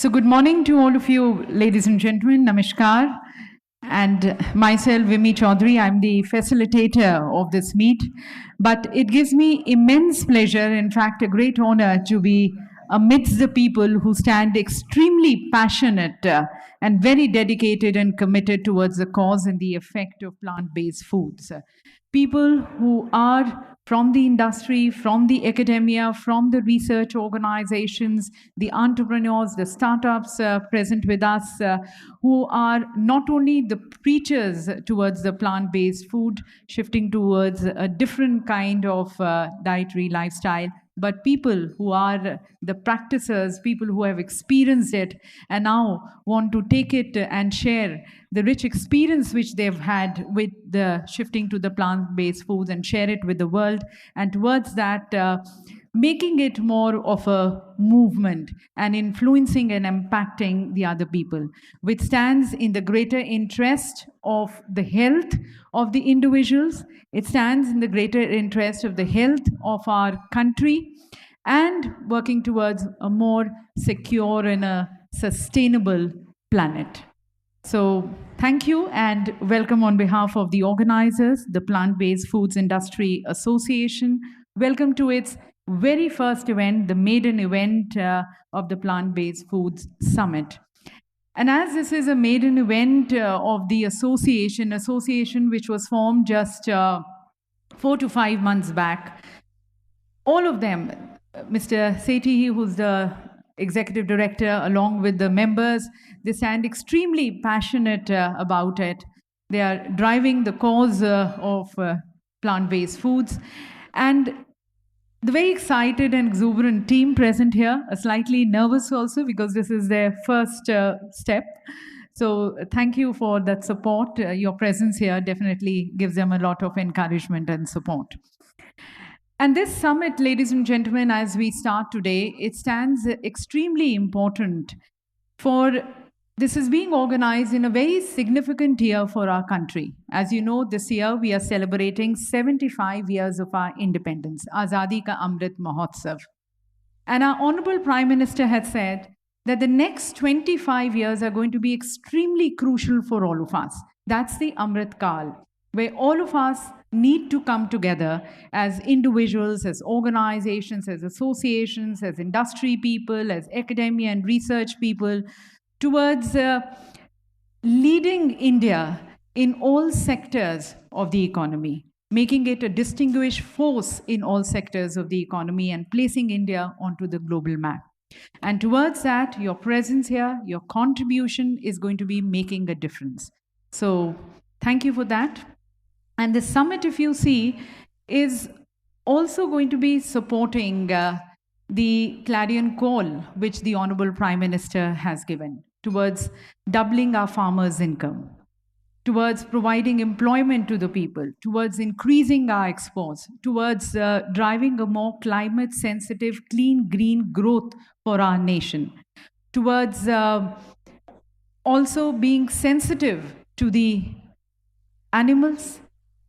So good morning to all of you, ladies and gentlemen. Namaskar. And myself, Vimi Chaudhary, I'm the facilitator of this meet. But it gives me immense pleasure, in fact, a great honor to be amidst the people who stand extremely passionate and very dedicated and committed towards the cause and the effect of plant-based foods. People who are from the industry, from the academia, from the research organizations, the entrepreneurs, the startups present with us, who are not only the preachers towards the plant-based food, shifting towards a different kind of dietary lifestyle, but people who are the practicers, people who have experienced it and now want to take it and share the rich experience which they've had with the shifting to the plant-based foods and share it with the world, and towards that making it more of a movement and influencing and impacting the other people, which stands in the greater interest of the health of the individuals. It stands in the greater interest of the health of our country and working towards a more secure and a sustainable planet. So thank you and welcome on behalf of the organizers, the Plant-Based Foods Industry Association. Welcome to its very first event, the maiden event of the Plant-Based Foods Summit. And as this is a maiden event of the association which was formed just 4 to 5 months back, all of them, Mr. Sethi, who's the executive director, along with the members, they stand extremely passionate about it. They are driving the cause of plant-based foods. And the very excited and exuberant team present here are slightly nervous also because this is their first step. So thank you for that support. Your presence here definitely gives them a lot of encouragement and support. And this summit, ladies and gentlemen, as we start today, it stands extremely important for this is being organized in a very significant year for our country. As you know, this year we are celebrating 75 years of our independence, Azadi Ka Amrit Mahotsav. And our Honorable Prime Minister had said that the next 25 years are going to be extremely crucial for all of us. That's the Amrit Kal, where all of us need to come together as individuals, as organizations, as associations, as industry people, as academia and research people, towards leading India in all sectors of the economy, making it a distinguished force in all sectors of the economy and placing India onto the global map. And towards that, your presence here, your contribution is going to be making a difference. So thank you for that. And the summit, if you see, is also going to be supporting the clarion call which the Honorable Prime Minister has given towards doubling our farmers' income, towards providing employment to the people, towards increasing our exports, towards driving a more climate-sensitive, clean, green growth for our nation, towards also being sensitive to the animals.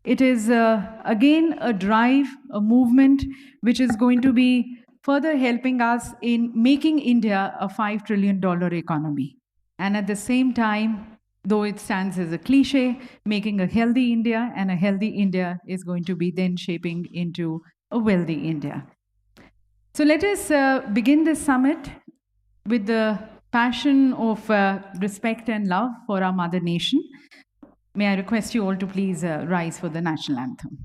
It is again a drive, a movement which is going to be further helping us in making India a $5 trillion economy. And at the same time, though it stands as a cliche, making a healthy India, and a healthy India is going to be then shaping into a wealthy India. So let us begin this summit with the passion of respect and love for our mother nation. May I request you all to please rise for the national anthem.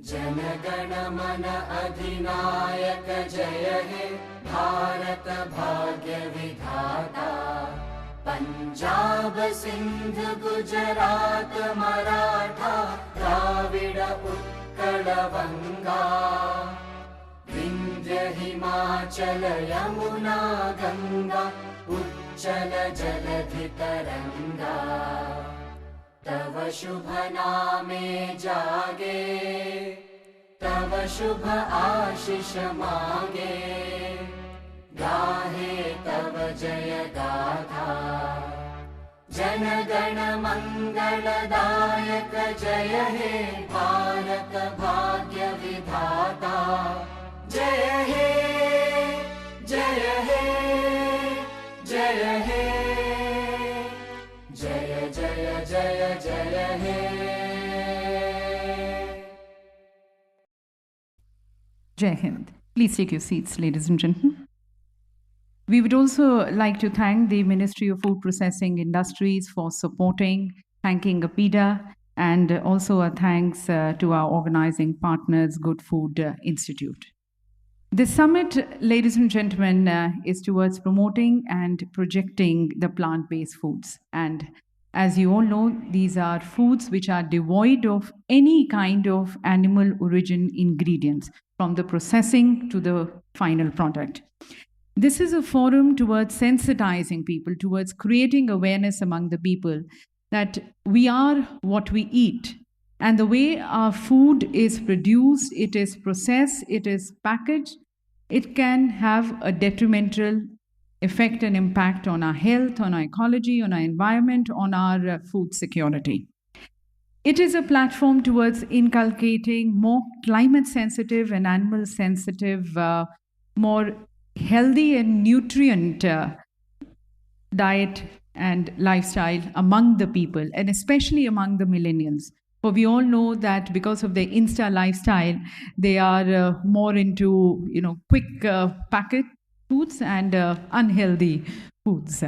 Janagana mana adhinayak jaya he Bharat bhagya vidhata Punjab Sindh Gujarat Maratha Dravida Utkala Vanga Vindhya Himachal Yamuna Ganga Uchala Jaladhi Taranga तव शुभ नामे जागे तव शुभ आशीष मागे गाहे तव जय गाथा जन गण मंगलदायक जय हे भारत भाग्य विधाता जय हे जय हे Jai Hind. Please take your seats, ladies and gentlemen. We would also like to thank the Ministry of Food Processing Industries for supporting, thanking APEDA, and also a thanks to our organizing partners, Good Food Institute. This summit, ladies and gentlemen, is towards promoting and projecting the plant-based foods. And as you all know, these are foods which are devoid of any kind of animal origin ingredients, from the processing to the final product. This is a forum towards sensitizing people, towards creating awareness among the people that we are what we eat. And the way our food is produced, it is processed, it is packaged, it can have a detrimental effect and impact on our health, on our ecology, on our environment, on our food security. It is a platform towards inculcating more climate sensitive and animal sensitive, more healthy and nutrient diet and lifestyle among the people, and especially among the millennials. For we all know that because of their Insta lifestyle, they are more into quick packet foods and unhealthy foods.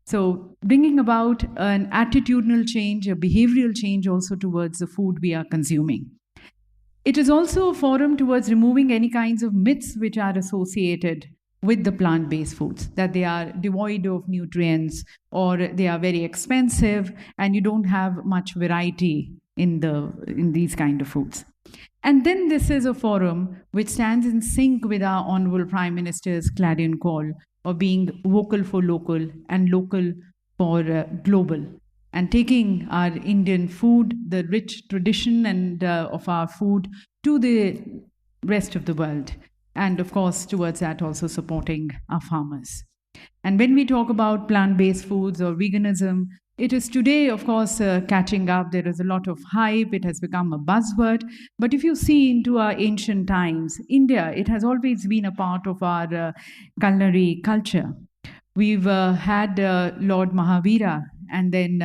So bringing about an attitudinal change, a behavioral change also towards the food we are consuming. It is also a forum towards removing any kinds of myths which are associated with the plant-based foods, that they are devoid of nutrients or they are very expensive and you don't have much variety in these kind of foods. And then this is a forum which stands in sync with our Honorable Prime Minister's clarion call of being vocal for local and local for global, and taking our Indian food, the rich tradition and of our food, to the rest of the world. And of course, towards that also supporting our farmers. And when we talk about plant-based foods or veganism, it is today, of course, catching up. There is a lot of hype. It has become a buzzword. But if you see into our ancient times, India, it has always been a part of our culinary culture. We've had Lord Mahavira and then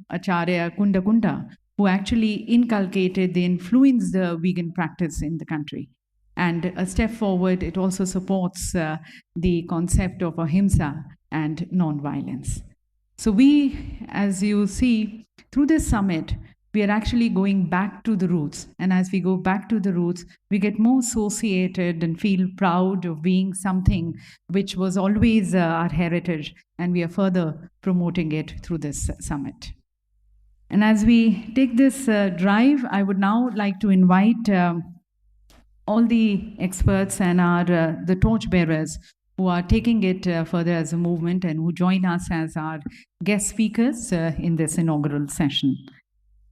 Acharya Kunda, who actually inculcated, they influenced the vegan practice in the country. And a step forward, it also supports the concept of ahimsa and non-violence. So we, as you see, through this summit, we are actually going back to the roots. And as we go back to the roots, we get more associated and feel proud of being something which was always our heritage. And we are further promoting it through this summit. And as we take this drive, I would now like to invite all the experts and the torch bearers who are taking it further as a movement and who join us as our guest speakers in this inaugural session.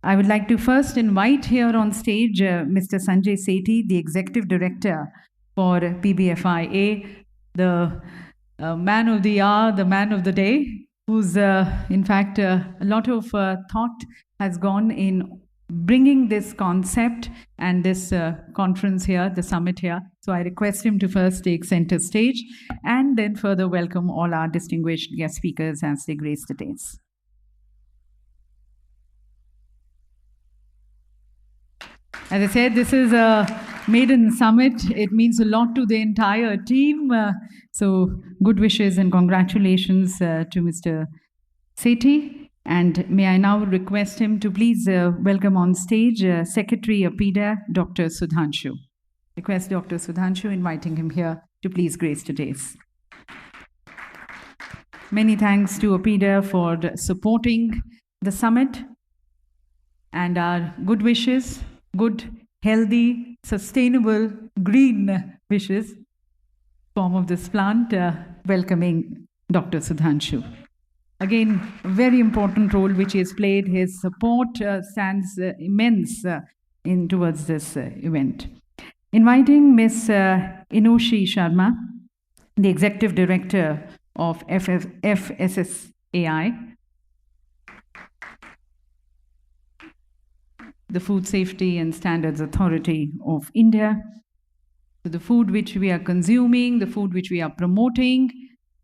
I would like to first invite here on stage Mr. Sanjay Sethi, the Executive Director for PBFIA, the man of the hour, the man of the day, who's in fact a lot of thought has gone in bringing this concept and this conference here, the summit here. So I request him to first take center stage and then further welcome all our distinguished guest speakers as they grace the dais. As I said, this is a maiden summit. It means a lot to the entire team. So good wishes and congratulations to Mr. Sethi. And may I now request him to please welcome on stage Secretary APEDA, Dr. Sudhanshu. Request Dr. Sudhanshu, inviting him here to please grace the dais. Many thanks to APEDA for supporting the summit and our good wishes, good, healthy, sustainable, green wishes, form of this plant, welcoming Dr. Sudhanshu. Again, a very important role which he has played. His support stands immense towards this event. Inviting Ms. Inushi Sharma, the Executive Director of FSSAI, the Food Safety and Standards Authority of India. So the food which we are consuming, the food which we are promoting,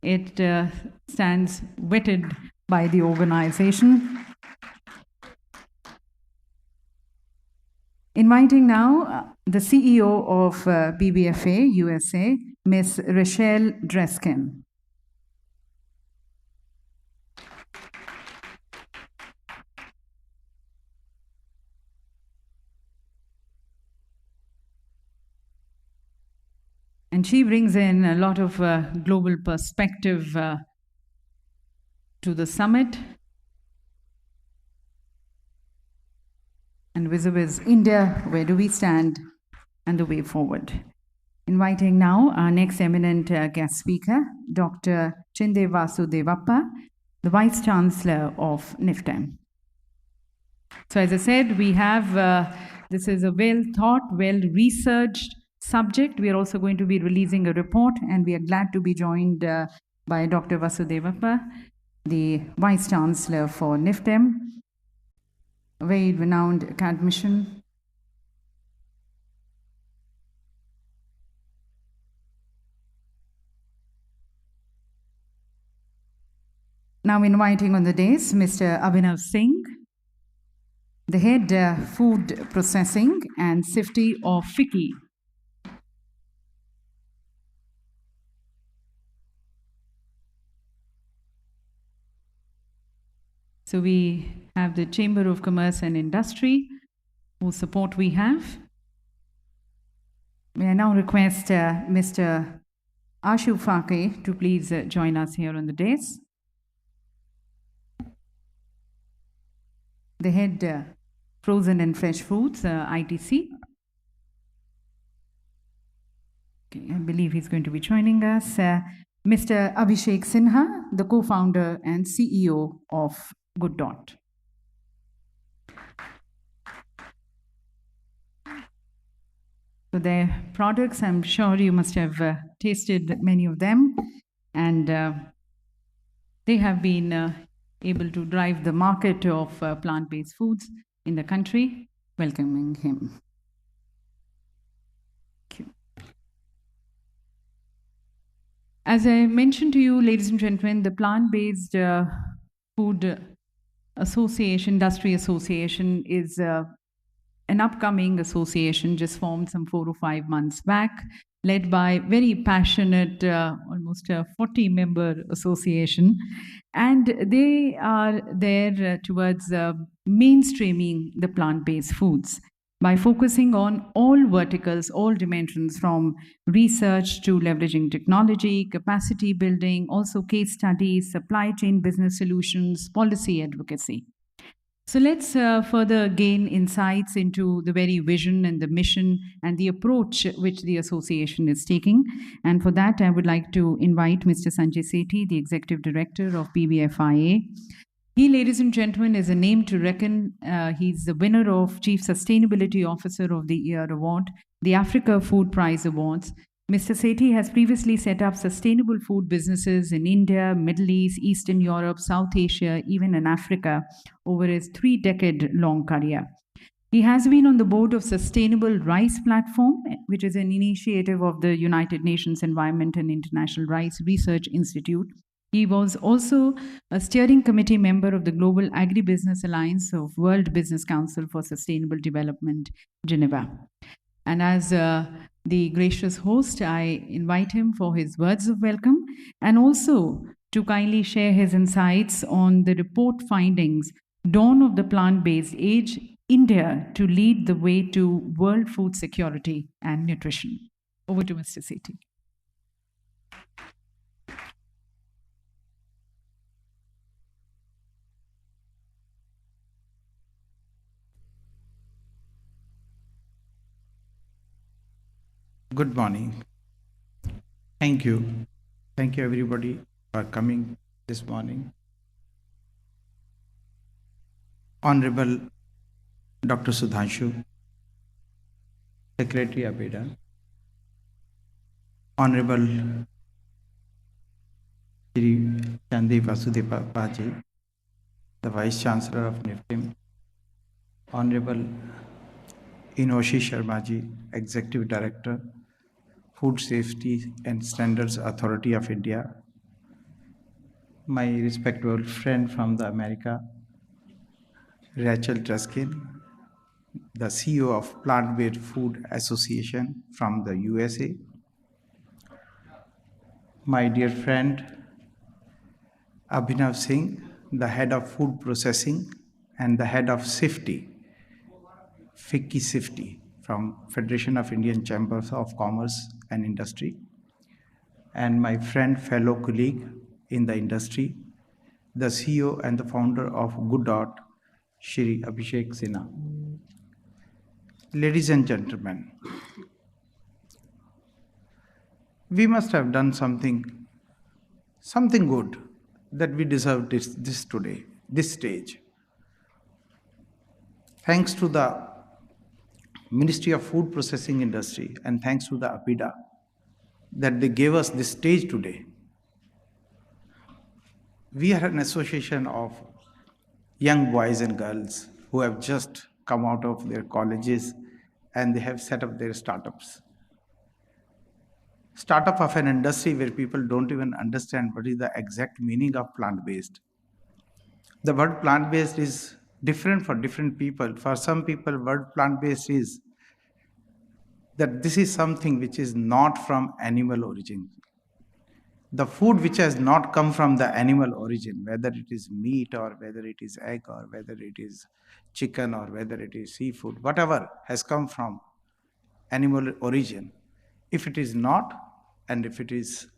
it stands vetted by the organization. Inviting now the CEO of BBFA USA, Ms. Rochelle Dreskin. And she brings in a lot of global perspective to the summit. And visible is India, where do we stand, and the way forward. Inviting now our next eminent guest speaker, Dr. Chinde Vasudevappa, the Vice Chancellor of NIFTEM. So as I said, we have, this is a well-thought, well-researched subject. We are also going to be releasing a report, and we are glad to be joined by Dr. Vasudevappa, the Vice Chancellor for NIFTEM, a very renowned academician. Now inviting on the dais Mr. Abhinav Singh, the head food processing and safety of FICCI. So we have the Chamber of Commerce and Industry, whose support we have. May I now request Mr. Ashu Fake to please join us here on the dais. The head Frozen and Fresh Foods, ITC. Okay, I believe he's going to be joining us. Mr. Abhishek Sinha, the co-founder and CEO of Good Dot. So their products, I'm sure you must have tasted many of them, and they have been able to drive the market of plant-based foods in the country. Welcoming him. Thank you. As I mentioned to you, ladies and gentlemen, the Plant-Based Food Association, Industry Association is an upcoming association just formed some 4 or 5 months back, led by very passionate, almost a 40-member association. And they are there towards mainstreaming the plant-based foods by focusing on all verticals, all dimensions, from research to leveraging technology, capacity building, also case studies, supply chain business solutions, policy advocacy. So let's further gain insights into the very vision and the mission and the approach which the association is taking. And for that, I would like to invite Mr. Sanjay Sethi, the Executive Director of PBFIA. He, ladies and gentlemen, is a name to reckon. He's the winner of Chief Sustainability Officer of the Year Award, the Africa Food Prize Awards. Mr. Sethi has previously set up sustainable food businesses in India, Middle East, Eastern Europe, South Asia, even in Africa, over his 3-decade-long career. He has been on the board of Sustainable Rice Platform, which is an initiative of the United Nations Environment and International Rice Research Institute. He was also a steering committee member of the Global Agribusiness Alliance of World Business Council for Sustainable Development, Geneva. And as the gracious host, I invite him for his words of welcome and also to kindly share his insights on the report findings, Dawn of the Plant-Based Age, India to lead the way to world food security and nutrition. Over to Mr. Sethi. Good morning. Thank you. Thank you everybody for coming this morning. Honorable Dr. Sudhanshu, Secretary APEDA, Honorable Shri Chande Vasudevappa, the Vice Chancellor of NIFTEM, Honorable Inoshi Sharma ji, Executive Director, Food Safety and Standards Authority of India, my respectable friend from the America, Rachel Dreskin, the CEO of Plant-Based Food Association from the USA, my dear friend Abhinav Singh, the head of food processing and the head of safety, FICCI Safety, from Federation of Indian Chambers of Commerce and Industry, and my friend, fellow colleague in the industry, the CEO and the founder of Good Dot, Shri Abhishek Sinha. Ladies and gentlemen, we must have done something good that we deserve this today, this stage. Thanks to the Ministry of Food Processing Industry and thanks to the APEDA that they gave us this stage today. We are an association of young boys and girls who have just come out of their colleges and they have set up their startups. Startup of an industry where people don't even understand what is the exact meaning of plant-based. The word plant-based is different for different people. For some people, word plant-based is that this is something which is not from animal origin. The food which has not come from the animal origin, whether it is meat or whether it is egg or whether it is chicken or whether it is seafood, whatever has come from animal origin, if it is not and if it is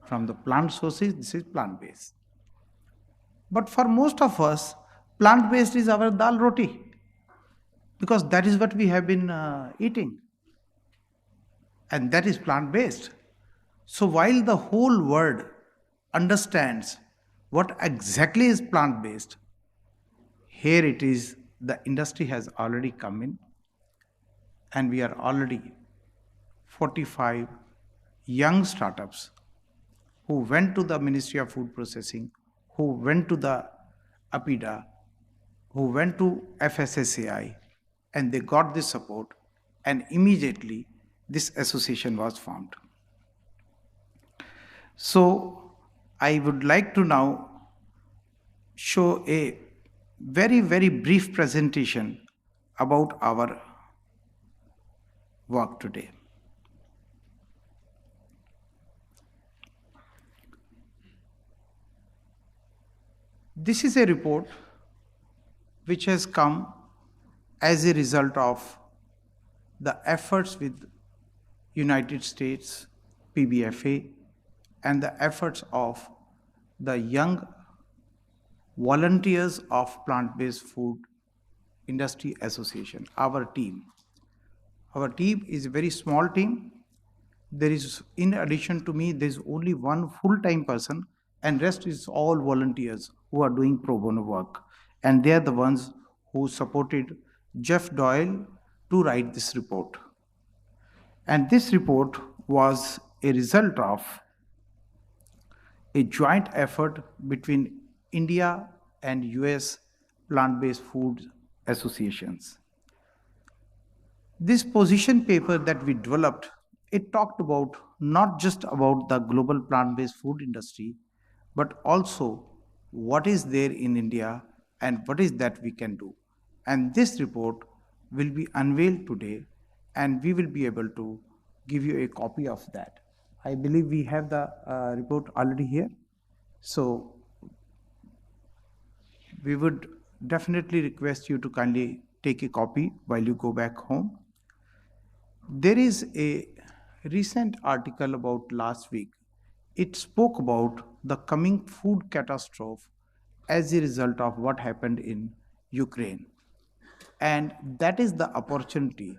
from the plant sources, this is plant-based. But for most of us, plant-based is our dal roti because that is what we have been eating, and that is plant-based. So while the whole world understands what exactly is plant-based, here it is, the industry has already come in and we are already 45 young startups who went to the Ministry of Food Processing, who went to the APEDA, who went to FSSAI, and they got this support, and immediately this association was formed. So I would like to now show a very, very brief presentation about our work today. This is a report which has come as a result of the efforts with United States, PBFA, and the efforts of the young volunteers of Plant-Based Food Industry Association, our team. Our team is a very small team. There is, in addition to me, there is only one full-time person and rest is all volunteers who are doing pro bono work. And they are the ones who supported Jeff Doyle to write this report. And this report was a result of a joint effort between India and US plant-based food associations. This position paper that we developed, it talked about not just about the global plant-based food industry, but also what is there in India and what is that we can do. And this report will be unveiled today and we will be able to give you a copy of that. I believe we have the report already here. So we would definitely request you to kindly take a copy while you go back home. There is a recent article about last week. It spoke about the coming food catastrophe as a result of what happened in Ukraine. And that is the opportunity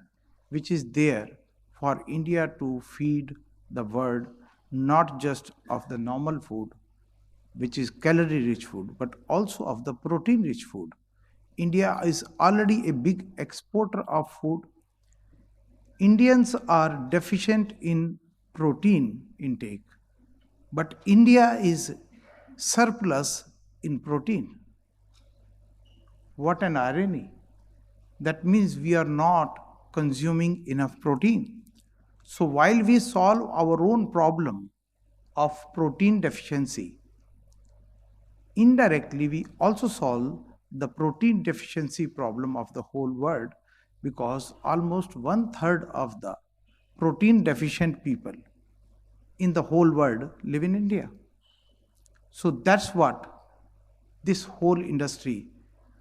which is there for India to feed the world, not just of the normal food, which is calorie-rich food, but also of the protein-rich food. India is already a big exporter of food. Indians are deficient in protein intake, but India is surplus in protein. What an irony. That means we are not consuming enough protein. So while we solve our own problem of protein deficiency, indirectly we also solve the protein deficiency problem of the whole world, because almost 1/3 of the protein deficient people in the whole world live in India. So that's what this whole industry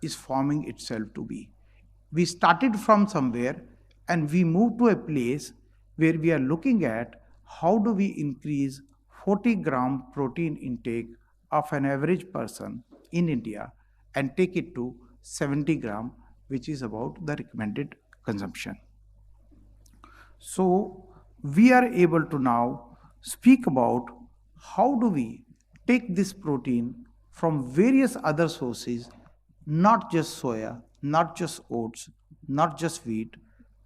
is forming itself to be. We started from somewhere and we moved to a place where we are looking at how do we increase 40-gram protein intake of an average person in India and take it to 70 gram, which is about the recommended consumption. So we are able to now speak about how do we take this protein from various other sources, not just soya, not just oats, not just wheat,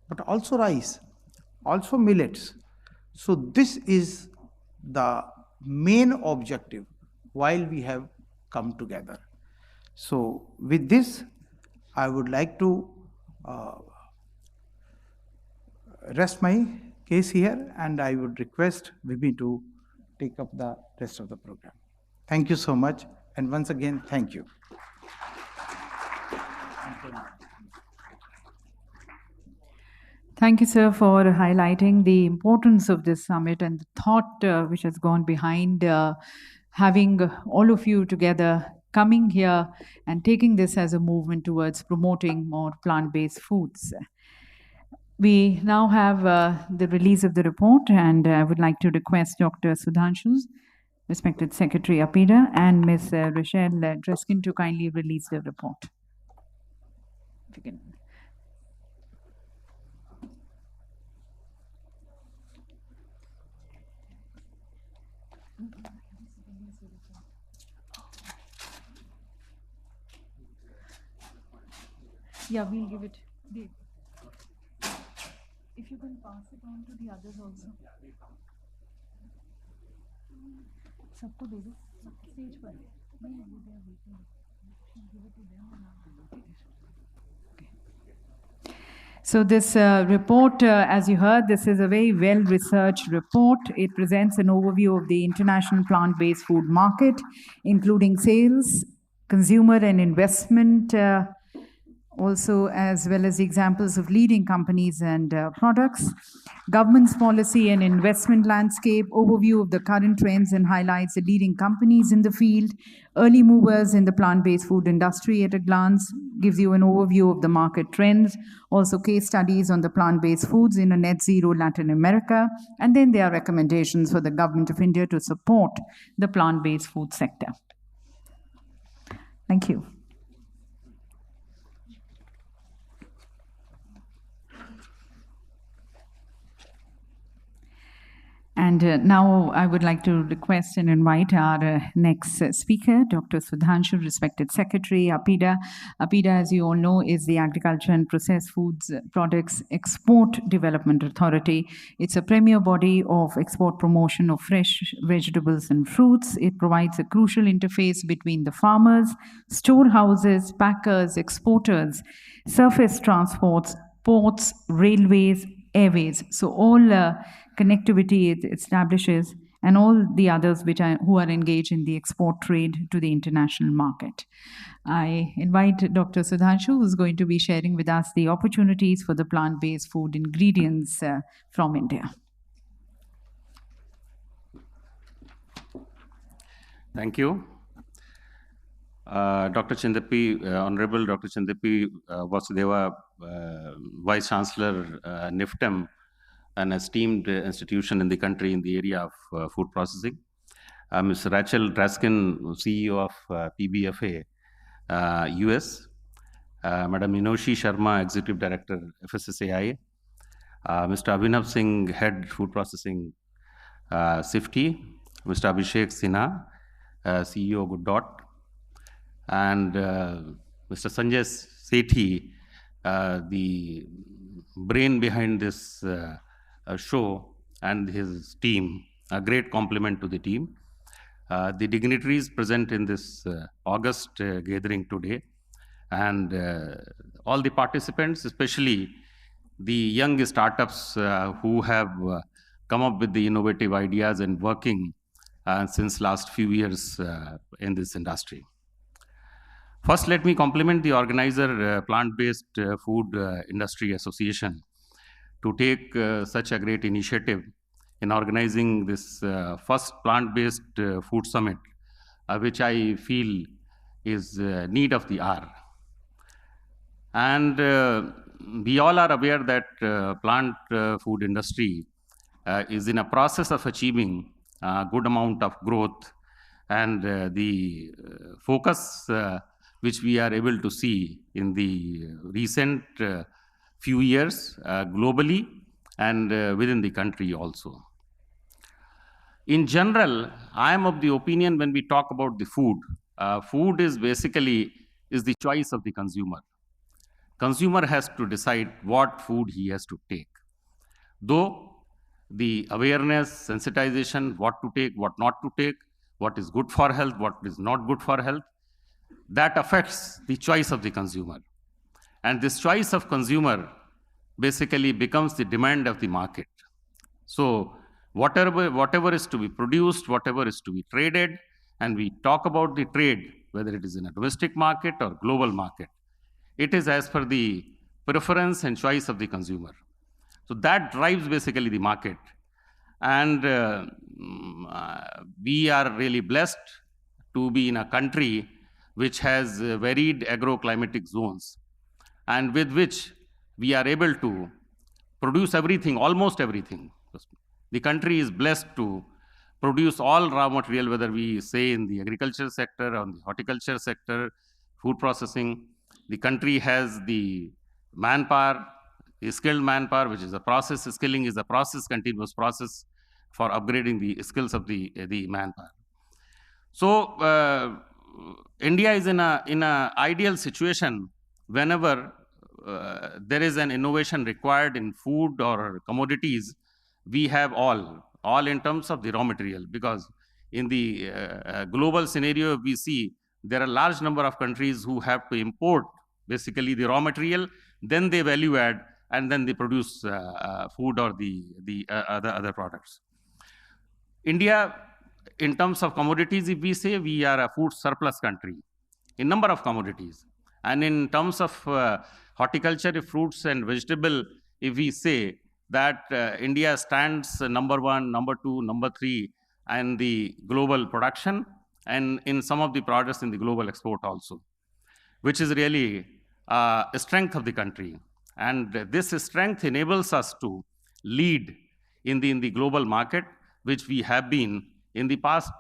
but also rice, also millets. So this is the main objective while we have come together. So with this, I would like to rest my case here, and I would request Vibi to take up the rest of the program. Thank you so much, and once again, thank you. Thank you, sir, for highlighting the importance of this summit and the thought which has gone behind having all of you together, coming here and taking this as a movement towards promoting more plant-based foods. We now have the release of the report, and I would like to request Dr. Sudhanshu, respected Secretary APEDA, and Ms. Rochelle Dreskin to kindly release the report. If you can. Yeah, we'll give it. If you can pass it on to the others also. सबको दे दो stage पर नहीं वो दे waiting give it to them. So this report, as you heard, this is a very well-researched report. It presents an overview of the international plant-based food market, including sales, consumer and investment, also as well as examples of leading companies and products, government's policy and investment landscape, overview of the current trends and highlights the leading companies in the field, early movers in the plant-based food industry at a glance, gives you an overview of the market trends, also case studies on the plant-based foods in a net zero Latin America, and then there are recommendations for the government of India to support the plant-based food sector. Thank you. And now I would like to request and invite our next speaker, Dr. Sudhanshu, respected Secretary, APEDA. APEDA, as you all know, is the Agriculture and Processed Foods Products Export Development Authority. It's a premier body of export promotion of fresh vegetables and fruits. It provides a crucial interface between the farmers, storehouses, packers, exporters, surface transports, ports, railways, airways. So all connectivity it establishes, and all the others who are engaged in the export trade to the international market. I invite Dr. Sudhanshu, who is going to be sharing with us the opportunities for the plant-based food ingredients from India. Thank you. Dr. Chindapi, Honorable Dr. Chindapi Vasudeva, Vice Chancellor, NIFTEM, an esteemed institution in the country in the area of food processing. Ms. Rachel Draskin, CEO of PBFA, US. Madam Minoshi Sharma, Executive Director, FSSAI. Mr. Abhinav Singh, Head Food Processing, SIFTI. Mr. Abhishek Sinha, CEO, Good Dot. And Mr. Sanjay Sethi, the brain behind this show, and his team, a great compliment to the team. The dignitaries present in this August gathering today, and all the participants, especially the young startups who have come up with the innovative ideas and working since last few years in this industry. First, let me compliment the organizer, Plant-Based Food Industry Association, to take such a great initiative in organizing this first plant-based food summit, which I feel is need of the hour. And we all are aware that plant food industry is in a process of achieving a good amount of growth, and the focus which we are able to see in the recent few years globally and within the country also. In general, I am of the opinion when we talk about the food, food is basically is the choice of the consumer. Consumer has to decide what food he has to take. Though the awareness, sensitization, what to take, what not to take, what is good for health, what is not good for health, that affects the choice of the consumer. And this choice of consumer basically becomes the demand of the market. So whatever is to be produced, whatever is to be traded, and we talk about the trade, whether it is in a domestic market or global market, it is as per the preference and choice of the consumer. So that drives basically the market. And we are really blessed to be in a country which has varied agroclimatic zones, and with which we are able to produce everything, almost everything. The country is blessed to produce all raw material, whether we say in the agriculture sector or the horticulture sector, food processing. The country has the manpower, the skilled manpower, which is a process. Skilling is a process, continuous process for upgrading the skills of the manpower. So India is in a ideal situation whenever there is an innovation required in food or commodities. We have all in terms of the raw material, because in the global scenario we see there are large number of countries who have to import basically the raw material, then they value add, and then they produce food or the other products. India, in terms of commodities, if we say, we are a food surplus country in number of commodities. And in terms of horticulture, fruits and vegetable, if we say that India stands number 1, number 2, number 3, and the global production, and in some of the products in the global export also, which is really a strength of the country. And this strength enables us to lead in the global market, which we have been in the past,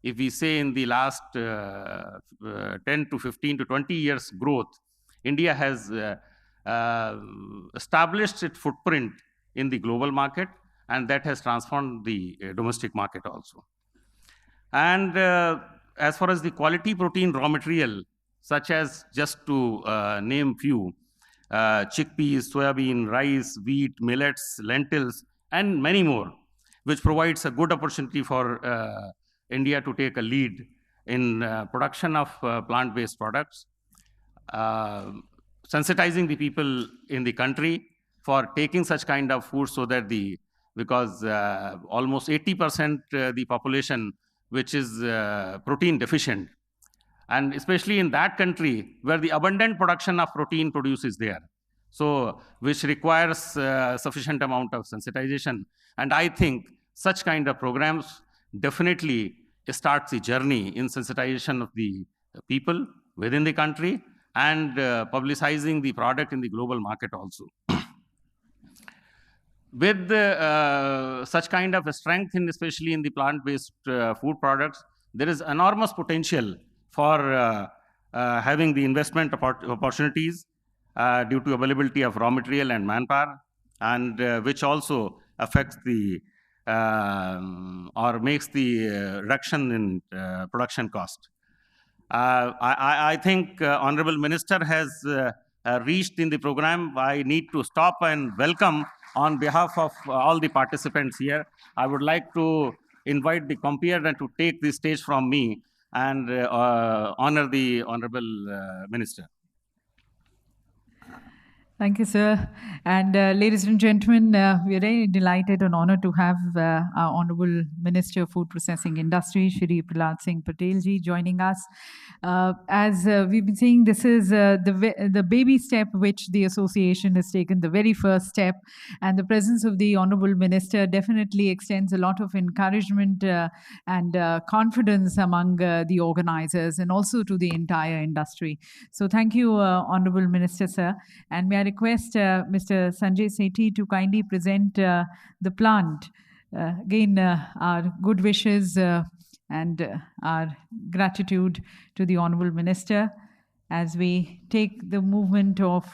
if we say in the last 10 to 15 to 20 years growth, India has established its footprint in the global market, and that has transformed the domestic market also. And as far as the quality protein raw material, such as, just to name few, chickpeas, soybean, rice, wheat, millets, lentils, and many more, which provides a good opportunity for India to take a lead in production of plant-based products, sensitizing the people in the country for taking such kind of food, so that because almost 80% the population which is protein deficient, and especially in that country where the abundant production of protein produce is there, so which requires sufficient amount of sensitization. And I think such kind of programs definitely starts the journey in sensitization of the people within the country, and publicizing the product in the global market also. With such kind of a strength, especially in the plant-based food products, there is enormous potential for having the investment opportunities due to availability of raw material and manpower, and which also affects the or makes the reduction in production cost. I think Honorable Minister has reached in the program. I need to stop and welcome on behalf of all the participants here. I would like to invite the compeer to take the stage from me and honor the Honorable Minister. Thank you, sir. And ladies and gentlemen, we are very delighted and honored to have our Honorable Minister of Food Processing Industry, Shri Prahlad Singh Patel ji, joining us. As we've been saying, this is the baby step which the association has taken, the very first step. And the presence of the Honorable Minister definitely extends a lot of encouragement and confidence among the organizers and also to the entire industry. So thank you, Honorable Minister, sir. And may I request Mr. Sanjay Sethi to kindly present the plant. Again, our good wishes and our gratitude to the Honorable Minister as we take the movement of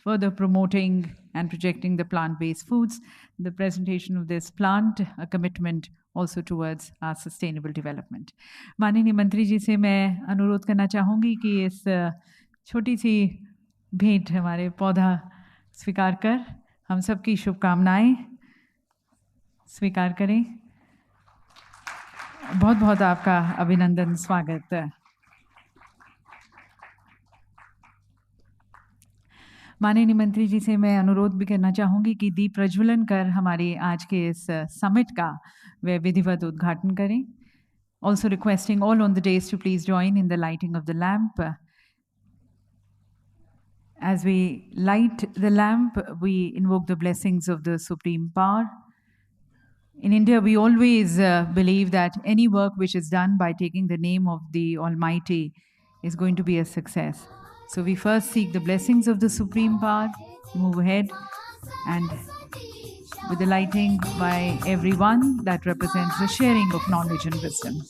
further promoting and projecting the plant-based foods. The presentation of this plant, a commitment also towards our sustainable development. माननीय मंत्री जी से मैं अनुरोध करना चाहूँगी कि इस छोटी सी भेंट हमारे पौधा स्वीकार कर हम सबकी शुभकामनाएं स्वीकार करें. बहुत बहुत आपका अभिनंदन, स्वागत. माननीय मंत्री जी से मैं अनुरोध भी करना चाहूँगी कि दीप प्रज्वलन कर हमारे आज के इस समिट का वे विधिवत उद्घाटन करें. Also requesting all on the dais to please join in the lighting of the lamp. As we light the lamp, we invoke the blessings of the Supreme Power. In India, we always believe that any work which is done by taking the name of the Almighty is going to be a success. So we first seek the blessings of the Supreme Power, move ahead, and with the lighting by everyone, that represents the sharing of knowledge and wisdom.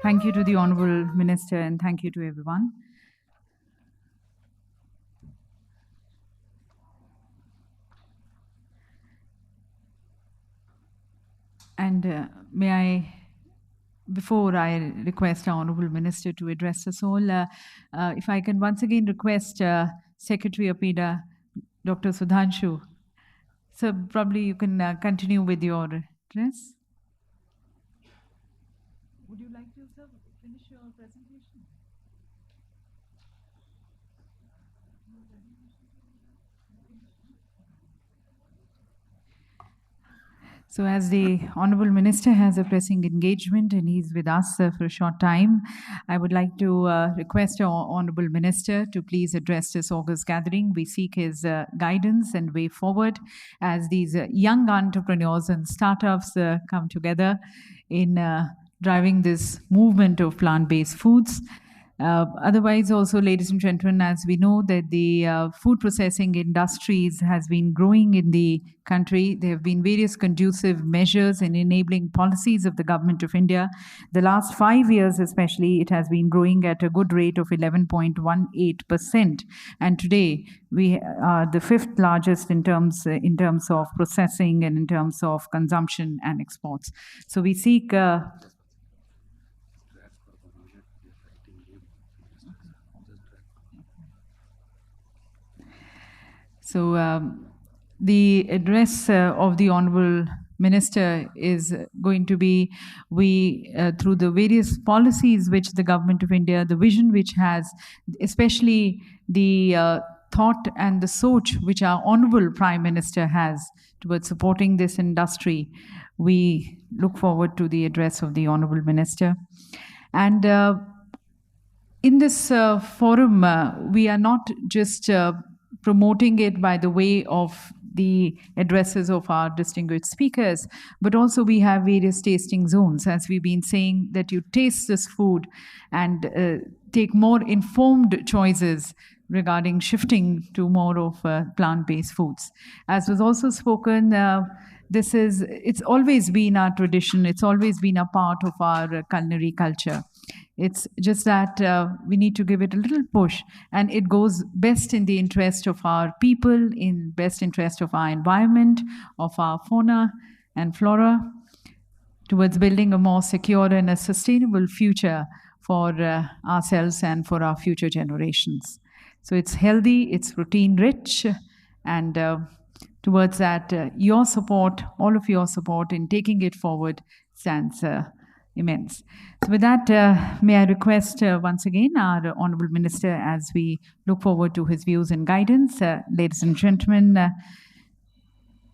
Thank you to the Honorable Minister and thank you to everyone. And may I, before I request our Honorable Minister to address us all, if I can once again request Secretary APEDA, Dr. Sudhanshu. So probably you can continue with your address. Would you like to finish your presentation? So as the Honorable Minister has a pressing engagement and he's with us for a short time, I would like to request our Honorable Minister to please address this August gathering. We seek his guidance and way forward as these young entrepreneurs and startups come together in driving this movement of plant-based foods. Otherwise, also, ladies and gentlemen, as we know that the food processing industries has been growing in the country, there have been various conducive measures in enabling policies of the Government of India. The last 5 years especially, it has been growing at a good rate of 11.18%. And today, we are the 5th largest in terms of processing and in terms of consumption and exports. So we seek... So the address of the Honorable Minister is going to be, through the various policies which the Government of India, the vision which has, especially the thought and the soch which our Honorable Prime Minister has towards supporting this industry, we look forward to the address of the Honorable Minister. And in this forum, we are not just promoting it by the way of the addresses of our distinguished speakers, but also we have various tasting zones, as we've been saying, that you taste this food and take more informed choices regarding shifting to more of plant-based foods. As was also spoken, it's always been our tradition, it's always been a part of our culinary culture. It's just that we need to give it a little push, and it goes best in the interest of our people, in best interest of our environment, of our fauna and flora, towards building a more secure and a sustainable future for ourselves and for our future generations. So it's healthy, it's protein rich, and towards that, your support, all of your support in taking it forward stands immense. So with that, may I request once again our Honourable Minister, as we look forward to his views and guidance. Ladies and gentlemen,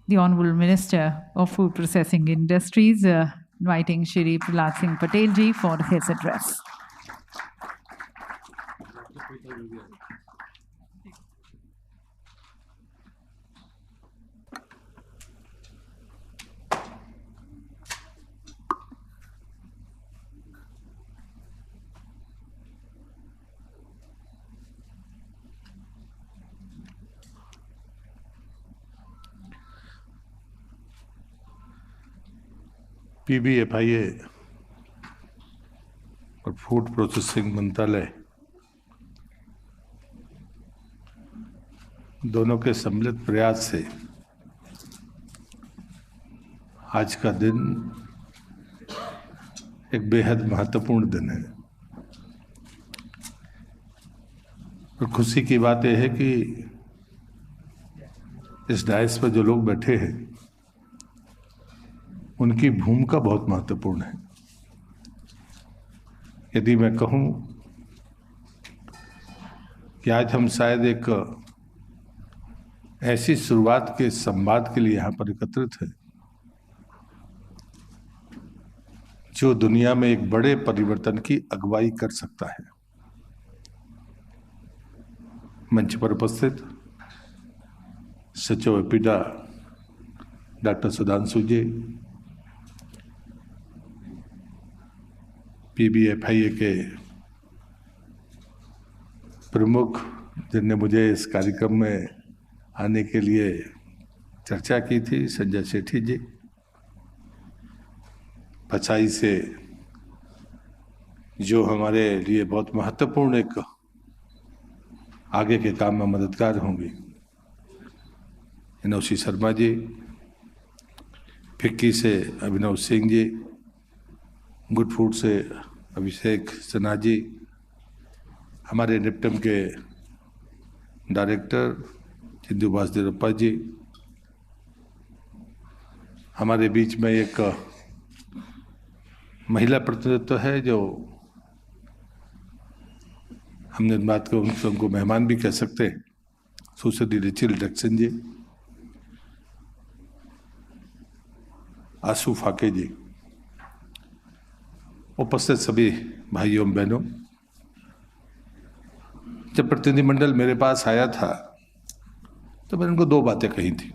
the Honourable Minister of Food Processing Industries, inviting Shri Prahlad Singh Patel ji for his address. PBFIA और food processing मंत्रालय दोनों के सम्मिलित प्रयास से आज का दिन एक बेहद महत्वपूर्ण दिन है। और खुशी की बात यह है कि इस डायस पर जो लोग बैठे हैं उनकी भूमिका बहुत महत्वपूर्ण है। यदि मैं कहूं कि आज हम शायद एक ऐसी शुरुआत के संवाद के लिए यहाँ पर एकत्रित हैं जो दुनिया में एक बड़े परिवर्तन की अगुवाई कर सकता है। मंच पर उपस्थित सचिव एपीडा डॉक्टर सुधांशु जी, PBFIA के प्रमुख जिनने मुझे इस कार्यक्रम में आने के लिए चर्चा की थी, संजय सेठी जी, पचाई से जो हमारे लिए बहुत महत्वपूर्ण एक आगे के काम में मददगार होंगी, इनोशी शर्मा जी, फिक्की से अभिनव सिंह जी, गुड फूड से अभिषेक सिन्हा जी, हमारे निफ्टम के डायरेक्टर चिंदू वासुदेवप्पा जी, हमारे बीच में एक महिला प्रतिनिधित्व है जो हमने बात को उनको मेहमान भी कह सकते हैं, सुश्री रिचिल जैक्सन जी, आशु फाके जी, उपस्थित सभी भाइयों बहनों। जब प्रतिनिधिमंडल मेरे पास आया था तो मैंने उनको दो बातें कही थी।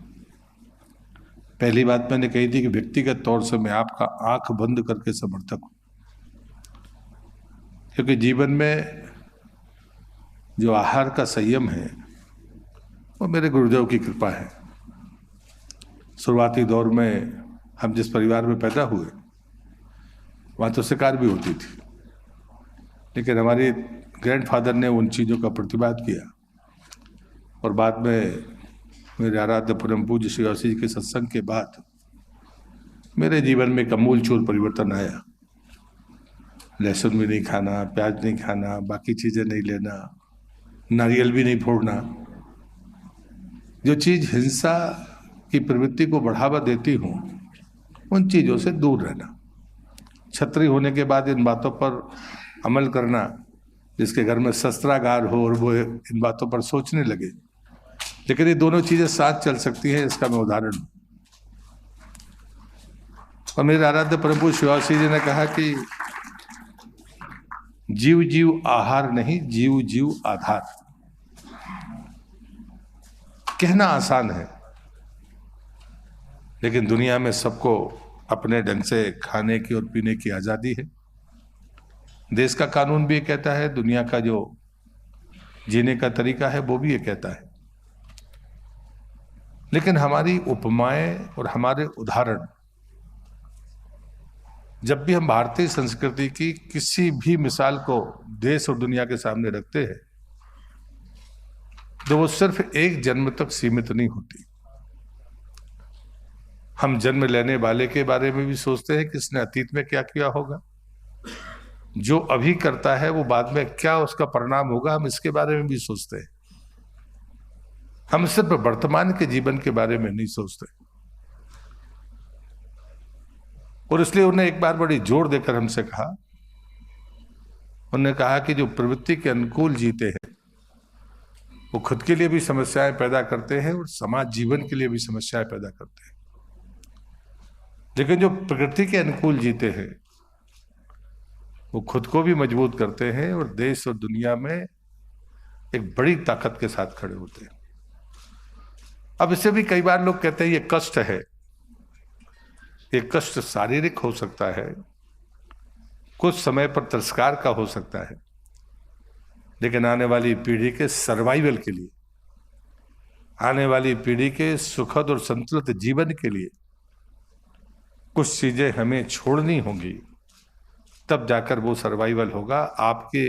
पहली बात मैंने कही थी कि व्यक्तिगत तौर से मैं आपका आंख बंद करके समर्थक हूं, क्योंकि जीवन में जो आहार का संयम है वो मेरे गुरुदेव की कृपा है। शुरुआती दौर में हम जिस परिवार में पैदा हुए वहाँ तो शिकार भी होती थी, लेकिन हमारे ग्रैंडफादर ने उन चीज़ों का प्रतिवाद किया और बाद में मेरे आराध्य परम पूज्य श्री वासी जी के सत्संग के बाद मेरे जीवन में एक अमूलचूल परिवर्तन आया। लहसुन भी नहीं खाना, प्याज नहीं खाना, बाकी चीज़ें नहीं लेना, नारियल भी नहीं फोड़ना, जो चीज़ हिंसा की प्रवृत्ति को बढ़ावा देती हूँ उन चीज़ों से दूर रहना। छत्री होने के बाद इन बातों पर अमल करना, जिसके घर में शस्त्रागार हो और वो इन बातों पर सोचने लगे, लेकिन ये दोनों चीज़ें साथ चल सकती हैं, इसका मैं उदाहरण हूँ। और मेरे आराध्य परम पूज्य शिवासी जी ने कहा कि जीव जीव आहार नहीं, जीव जीव आधार। कहना आसान है, लेकिन दुनिया में सबको अपने ढंग से खाने की और पीने की आज़ादी है। देश का कानून भी कहता है, दुनिया का जो जीने का तरीका है वो भी ये कहता है। लेकिन हमारी उपमाएं और हमारे उदाहरण, जब भी हम भारतीय संस्कृति की किसी भी मिसाल को देश और दुनिया के सामने रखते हैं तो वो सिर्फ एक जन्म तक सीमित नहीं होती। हम जन्म लेने वाले के बारे में भी सोचते हैं कि इसने अतीत में क्या किया होगा, जो अभी करता है वो बाद में क्या उसका परिणाम होगा, हम इसके बारे में भी सोचते हैं। हम सिर्फ वर्तमान के जीवन के बारे में नहीं सोचते। और इसलिए उन्हें एक बार बड़ी जोर देकर हमसे कहा, उन्होंने कहा कि जो प्रवृत्ति के अनुकूल जीते हैं वो खुद के लिए भी समस्याएं पैदा करते हैं और समाज जीवन के लिए भी समस्याएं पैदा करते हैं। लेकिन जो प्रकृति के अनुकूल जीते हैं वो खुद को भी मजबूत करते हैं और देश और दुनिया में एक बड़ी ताकत के साथ खड़े होते हैं। अब इससे भी कई बार लोग कहते हैं ये कष्ट है। ये कष्ट शारीरिक हो सकता है, कुछ समय पर तिरस्कार का हो सकता है, लेकिन आने वाली पीढ़ी के सर्वाइवल के लिए, आने वाली पीढ़ी के सुखद और संतुलित जीवन के लिए कुछ चीजें हमें छोड़नी होंगी, तब जाकर वो सर्वाइवल होगा। आपके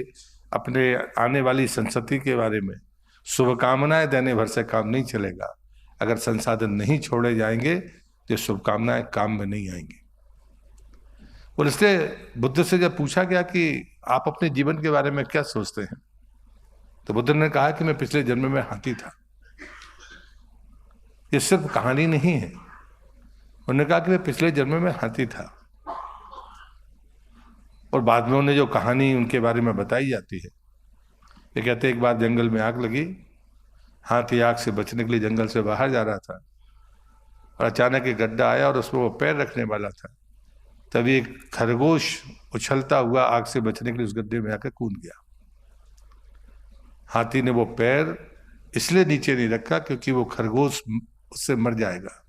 अपने आने वाली संतति के बारे में शुभकामनाएं देने भर से काम नहीं चलेगा। अगर संसाधन नहीं छोड़े जाएंगे तो शुभकामनाएं काम में नहीं आएंगी। और इसलिए बुद्ध से जब पूछा गया कि आप अपने जीवन के बारे में क्या सोचते हैं, तो बुद्ध ने कहा कि मैं पिछले जन्म में हाथी था। ये सिर्फ कहानी नहीं है। उन्होंने कहा कि मैं पिछले जन्म में हाथी था, और बाद में उन्हें जो कहानी उनके बारे में बताई जाती है, ये कहते एक बार जंगल में आग लगी, हाथी आग से बचने के लिए जंगल से बाहर जा रहा था और अचानक एक गड्ढा आया और उसमें वो पैर रखने वाला था। तभी एक खरगोश उछलता हुआ आग से बचने के लिए उस गड्ढे में आकर कूद गया। हाथी ने वो पैर इसलिए नीचे नहीं रखा क्योंकि वो खरगोश उससे मर जाएगा।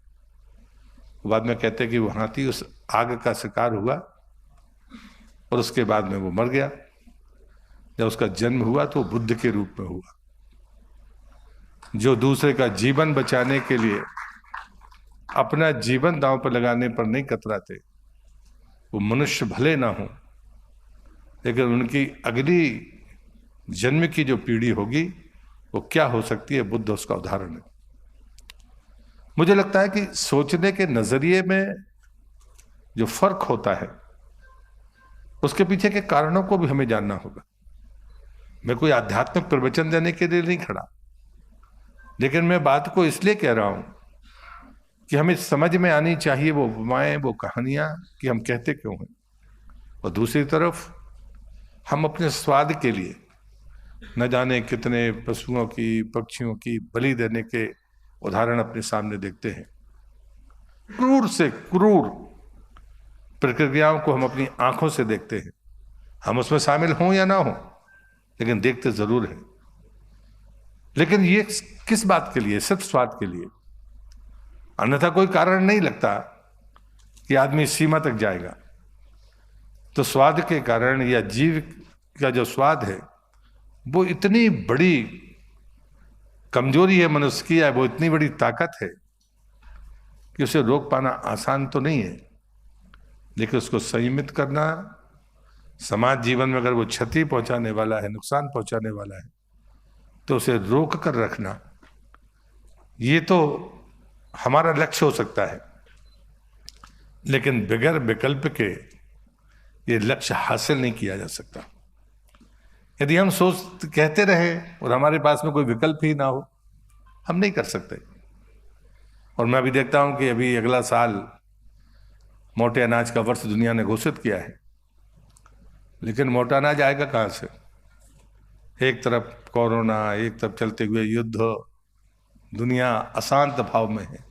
बाद में कहते हैं कि वो हाथी उस आग का शिकार हुआ और उसके बाद में वो मर गया। जब उसका जन्म हुआ तो बुद्ध के रूप में हुआ, जो दूसरे का जीवन बचाने के लिए अपना जीवन दांव पर लगाने पर नहीं कतराते। वो मनुष्य भले ना हो, लेकिन उनकी अगली जन्म की जो पीढ़ी होगी वो क्या हो सकती है, बुद्ध उसका उदाहरण है। मुझे लगता है कि सोचने के नजरिए में जो फर्क होता है उसके पीछे के कारणों को भी हमें जानना होगा। मैं कोई आध्यात्मिक प्रवचन देने के लिए नहीं खड़ा, लेकिन मैं बात को इसलिए कह रहा हूं कि हमें समझ में आनी चाहिए वो उपमाएं, वो कहानियां कि हम कहते क्यों हैं। और दूसरी तरफ हम अपने स्वाद के लिए न जाने कितने पशुओं की, पक्षियों की बलि देने के उदाहरण अपने सामने देखते हैं। क्रूर से क्रूर प्रक्रियाओं को हम अपनी आंखों से देखते हैं। हम उसमें शामिल हों या ना हो, लेकिन देखते जरूर हैं। लेकिन ये किस बात के लिए? सिर्फ स्वाद के लिए। अन्यथा कोई कारण नहीं लगता कि आदमी सीमा तक जाएगा। तो स्वाद के कारण या जीव का जो स्वाद है वो इतनी बड़ी कमजोरी है मनुष्य की, या वो इतनी बड़ी ताकत है कि उसे रोक पाना आसान तो नहीं है। लेकिन उसको संयमित करना, समाज जीवन में अगर वो क्षति पहुंचाने वाला है, नुकसान पहुंचाने वाला है, तो उसे रोक कर रखना, ये तो हमारा लक्ष्य हो सकता है। लेकिन बगैर विकल्प के ये लक्ष्य हासिल नहीं किया जा सकता। यदि हम कहते रहे और हमारे पास में कोई विकल्प ही ना हो, हम नहीं कर सकते। और मैं अभी देखता हूं कि अभी अगला साल मोटे अनाज का वर्ष दुनिया ने घोषित किया है, लेकिन मोटा अनाज आएगा कहां से? एक तरफ कोरोना, एक तरफ चलते हुए युद्ध, दुनिया अशांत भाव में है।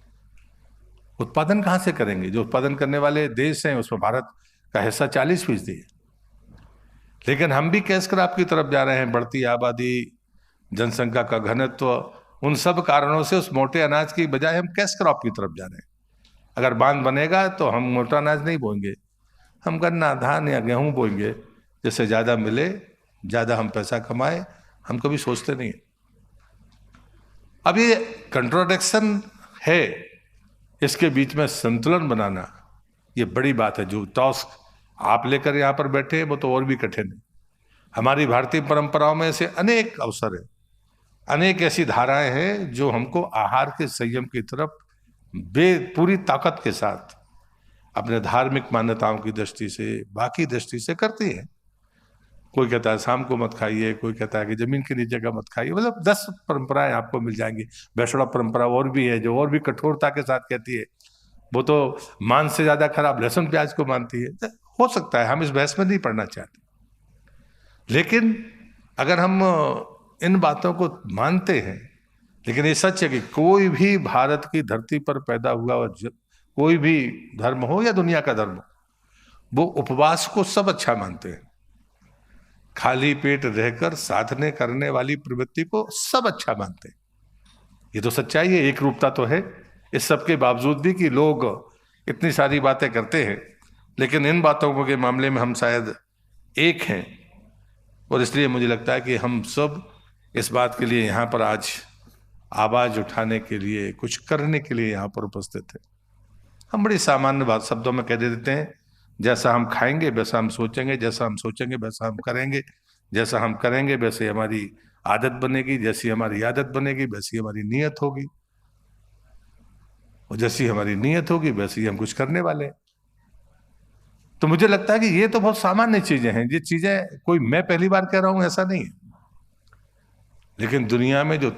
उत्पादन कहां से करेंगे? जो उत्पादन करने वाले देश हैं उसमें भारत का हिस्सा 40% है। लेकिन हम भी कैश क्रॉप की तरफ जा रहे हैं। बढ़ती आबादी, जनसंख्या का घनत्व, उन सब कारणों से उस मोटे अनाज की बजाय हम कैश क्रॉप की तरफ जा रहे हैं। अगर बांध बनेगा तो हम मोटा अनाज नहीं बोएंगे, हम गन्ना, धान या गेहूं बोएंगे, जिससे ज़्यादा मिले, ज़्यादा हम पैसा कमाएं हम कभी सोचते नहीं है। अब ये कंट्रोडिक्शन है, इसके बीच में संतुलन बनाना ये बड़ी बात है। जो टास्क आप लेकर यहाँ पर बैठे हैं वो तो और भी कठिन है। हमारी भारतीय परंपराओं में ऐसे अनेक अवसर है, अनेक ऐसी धाराएं हैं जो हमको आहार के संयम की तरफ पूरी ताकत के साथ अपने धार्मिक मान्यताओं की दृष्टि से, बाकी दृष्टि से करती है। कोई कहता है शाम को मत खाइए, कोई कहता है कि जमीन के नीचे का मत खाइए। मतलब 10 परंपराएं आपको मिल जाएंगी। वैष्णव परंपरा और भी है जो और भी कठोरता के साथ कहती है, वो तो मांस से ज्यादा खराब लहसुन प्याज को मानती है। हो सकता है, हम इस बहस में नहीं पढ़ना चाहते, लेकिन अगर हम इन बातों को मानते हैं, लेकिन ये सच है कि कोई भी भारत की धरती पर पैदा हुआ कोई भी धर्म हो या दुनिया का धर्म, वो उपवास को सब अच्छा मानते हैं। खाली पेट रहकर साधने करने वाली प्रवृत्ति को सब अच्छा मानते हैं। ये तो सच्चाई है, एक रूपता तो है। इस सब के बावजूद भी कि लोग इतनी सारी बातें करते हैं, लेकिन इन बातों के मामले में हम शायद एक हैं। और इसलिए मुझे लगता है कि हम सब इस बात के लिए यहाँ पर आज आवाज उठाने के लिए, कुछ करने के लिए यहाँ पर उपस्थित है। हम बड़ी सामान्य बात शब्दों में कह देते हैं, जैसा हम खाएंगे वैसा हम सोचेंगे, जैसा हम सोचेंगे वैसा हम करेंगे, जैसा हम करेंगे वैसे हमारी आदत बनेगी, जैसी हमारी आदत बनेगी वैसी हमारी नीयत होगी, और जैसी हमारी नीयत होगी वैसे ही हम कुछ करने वाले हैं। तो मुझे लगता है कि ये तो बहुत सामान्य चीजें हैं। ये चीजें कोई मैं पहली बार कह रहा हूं ऐसा नहीं है, लेकिन दुनिया में जो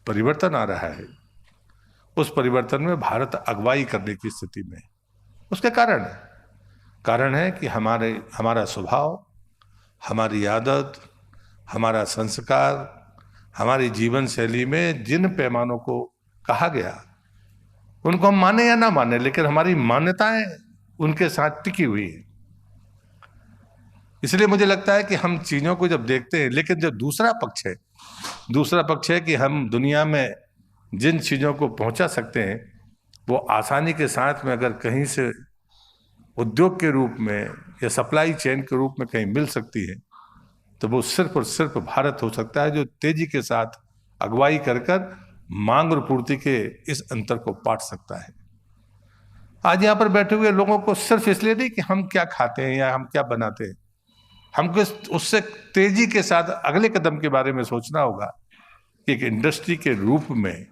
परिवर्तन आ रहा है, उस परिवर्तन में भारत अगुवाई करने की स्थिति में है। उसके कारण है कि हमारा स्वभाव, हमारी आदत, हमारा संस्कार, हमारी जीवन शैली में जिन पैमानों को कहा गया, उनको हम माने या ना माने, लेकिन हमारी मान्यताएं उनके साथ टिकी हुई है। इसलिए मुझे लगता है कि हम चीजों को जब देखते हैं, लेकिन जब दूसरा पक्ष है कि हम दुनिया में जिन चीजों को पहुंचा सकते हैं, वो आसानी के साथ में अगर कहीं से उद्योग के रूप में या सप्लाई चेन के रूप में कहीं मिल सकती है, तो वो सिर्फ और सिर्फ भारत हो सकता है, जो तेजी के साथ अगुवाई कर मांग और पूर्ति के इस अंतर को पाट सकता है। आज यहाँ पर बैठे हुए लोगों को सिर्फ इसलिए नहीं कि हम क्या खाते हैं या हम क्या बनाते हैं, हमको उससे तेजी के साथ अगले कदम के बारे में सोचना होगा कि एक इंडस्ट्री के रूप में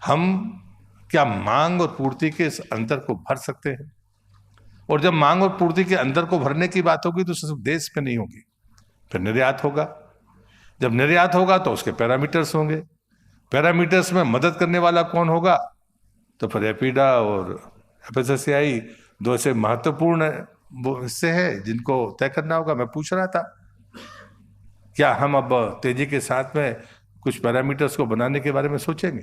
हम क्या मांग और पूर्ति के इस अंतर को भर सकते हैं। और जब मांग और पूर्ति के अंतर को भरने की बात होगी तो सिर्फ देश में नहीं होगी, फिर निर्यात होगा। जब निर्यात होगा तो उसके पैरामीटर्स होंगे, पैरामीटर्स में मदद करने वाला कौन होगा, तो फिर एपीडा और एफएसएसएआई दो ऐसे महत्वपूर्ण हिस्से हैं जिनको तय करना होगा। मैं पूछ रहा था, क्या हम अब तेजी के साथ में कुछ पैरामीटर्स को बनाने के बारे में सोचेंगे?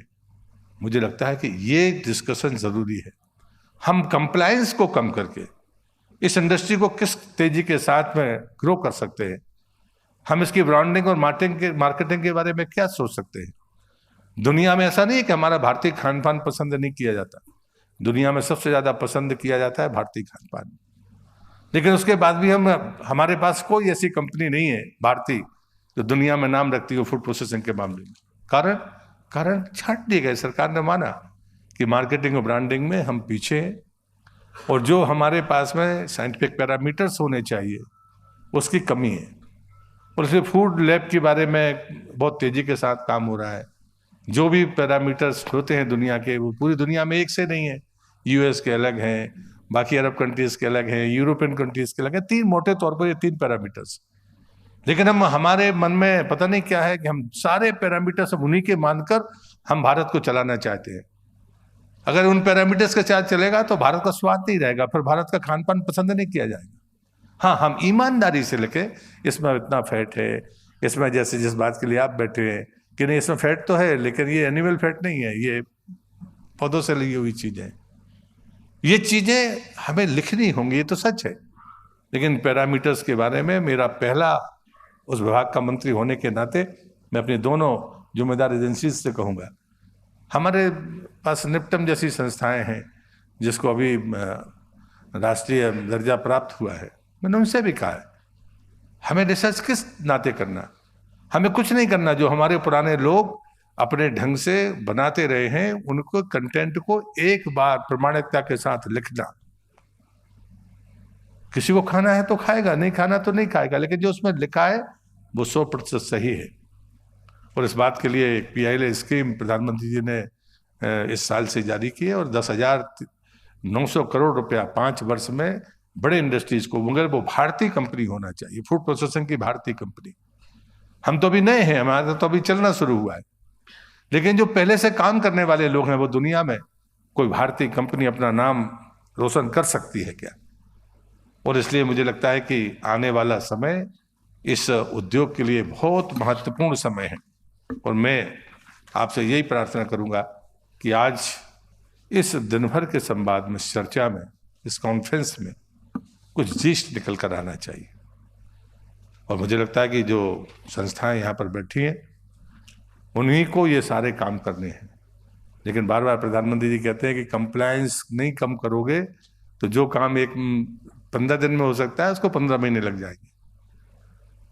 मुझे लगता है कि ये डिस्कशन जरूरी है। हम कंप्लायंस को कम करके इस इंडस्ट्री को किस तेजी के साथ में ग्रो कर सकते हैं, हम इसकी ब्रांडिंग और मार्केटिंग के बारे में क्या सोच सकते हैं। दुनिया में ऐसा नहीं है कि हमारा भारतीय खान पान पसंद नहीं किया जाता, दुनिया में सबसे ज्यादा पसंद किया जाता है भारतीय खान पान, लेकिन उसके बाद भी हमारे पास कोई ऐसी कंपनी नहीं है भारतीय जो दुनिया में नाम रखती हो फूड प्रोसेसिंग के मामले में। कारण छांट दिए गए, सरकार ने माना कि मार्केटिंग और ब्रांडिंग में हम पीछे हैं, और जो हमारे पास में साइंटिफिक पैरामीटर्स होने चाहिए उसकी कमी है। और इसलिए फूड लैब के बारे में बहुत तेजी के साथ काम हो रहा है। जो भी पैरामीटर्स होते हैं दुनिया के, वो पूरी दुनिया में एक से नहीं है। यूएस के अलग हैं, बाकी अरब कंट्रीज के अलग हैं, यूरोपियन कंट्रीज के अलग हैं। 3 मोटे तौर पर ये 3 पैरामीटर्स, लेकिन हमारे मन में पता नहीं क्या है कि हम सारे पैरामीटर्स उन्हीं के मानकर हम भारत को चलाना चाहते हैं। अगर उन पैरामीटर्स के साथ चलेगा तो भारत का स्वाद नहीं रहेगा, फिर भारत का खान पान पसंद नहीं किया जाएगा। हाँ, हम ईमानदारी से लेके इसमें इतना फैट है, इसमें जैसे जिस बात के लिए आप बैठे हैं कि नहीं इसमें फैट तो है, लेकिन ये एनिमल फैट नहीं है, ये पौधों से ली हुई चीजें, ये चीजें हमें लिखनी होंगी, ये तो सच है। लेकिन पैरामीटर्स के बारे में मेरा पहला उस विभाग का मंत्री होने के नाते मैं अपनी दोनों जिम्मेदार एजेंसीज से कहूँगा, हमारे पास निप्टम जैसी संस्थाएं हैं जिसको अभी राष्ट्रीय दर्जा प्राप्त हुआ है, मैंने उनसे भी कहा है हमें रिसर्च किस नाते करना, हमें कुछ नहीं करना, जो हमारे पुराने लोग अपने ढंग से बनाते रहे हैं उनको कंटेंट को एक बार प्रमाणिकता के साथ लिखना। किसी को खाना है तो खाएगा, नहीं खाना तो नहीं खाएगा, लेकिन जो उसमें लिखा है वो 100% सही है। और इस बात के लिए एक PIL स्कीम प्रधानमंत्री जी ने इस साल से जारी की है और 10,900 करोड़ रुपया 5 वर्ष में बड़े इंडस्ट्रीज को, मगर वो भारतीय कंपनी होना चाहिए, फूड प्रोसेसिंग की भारतीय कंपनी। हम तो अभी नए हैं, हमारा तो अभी चलना शुरू हुआ है, लेकिन जो पहले से काम करने वाले लोग हैं वो दुनिया में कोई भारतीय कंपनी अपना नाम रोशन कर सकती है क्या? और इसलिए मुझे लगता है कि आने वाला समय इस उद्योग के लिए बहुत महत्वपूर्ण समय है। और मैं आपसे यही प्रार्थना करूंगा कि आज इस दिन भर के संवाद में, चर्चा में, इस कॉन्फ्रेंस में कुछ जीस्ट निकल कर आना चाहिए। और मुझे लगता है कि जो संस्थाएं यहाँ पर बैठी हैं उन्हीं को ये सारे काम करने हैं। लेकिन बार बार प्रधानमंत्री जी कहते हैं कि कंप्लायंस नहीं कम करोगे तो जो काम 15 दिन में हो सकता है उसको 15 महीने लग जाएंगे।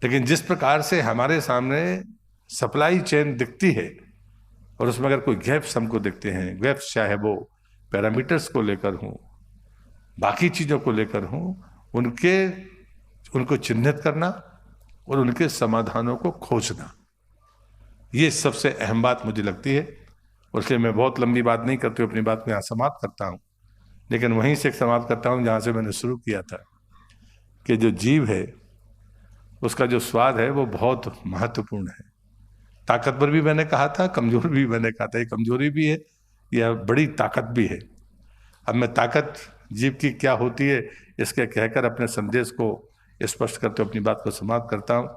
लेकिन जिस प्रकार से हमारे सामने सप्लाई चेन दिखती है और उसमें अगर कोई गैप्स हमको दिखते हैं, गैप्स चाहे वो पैरामीटर्स को लेकर हों, बाकी चीज़ों को लेकर हों, उनको चिन्हित करना और उनके समाधानों को खोजना, ये सबसे अहम बात मुझे लगती है। और इसलिए मैं बहुत लंबी बात नहीं करती हूँ, अपनी बात में यहाँ समाप्त करता हूँ, लेकिन वहीं से समाप्त करता हूँ जहाँ से मैंने शुरू किया था कि जो जीव है उसका जो स्वाद है वो बहुत महत्वपूर्ण है। ताकतवर भी मैंने कहा था, कमजोर भी मैंने कहा था। ये कमजोरी भी है, यह बड़ी ताकत भी है। अब मैं ताकत जीव की क्या होती है इसके कहकर अपने संदेश को स्पष्ट करते हुए अपनी बात को समाप्त करता हूँ।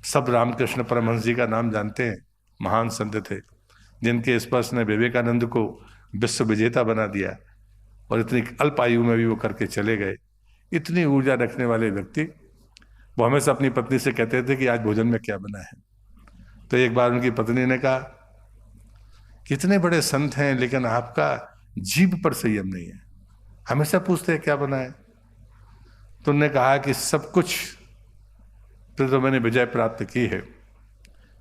सब रामकृष्ण परमहंस जी का नाम जानते हैं, महान संत थे जिनके स्पर्श ने विवेकानंद को विश्व विजेता बना दिया और इतनी अल्प आयु में भी वो करके चले गए। इतनी ऊर्जा रखने वाले व्यक्ति, वो हमेशा अपनी पत्नी से कहते थे कि आज भोजन में क्या बना है। तो एक बार उनकी पत्नी ने कहा, कितने बड़े संत हैं लेकिन आपका जीभ पर संयम नहीं है, हमेशा पूछते हैं क्या बना है। तो उन्होंने कहा कि सब कुछ फिर तो मैंने विजय प्राप्त की है,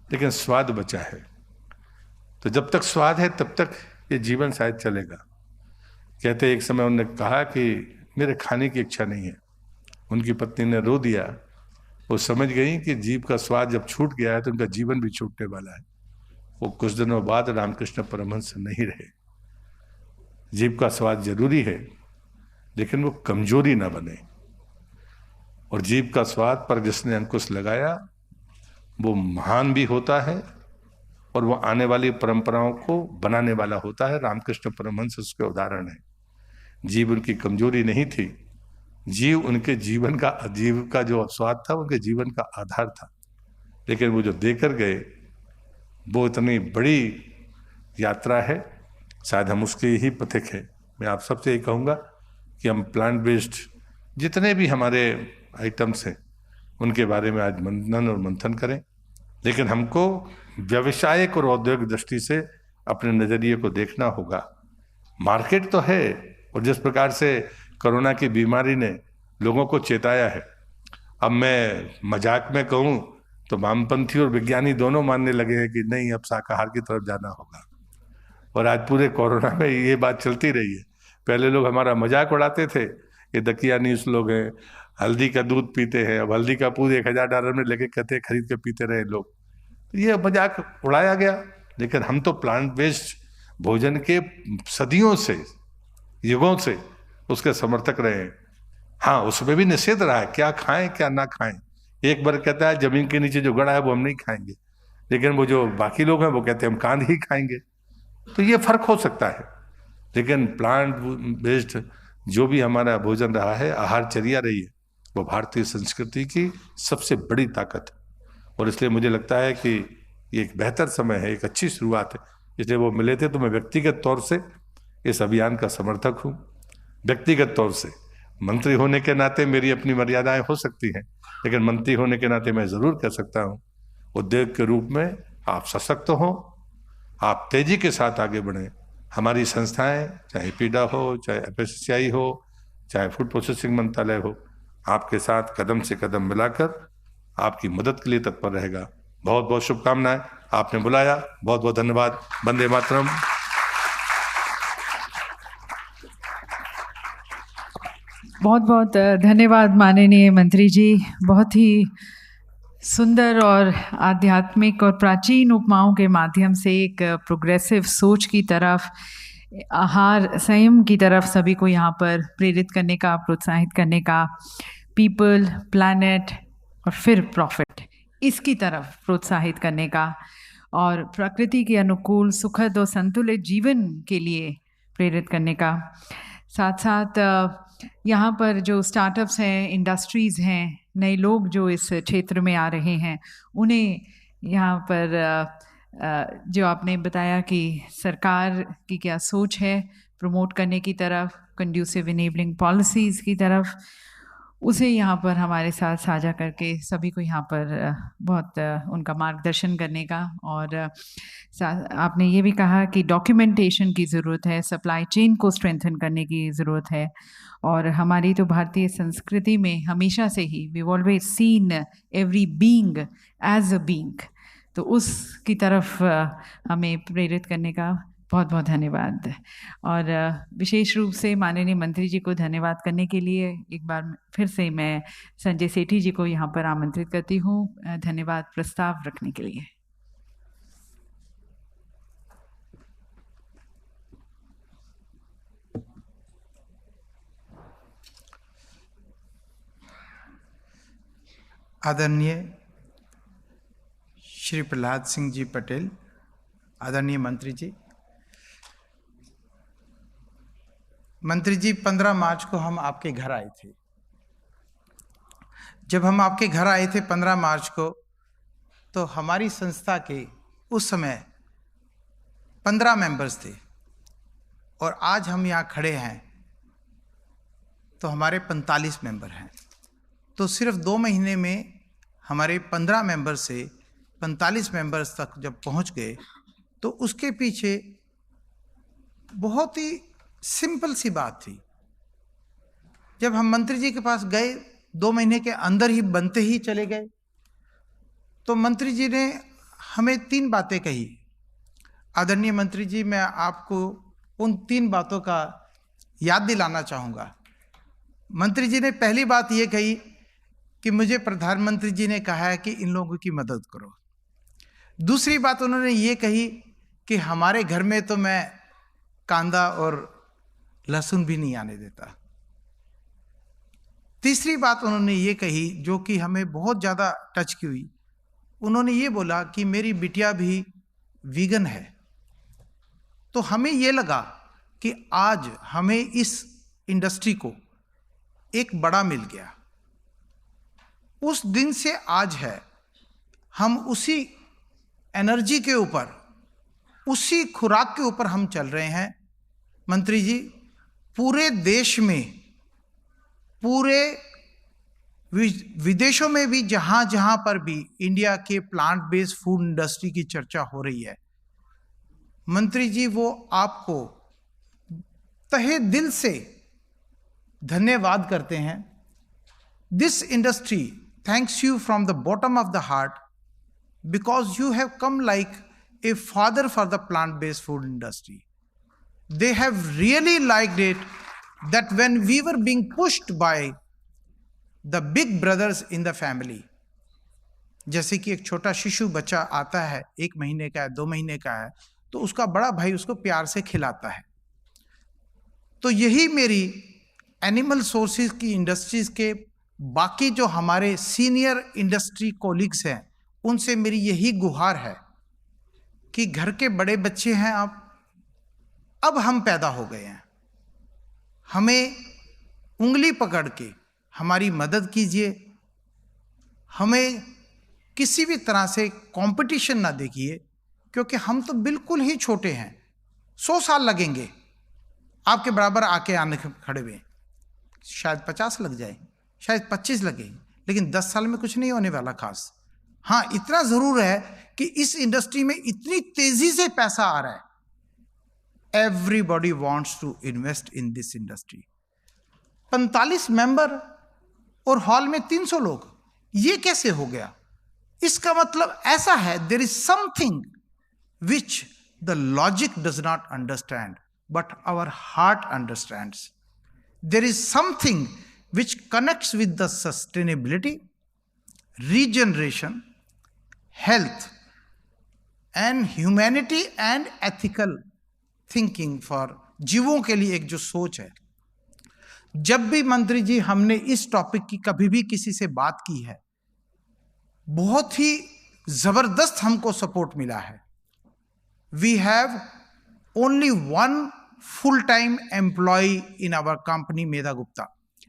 लेकिन स्वाद बचा है। तो जब तक स्वाद है तब तक ये जीवन शायद चलेगा। कहते एक समय उन्होंने कहा कि मेरे खाने की इच्छा नहीं है। उनकी पत्नी ने रो दिया। वो समझ गई कि जीव का स्वाद जब छूट गया है तो उनका जीवन भी छूटने वाला है। वो कुछ दिनों बाद रामकृष्ण परमहंस नहीं रहे। जीव का स्वाद जरूरी है, लेकिन वो कमजोरी ना बने। और जीव का स्वाद पर जिसने अंकुश लगाया वो महान भी होता है और वो आने वाली परंपराओं को बनाने वाला होता है। रामकृष्ण परमहंस उसके उदाहरण है। जीव उनकी कमजोरी नहीं थी, जीव उनके जीवन का, जीव का जो स्वाद था उनके जीवन का आधार था। लेकिन वो जो देकर गए वो इतनी बड़ी यात्रा है, शायद हम उसके ही पथिक हैं। मैं आप सबसे ये कहूँगा कि हम प्लांट बेस्ड जितने भी हमारे आइटम्स हैं उनके बारे में आज मनन और मंथन करें, लेकिन हमको व्यावसायिक और औद्योगिक दृष्टि से अपने नज़रिए को देखना होगा। मार्केट तो है, और जिस प्रकार से कोरोना की बीमारी ने लोगों को चेताया है, अब मैं मजाक में कहूँ तो वामपंथी और विज्ञानी दोनों मानने लगे हैं कि नहीं, अब शाकाहार की तरफ जाना होगा। और आज पूरे कोरोना में ये बात चलती रही है। पहले लोग हमारा मजाक उड़ाते थे, ये दकियानीस लोग हैं, हल्दी का दूध पीते हैं। अब हल्दी का दूध $1000 में लेके कहते हैं खरीद के पीते रहे लोग। ये मजाक उड़ाया गया। लेकिन हम तो प्लांट बेस्ड भोजन के सदियों से, युगों से उसके समर्थक रहे हैं। हाँ, उसमें भी निषेध रहा है, क्या खाएं क्या ना खाएं। एक बार कहता है जमीन के नीचे जो गड़ा है वो हम नहीं खाएंगे, लेकिन वो जो बाकी लोग हैं वो कहते हैं हम कांद ही खाएंगे। तो ये फर्क हो सकता है, लेकिन प्लांट बेस्ड जो भी हमारा भोजन रहा है, आहारचर्या रही है, वो भारतीय संस्कृति की सबसे बड़ी ताकत है। और इसलिए मुझे लगता है कि ये एक बेहतर समय है, एक अच्छी शुरुआत है। इसलिए वो मिले थे तो मैं व्यक्तिगत तौर से इस अभियान का समर्थक हूँ। व्यक्तिगत तौर से, मंत्री होने के नाते मेरी अपनी मर्यादाएं हो सकती हैं, लेकिन मंत्री होने के नाते मैं ज़रूर कह सकता हूँ उद्योग के रूप में आप सशक्त हों, आप तेजी के साथ आगे बढ़ें। हमारी संस्थाएं, चाहे एपीडा हो, चाहे FSSAI हो, चाहे फूड प्रोसेसिंग मंत्रालय हो, आपके साथ कदम से कदम मिलाकर आपकी मदद के लिए तत्पर रहेगा। बहुत बहुत शुभकामनाएं। आपने बुलाया, बहुत बहुत धन्यवाद। वंदे मातरम। बहुत बहुत धन्यवाद माननीय मंत्री जी। बहुत ही सुंदर और आध्यात्मिक और प्राचीन उपमाओं के माध्यम से एक प्रोग्रेसिव सोच की तरफ, आहार संयम की तरफ सभी को यहाँ पर प्रेरित करने का, प्रोत्साहित करने का, पीपल, प्लैनेट और फिर प्रॉफिट, इसकी तरफ प्रोत्साहित करने का, और प्रकृति के अनुकूल सुखद और संतुलित जीवन के लिए प्रेरित करने का। साथ साथ यहाँ पर जो स्टार्टअप्स हैं, इंडस्ट्रीज़ हैं, नए लोग जो इस क्षेत्र में आ रहे हैं, उन्हें यहाँ पर जो आपने बताया कि सरकार की क्या सोच है प्रमोट करने की तरफ, कंड्यूसिव इनेबलिंग पॉलिसीज़ की तरफ, उसे यहाँ पर हमारे साथ साझा करके सभी को यहाँ पर बहुत उनका मार्गदर्शन करने का। और आपने ये भी कहा कि डॉक्यूमेंटेशन की ज़रूरत है, सप्लाई चेन को स्ट्रेंथन करने की ज़रूरत है। और हमारी तो भारतीय संस्कृति में हमेशा से ही we always seen every being as a being, तो उसकी तरफ हमें प्रेरित करने का बहुत बहुत धन्यवाद। और विशेष रूप से माननीय मंत्री जी को धन्यवाद करने के लिए एक बार फिर से मैं संजय सेठी जी को यहाँ पर आमंत्रित करती हूँ धन्यवाद प्रस्ताव रखने के लिए। आदरणीय श्री प्रहलाद सिंह जी पटेल, आदरणीय मंत्री जी, 15 मार्च को हम आपके घर आए थे। जब हम आपके घर आए थे 15 मार्च को, तो हमारी संस्था के उस समय 15 मेंबर्स थे, और आज हम यहाँ खड़े हैं तो हमारे 45 मेंबर हैं। तो सिर्फ 2 महीने में हमारे 15 मेंबर से 45 मेंबर्स तक जब पहुँच गए, तो उसके पीछे बहुत ही सिंपल सी बात थी। जब हम मंत्री जी के पास गए, 2 महीने के अंदर ही बनते ही चले गए, तो मंत्री जी ने हमें 3 बातें कही। आदरणीय मंत्री जी, मैं आपको उन 3 बातों का याद दिलाना चाहूँगा। मंत्री जी ने पहली बात ये कही कि मुझे प्रधानमंत्री जी ने कहा है कि इन लोगों की मदद करो। दूसरी बात उन्होंने ये कही कि हमारे घर में तो मैं कांदा और लहसुन भी नहीं आने देता। तीसरी बात उन्होंने ये कही, जो कि हमें बहुत ज़्यादा टच की हुई, उन्होंने ये बोला कि मेरी बिटिया भी वीगन है। तो हमें ये लगा कि आज हमें इस इंडस्ट्री को एक बड़ा मिल गया। उस दिन से आज है, हम उसी एनर्जी के ऊपर, उसी खुराक के ऊपर हम चल रहे हैं। मंत्री जी, पूरे देश में, पूरे विदेशों में भी जहाँ जहाँ पर भी इंडिया के प्लांट बेस्ड फूड इंडस्ट्री की चर्चा हो रही है, मंत्री जी वो आपको तहे दिल से धन्यवाद करते हैं। This industry thanks you from the bottom of the heart, because you have come like a father for the plant-based food industry. They have really liked it that when we were being pushed by the big brothers in the family, जैसे कि एक छोटा शिशु बच्चा आता है, 1 महीने का है, 2 महीने का है, तो उसका बड़ा भाई उसको प्यार से खिलाता है। तो यही मेरी एनिमल सोर्सेज की इंडस्ट्रीज के बाकी जो हमारे सीनियर इंडस्ट्री कोलिग्स हैं, उनसे मेरी यही गुहार है कि घर के बड़े बच्चे हैं आप, अब हम पैदा हो गए हैं, हमें उंगली पकड़ के हमारी मदद कीजिए। हमें किसी भी तरह से कंपटीशन ना देखिए, क्योंकि हम तो बिल्कुल ही छोटे हैं। 100 साल लगेंगे आपके बराबर आने खड़े हुए, शायद 50 लग जाए, शायद 25 लगे, लेकिन 10 साल में कुछ नहीं होने वाला खास। हाँ, इतना जरूर है कि इस इंडस्ट्री में इतनी तेजी से पैसा आ रहा है। Everybody wants to invest in this industry. 45 member और हॉल में 300 लोग, ये कैसे हो गया? इसका मतलब ऐसा है, there is something which the logic does not understand, but our heart understands. There is something which connects with the sustainability, regeneration, health, and humanity and ethical thinking for जीवों के लिए एक जो सोच है. जब भी मंत्री जी हमने इस टॉपिक की कभी भी किसी से बात की है, बहुत ही जबरदस्त हमको सपोर्ट मिला है. We have only one full-time employee in our company, Medha Gupta,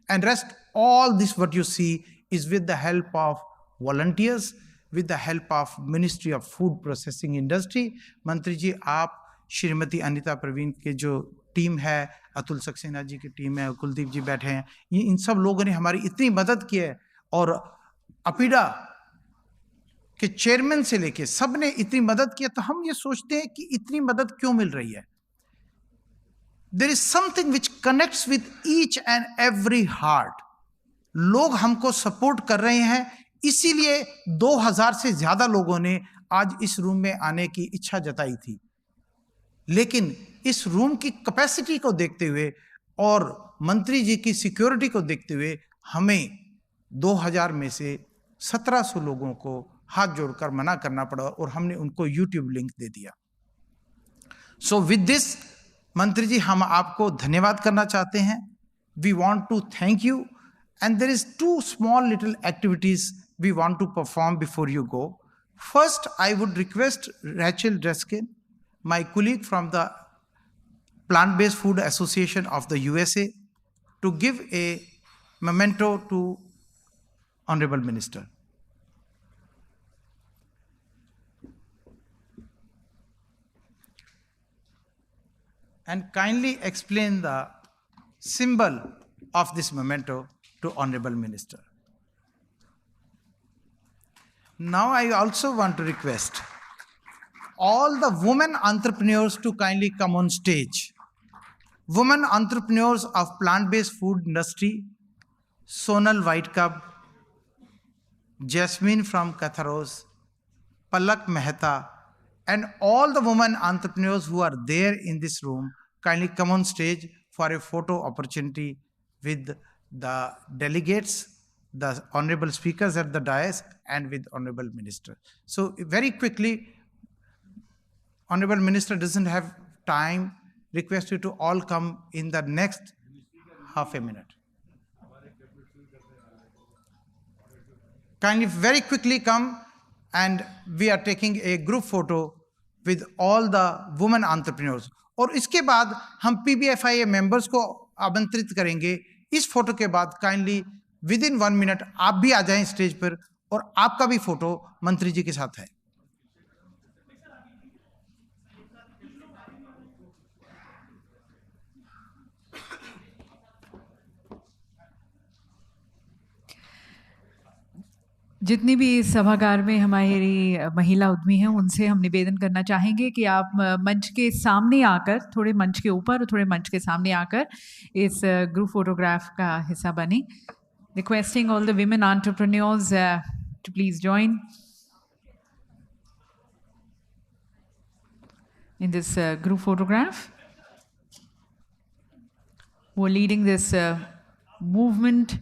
and rest all this what you see is with the help of volunteers, with the help of Ministry of Food Processing Industry. मंत्री जी, आप श्रीमती अनिता प्रवीण के जो team है, अतुल सक्सेना जी की team है, कुलदीप जी बैठे हैं, ये इन सब लोगों ने हमारी इतनी मदद की है, और अपिडा के चेयरमैन से लेके सब ने इतनी मदद की है. तो हम ये सोचते हैं कि इतनी मदद क्यों मिल रही है? There is something which connects with each and every heart. लोग हमको सपोर्ट कर रहे हैं, इसीलिए 2000 से ज्यादा लोगों ने आज इस रूम में आने की इच्छा जताई थी. लेकिन इस रूम की कैपेसिटी को देखते हुए और मंत्री जी की सिक्योरिटी को देखते हुए हमें 2000 में से 1700 लोगों को हाथ जोड़कर मना करना पड़ा, और हमने उनको यूट्यूब लिंक दे दिया. सो विद दिस मंत्री जी, हम आपको धन्यवाद करना चाहते हैं. We want to thank you, and there is 2 small little activities we want to perform before you go. First, I would request Rachel Dreskin, my colleague from the Plant-Based Food Association of the USA, to give a memento to Honorable Minister. And kindly explain the symbol of this memento to Honorable Minister. Now I also want to request all the women entrepreneurs to kindly come on stage. Women entrepreneurs of plant-based food industry, Sonal Whitecub, Jasmine from Katharos, Palak Mehta, and all the women entrepreneurs who are there in this room, kindly come on stage for a photo opportunity with the delegates, the honorable speakers at the dais, and with Honorable Minister. So very quickly, Honorable Minister doesn't have time. Request you to all come in the next half a minute. Kindly very quickly come, and we are taking a group photo with all the women entrepreneurs. और इसके बाद हम PBFIA members को आमंत्रित करेंगे. इस photo के बाद काइंडली within 1 minute आप भी आ जाएं स्टेज पर, और आपका भी फोटो मंत्री जी के साथ है. जितनी भी इस सभागार में हमारी महिला उद्यमी हैं, उनसे हम निवेदन करना चाहेंगे कि आप मंच के सामने आकर, थोड़े मंच के ऊपर और थोड़े मंच के सामने आकर इस ग्रुप फोटोग्राफ का हिस्सा बने. Requesting all the women entrepreneurs to please join in this group photograph. वो leading this movement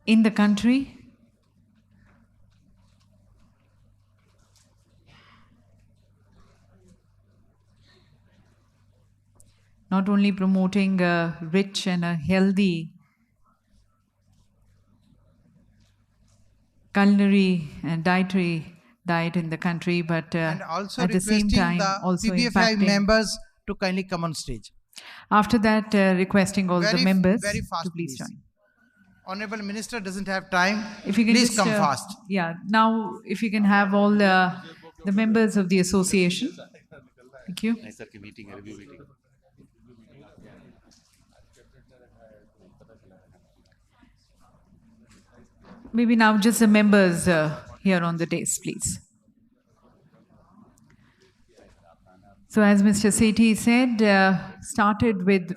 in the country. Not only promoting a rich and a healthy culinary and dietary diet in the country, but and also at the same time the also PBFI impacting members to kindly come on stage. After that, requesting all the members very fast, to please join. Honorable Minister doesn't have time. If you can please just, come fast. Yeah, now if you can have all the members of the association. Thank you. Nice, sir, meeting, review meeting. Maybe now just the members here on the dais, please. So as Mr. Sethi said, started with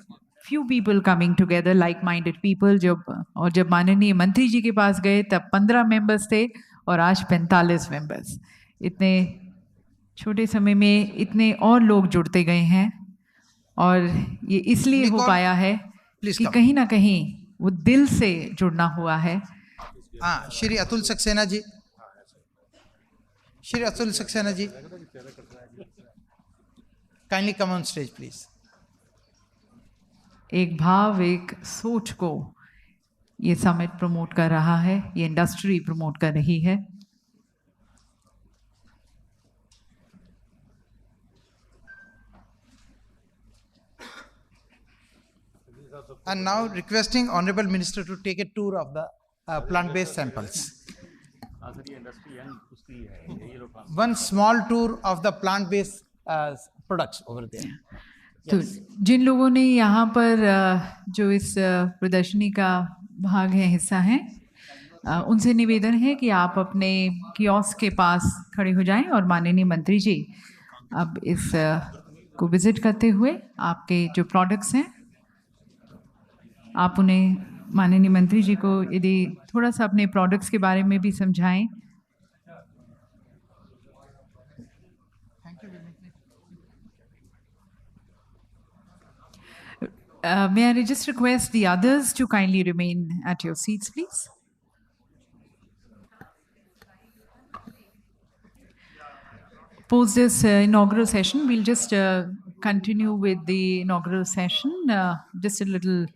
few people coming together, like-minded people. जब माननीय मंत्री जी के पास गए तब 15 members थे और आज 45 members. इतने छोटे समय में इतने और लोग जुड़ते गए हैं और ये इसलिए हो पाया है कि कहीं ना कहीं वो दिल से जुड़ना हुआ है. Shri Atul Saxena ji, Shri Atul Saxena ji, kindly come on stage please. एक भाव, एक सोच को ये समिट प्रमोट कर रहा है, ये इंडस्ट्री प्रमोट कर रही है. And now requesting Honorable Minister to take a tour of the plant-based samples. One small tour of the plant-based products over there. तो जिन लोगों ने यहाँ पर जो इस प्रदर्शनी का भाग है, हिस्सा है, उनसे निवेदन है कि आप अपने कियोस्क के पास खड़े हो जाएं और माननीय मंत्री जी अब इस को विजिट करते हुए आपके जो प्रोडक्ट्स हैं आप उन्हें, माननीय मंत्री जी को यदि थोड़ा सा अपने प्रोडक्ट्स के बारे में भी समझाएं. May I just request the others to kindly remain at your seats, please? Post this inaugural session, we'll just continue with the inaugural session. Just a little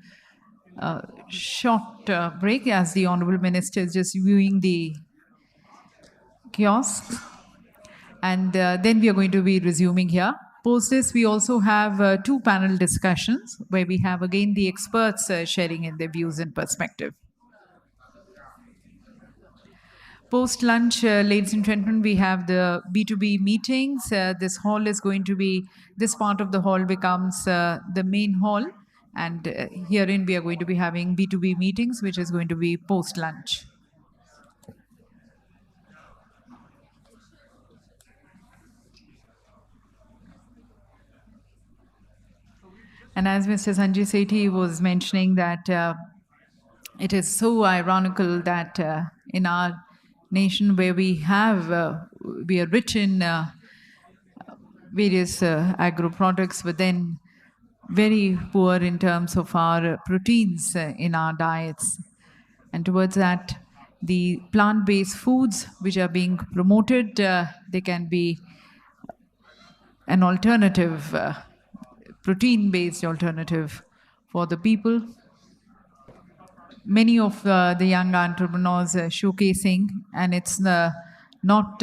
short break as the Honorable Minister is just viewing the kiosk. And then we are going to be resuming here. Post this, we also have 2 panel discussions where we have again the experts sharing in their views and perspective. Post lunch, ladies and gentlemen, we have the B2B meetings. This hall is going to be, this part of the hall becomes the main hall. And herein we are going to be having B2B meetings, which is going to be post lunch. And as Mr. Sanjay Sethi was mentioning that it is so ironical that in our nation where we are rich in various agro products, but then very poor in terms of our proteins in our diets. And towards that, the plant-based foods which are being promoted, they can be an alternative, protein-based alternative for the people. Many of the young entrepreneurs are showcasing, and it's not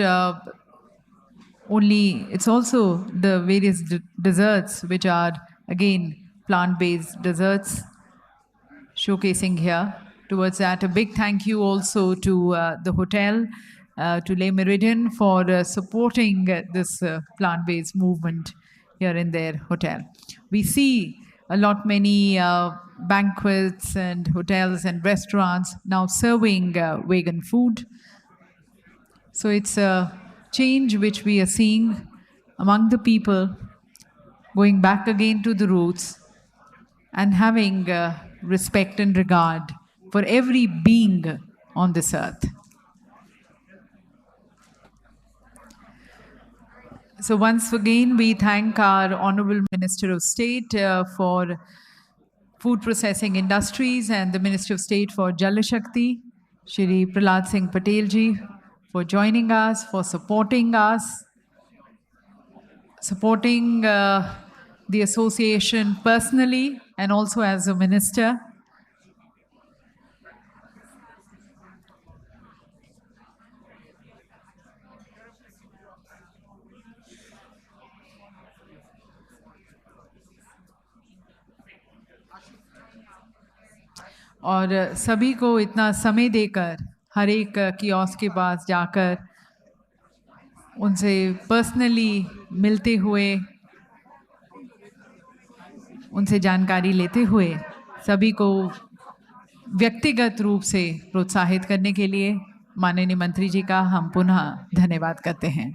only, it's also the various desserts which are again plant-based desserts showcasing here. Towards that, a big thank you also to the hotel, to Le Méridien for supporting this plant-based movement here in their hotel. We see many banquets and hotels and restaurants now serving vegan food. So it's a change which we are seeing among the people, going back again to the roots and having respect and regard for every being on this earth. So once again, we thank our Honorable Minister of State for Food Processing Industries and the Minister of State for Jal Shakti, Shri Prahlad Singh Patel ji, for joining us, for supporting us, supporting the association personally and also as a minister. और सभी को इतना समय देकर हर एक kiosk के पास जाकर उनसे पर्सनली मिलते हुए, उनसे जानकारी लेते हुए सभी को व्यक्तिगत रूप से प्रोत्साहित करने के लिए माननीय मंत्री जी का हम पुनः धन्यवाद करते हैं.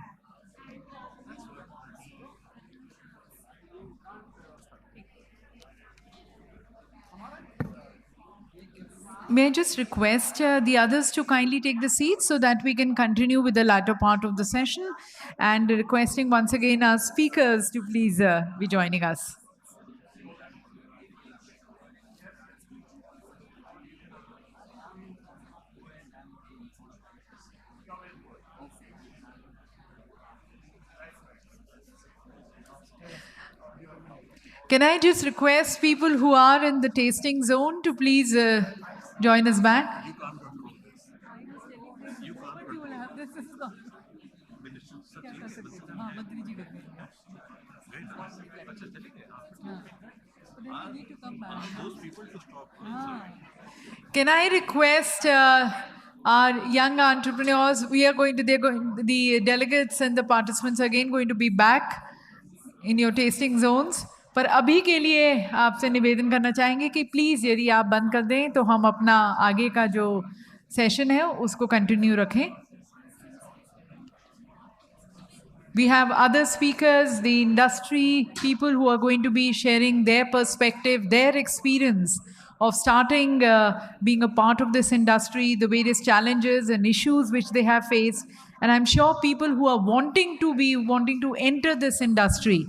May I just request the others to kindly take the seats so that we can continue with the latter part of the session, and requesting once again our speakers to please be joining us. Can I just request people who are in the tasting zone to please join us back? Can I request our young entrepreneurs? The delegates and the participants are again going to be back in your tasting zones. पर अभी के लिए आपसे निवेदन करना चाहेंगे कि please यदि आप बंद कर दें तो हम अपना आगे का जो सेशन है उसको कंटिन्यू रखें. We have other speakers, the industry, people who are going to be sharing their perspective, their experience of starting, being a part of this industry, the various challenges and issues which they have faced. And I'm sure people who are wanting to enter this industry,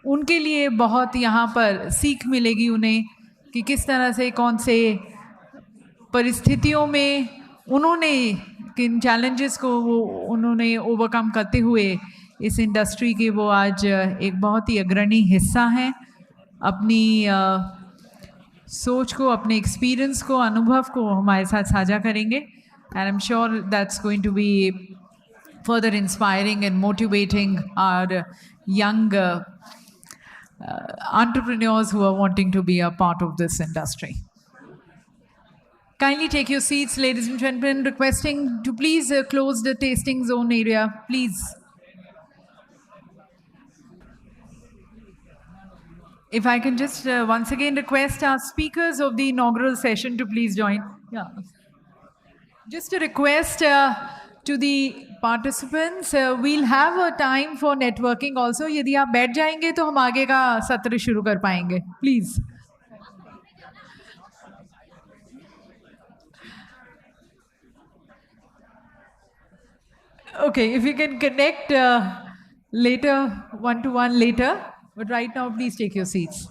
उनके लिए बहुत यहाँ पर सीख मिलेगी उन्हें कि किस तरह से कौन से परिस्थितियों में उन्होंने किन चैलेंजेस को वो उन्होंने ओवरकम करते हुए इस इंडस्ट्री के वो आज एक बहुत ही अग्रणी हिस्सा हैं. अपनी सोच को, अपने एक्सपीरियंस को, अनुभव को हमारे साथ साझा करेंगे. And I am sure that's going to be further inspiring and motivating our young entrepreneurs who are wanting to be a part of this industry. Kindly take your seats, ladies and gentlemen, requesting to please close the tasting zone area, please. If I can just once again request our speakers of the inaugural session to please join. Yeah. Just a request to the participants, we'll have a time for networking also. यदि आप बैठ जाएंगे तो हम आगे का सत्र शुरू कर पाएंगे. Please. Okay, if you can connect later, one-to-one later. But right now, please take your seats.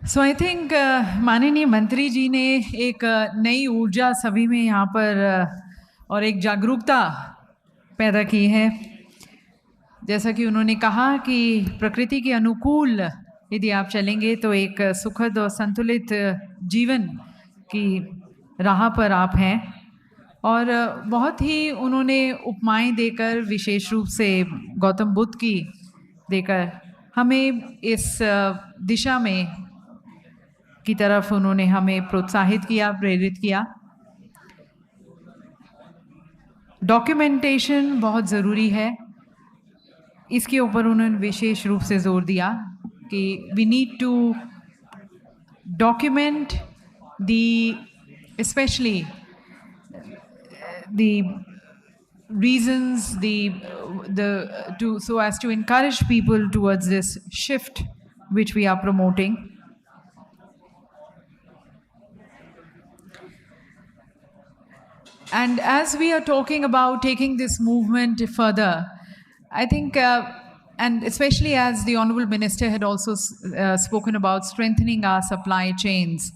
So I think माननीय मंत्री जी ने एक नई ऊर्जा सभी में यहाँ पर और एक जागरूकता पैदा की है. जैसा कि उन्होंने कहा कि प्रकृति के अनुकूल यदि आप चलेंगे तो एक सुखद और संतुलित जीवन की राह पर आप हैं. और बहुत ही उन्होंने उपमाएं देकर, विशेष रूप से गौतम बुद्ध की देकर हमें इस दिशा में की तरफ उन्होंने हमें प्रोत्साहित किया, प्रेरित किया. डॉक्यूमेंटेशन बहुत ज़रूरी है, इसके ऊपर उन्होंने विशेष रूप से जोर दिया कि we need to document especially the reasons, so as to encourage people towards this shift which we are promoting. And as we are talking about taking this movement further, I think, and especially as the Honorable Minister had also spoken about strengthening our supply chains,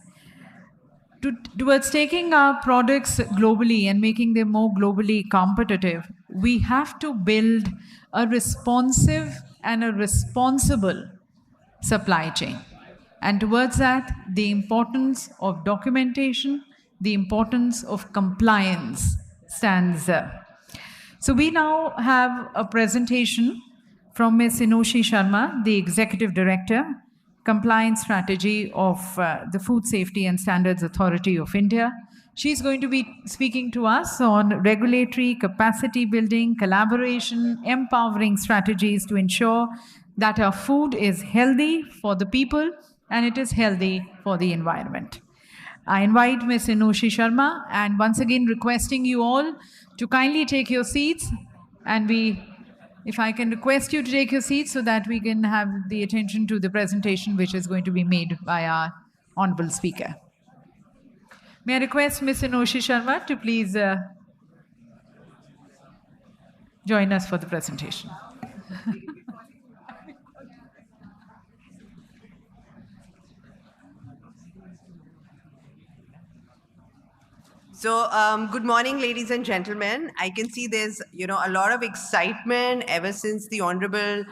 towards taking our products globally and making them more globally competitive, we have to build a responsive and a responsible supply chain. And towards that, the importance of documentation, the importance of compliance stands there. So we now have a presentation from Ms. Inoshi Sharma, the Executive Director, Compliance Strategy of the Food Safety and Standards Authority of India. She's going to be speaking to us on regulatory capacity building, collaboration, empowering strategies to ensure that our food is healthy for the people and it is healthy for the environment. I invite Ms. Inoshi Sharma, and once again requesting you all to kindly take your seats, and we If I can request you to take your seats so that we can have the attention to the presentation which is going to be made by our honorable speaker. May I request Ms. Inoshi Sharma to please join us for the presentation. So, good morning, ladies and gentlemen. I can see there's, a lot of excitement ever since the Honorable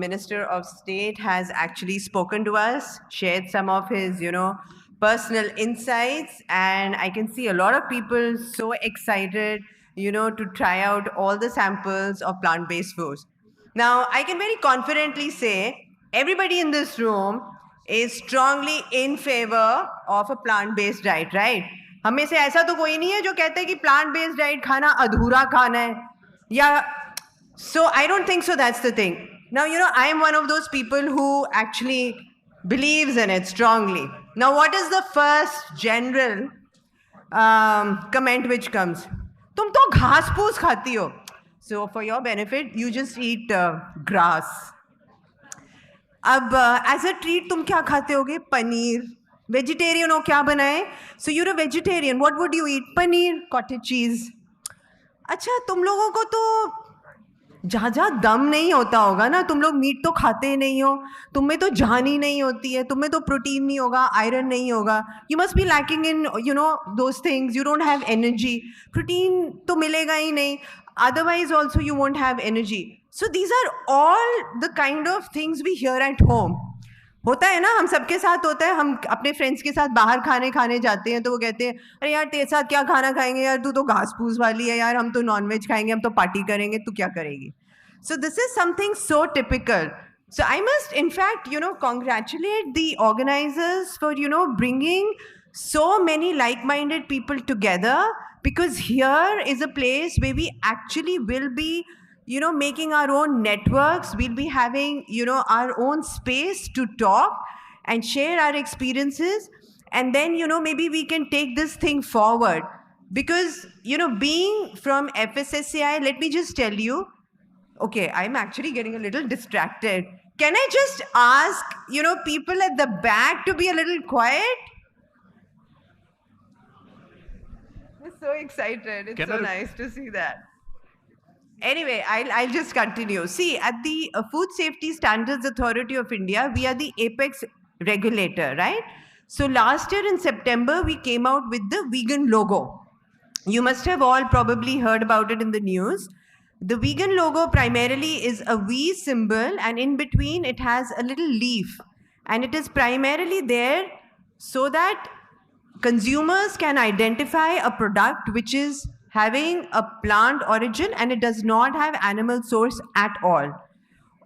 Minister of State has actually spoken to us, shared some of his, personal insights, and I can see a lot of people so excited, to try out all the samples of plant-based foods. Now, I can very confidently say everybody in this room is strongly in favor of a plant-based diet, right? हम में से ऐसा तो कोई नहीं है जो कहते हैं कि प्लांट बेस्ड डाइट खाना अधूरा खाना है या so I don't think so. That's the thing. Now, I am one of those people who actually believes in it strongly. Now, what is the first general comment which comes? तुम तो घास फूस खाती हो. So for your benefit, you just eat grass. अब as a treat तुम क्या खाते होगे? पनीर. Vegetarian हो क्या बनाए? So you're a vegetarian. What would you eat? Paneer, cottage cheese. अच्छा तुम लोगों को तो जहाँ जहाँ दम नहीं होता होगा ना, तुम लोग मीट तो खाते नहीं हो, तुम में तो जान ही नहीं होती है, तुम में तो प्रोटीन नहीं होगा, आयरन नहीं होगा. You must be lacking in, those things. You don't have energy. Protein तो मिलेगा ही नहीं. Otherwise also you won't have energy. So these are all the kind of things we hear at home. होता है ना, हम सबके साथ होता है. हम अपने फ्रेंड्स के साथ बाहर खाने जाते हैं तो वो कहते हैं अरे यार तेरे साथ क्या खाना खाएंगे यार, तू तो घास फूस वाली है यार, हम तो नॉनवेज खाएंगे, हम तो पार्टी करेंगे, तू क्या करेगी. So this is something so typical. So I must in fact congratulate the organizers for bringing so many like-minded people together, because here is a place where we actually will be making our own networks. We'll be having, our own space to talk and share our experiences. And then, maybe we can take this thing forward. Because, being from FSSAI, let me just tell you, okay, I'm actually getting a little distracted. Can I just ask, people at the back to be a little quiet? I'm so excited. It's so nice to see that. Anyway, I'll just continue. See, at the Food Safety Standards Authority of India, we are the apex regulator, right? So last year in September, we came out with the vegan logo. You must have all probably heard about it in the news. The vegan logo primarily is a V symbol, and in between it has a little leaf. And it is primarily there so that consumers can identify a product which is having a plant origin and it does not have animal source at all.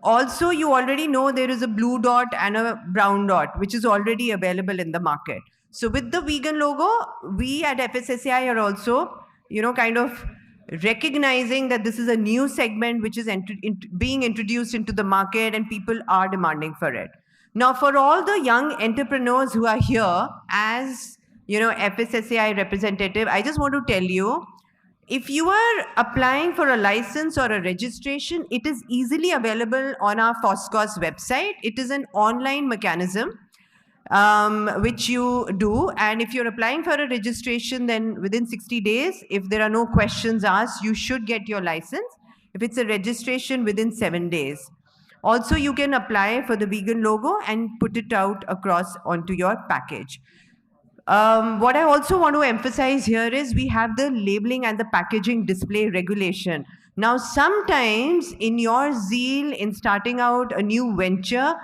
Also, you already know there is a blue dot and a brown dot, which is already available in the market. So with the vegan logo, we at FSSAI are also, kind of recognizing that this is a new segment which is being introduced into the market and people are demanding for it. Now, for all the young entrepreneurs who are here as, FSSAI representative, I just want to tell you, if you are applying for a license or a registration, it is easily available on our FOSCOS website. It is an online mechanism which you do. And if you're applying for a registration, then within 60 days, if there are no questions asked, you should get your license. If it's a registration, within 7 days. Also, you can apply for the vegan logo and put it out across onto your package. What I also want to emphasize here is we have the labeling and the packaging display regulation. Now, sometimes in your zeal in starting out a new venture,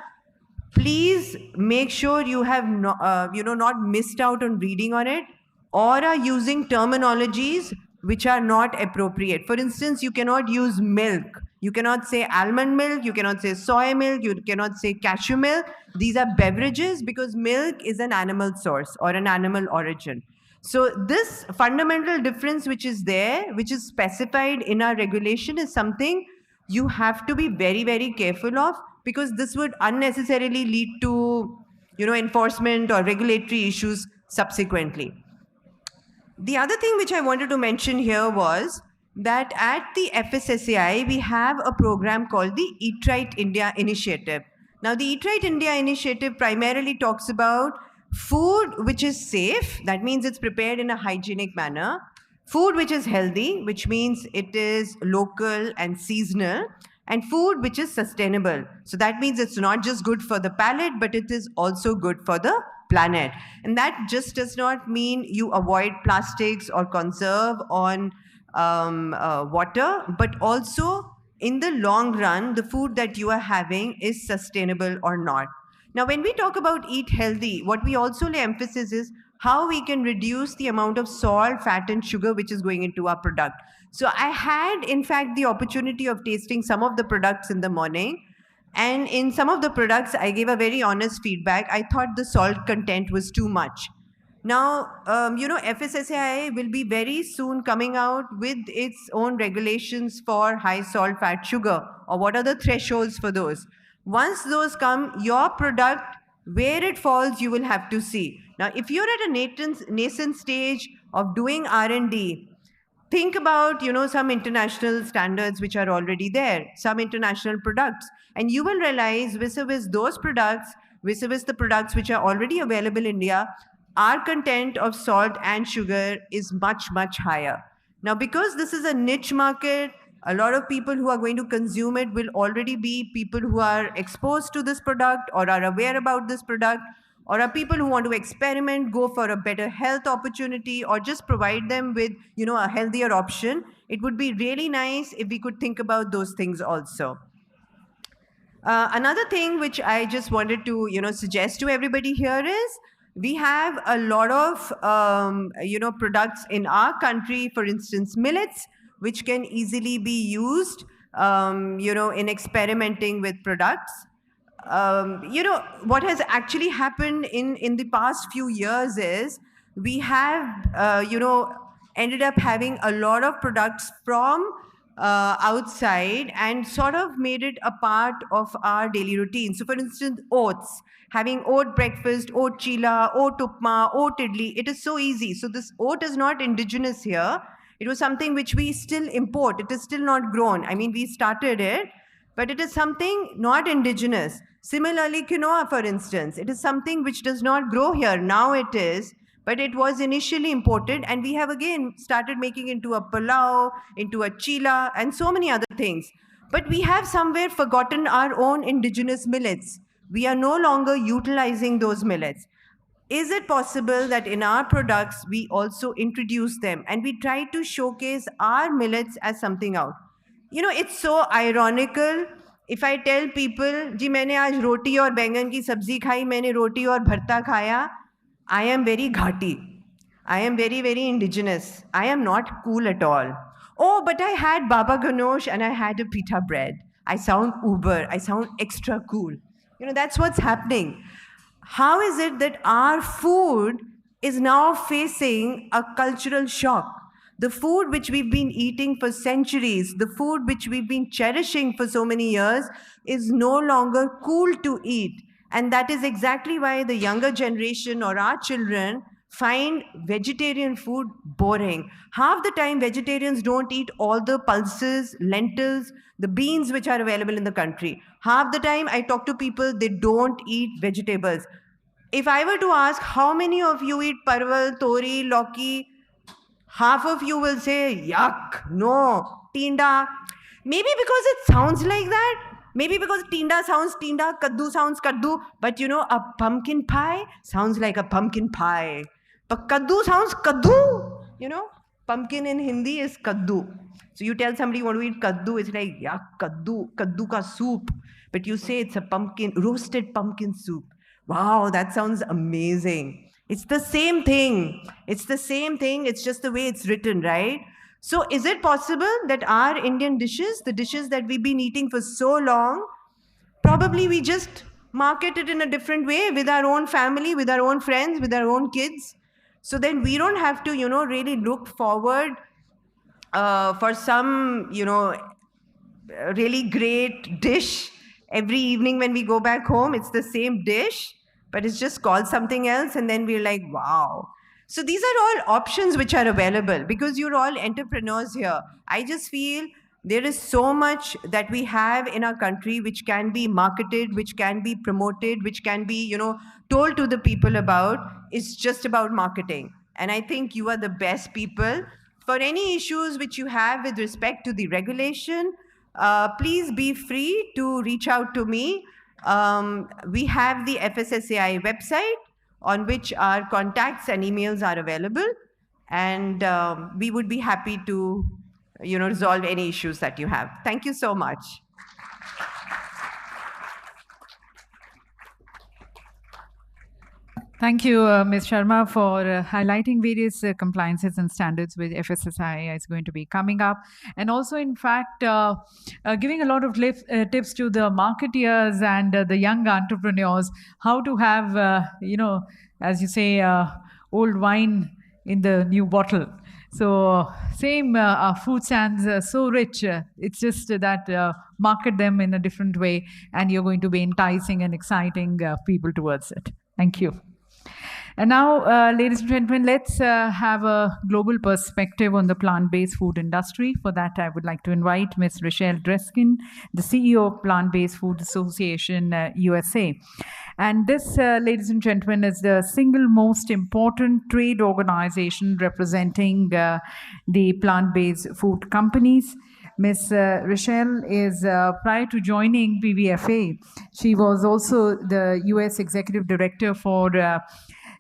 please make sure you have not missed out on reading on it or are using terminologies which are not appropriate. For instance, you cannot use milk. You cannot say almond milk, you cannot say soy milk, you cannot say cashew milk. These are beverages because milk is an animal source or an animal origin. So this fundamental difference which is there, which is specified in our regulation, is something you have to be very, very careful of, because this would unnecessarily lead to enforcement or regulatory issues subsequently. The other thing which I wanted to mention here was, that at the FSSAI, we have a program called the Eat Right India Initiative. Now, the Eat Right India Initiative primarily talks about food which is safe, that means it's prepared in a hygienic manner, food which is healthy, which means it is local and seasonal, and food which is sustainable. So that means it's not just good for the palate, but it is also good for the planet. And that just does not mean you avoid plastics or conserve on water, but also in the long run, the food that you are having is sustainable or not. Now, when we talk about eat healthy, what we also lay emphasis is how we can reduce the amount of salt, fat, and sugar which is going into our product. So I had, in fact, the opportunity of tasting some of the products in the morning. And in some of the products, I gave a very honest feedback. I thought the salt content was too much. Now, FSSAI will be very soon coming out with its own regulations for high salt, fat, sugar, or what are the thresholds for those. Once those come, your product, where it falls, you will have to see. Now, if you're at a nascent stage of doing R&D, think about, some international standards which are already there, some international products, and you will realize vis-a-vis those products, vis-a-vis the products which are already available in India, our content of salt and sugar is much, much higher. Now, because this is a niche market, a lot of people who are going to consume it will already be people who are exposed to this product or are aware about this product, or are people who want to experiment, go for a better health opportunity, or just provide them with, a healthier option. It would be really nice if we could think about those things also. Another thing which I just wanted to, suggest to everybody here is, we have a lot of, products in our country, for instance, millets, which can easily be used, in experimenting with products. What has actually happened in the past few years is we have, ended up having a lot of products from outside and sort of made it a part of our daily routine. So, for instance, oats. Having oat breakfast, oat chila, oat upma, oat idli, it is so easy. So this oat is not indigenous here. It was something which we still import. It is still not grown. I mean, we started it, but it is something not indigenous. Similarly, quinoa, for instance, it is something which does not grow here. Now it is, but it was initially imported, and we have again started making into a pulao, into a chila, and so many other things. But we have somewhere forgotten our own indigenous millets. We are no longer utilizing those millets. Is it possible that in our products, we also introduce them and we try to showcase our millets as something out? It's so ironical. If I tell people, ji maine aaj roti aur बैंगन की sabzi khai, maine roti aur bharta khaya, I am very ghati. I am very, very indigenous. I am not cool at all. Oh, but I had baba ganoush and I had a pita bread. I sound uber. I sound extra cool. That's what's happening. How is it that our food is now facing a cultural shock? The food which we've been eating for centuries, the food which we've been cherishing for so many years, is no longer cool to eat. And that is exactly why the younger generation or our children find vegetarian food boring. Half the time, vegetarians don't eat all the pulses, lentils, the beans which are available in the country. Half the time, I talk to people, they don't eat vegetables. If I were to ask how many of you eat parval, tori, lauki, half of you will say, yuck, no, tinda. Maybe because it sounds like that. Maybe because tinda sounds tinda, kaddu sounds kaddu. But a pumpkin pie sounds like a pumpkin pie. But kaddu sounds kaddu. Pumpkin in Hindi is kaddu. So you tell somebody you want to eat kaddu, it's like, yeah, kaddu ka soup. But you say it's a roasted pumpkin soup. Wow, that sounds amazing. It's the same thing. It's the same thing. It's just the way it's written, right? So is it possible that our Indian dishes, the dishes that we've been eating for so long, probably we just market it in a different way with our own family, with our own friends, with our own kids? So then we don't have to, really look forward for some, really great dish every evening when we go back home. It's the same dish, but it's just called something else. And then we're like, wow. So these are all options which are available because you're all entrepreneurs here. I just feel there is so much that we have in our country which can be marketed, which can be promoted, which can be, told to the people about. It's just about marketing. And I think you are the best people. For any issues which you have with respect to the regulation, please be free to reach out to me. We have the FSSAI website on which our contacts and emails are available. And we would be happy to resolve any issues that you have. Thank you so much. Thank you, Ms. Sharma, for highlighting various compliances and standards which FSSAI is going to be coming up. And also, in fact, giving a lot of tips to the marketeers and the young entrepreneurs, how to have, as you say, old wine in the new bottle. So same, our food stands so rich. It's just that market them in a different way, and you're going to be enticing and exciting people towards it. Thank you. And now, ladies and gentlemen, let's have a global perspective on the plant-based food industry. For that, I would like to invite Ms. Rochelle Dreskin, the CEO of Plant-Based Food Association USA. And this, ladies and gentlemen, is the single most important trade organization representing the plant-based food companies. Ms. Rochelle is, prior to joining PBFA, she was also the US Executive Director for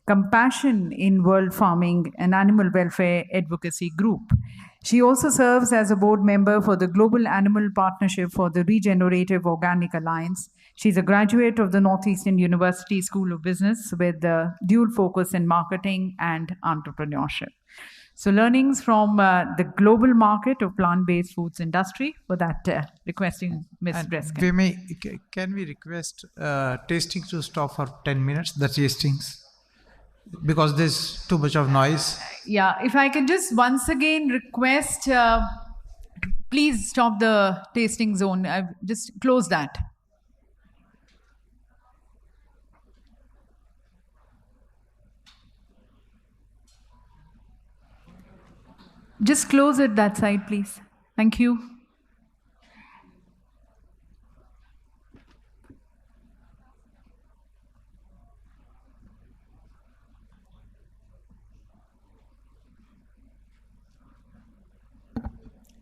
Compassion in World Farming and Animal Welfare Advocacy Group. She also serves as a board member for the Global Animal Partnership for the Regenerative Organic Alliance. She's a graduate of the Northeastern University School of Business with a dual focus in marketing and entrepreneurship. So learnings from the global market of plant-based foods industry. For that, requesting Ms. Dreskin. Can we request tasting to stop for 10 minutes, the tastings? Because there's too much of noise. Yeah, if I can just once again request, please stop the tasting zone. I've just close that. Just close it that side, please. Thank you.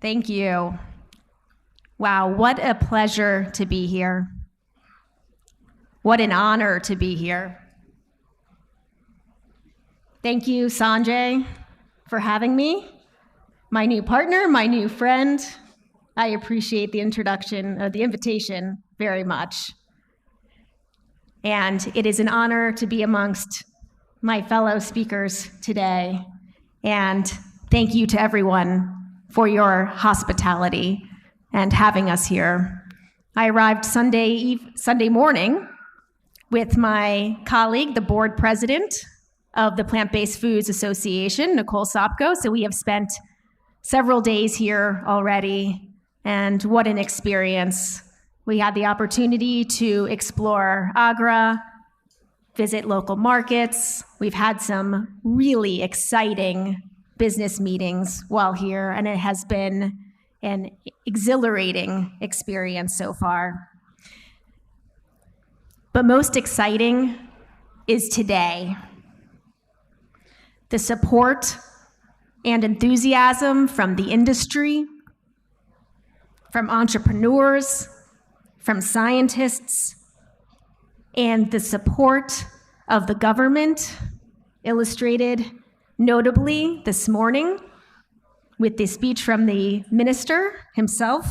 Thank you. Wow, what a pleasure to be here. What an honor to be here. Thank you, Sanjay, for having me. My new partner, my new friend. I appreciate the invitation very much. And it is an honor to be amongst my fellow speakers today. And thank you to everyone for your hospitality and having us here. I arrived Sunday morning with my colleague, the board president of the Plant-Based Foods Association, Nicole Sopko. So we have spent several days here already, and what an experience. We had the opportunity to explore Agra, visit local markets. We've had some really exciting business meetings while here, and it has been an exhilarating experience so far. But most exciting is today. The support and enthusiasm from the industry, from entrepreneurs, from scientists, and the support of the government, illustrated notably this morning with the speech from the minister himself.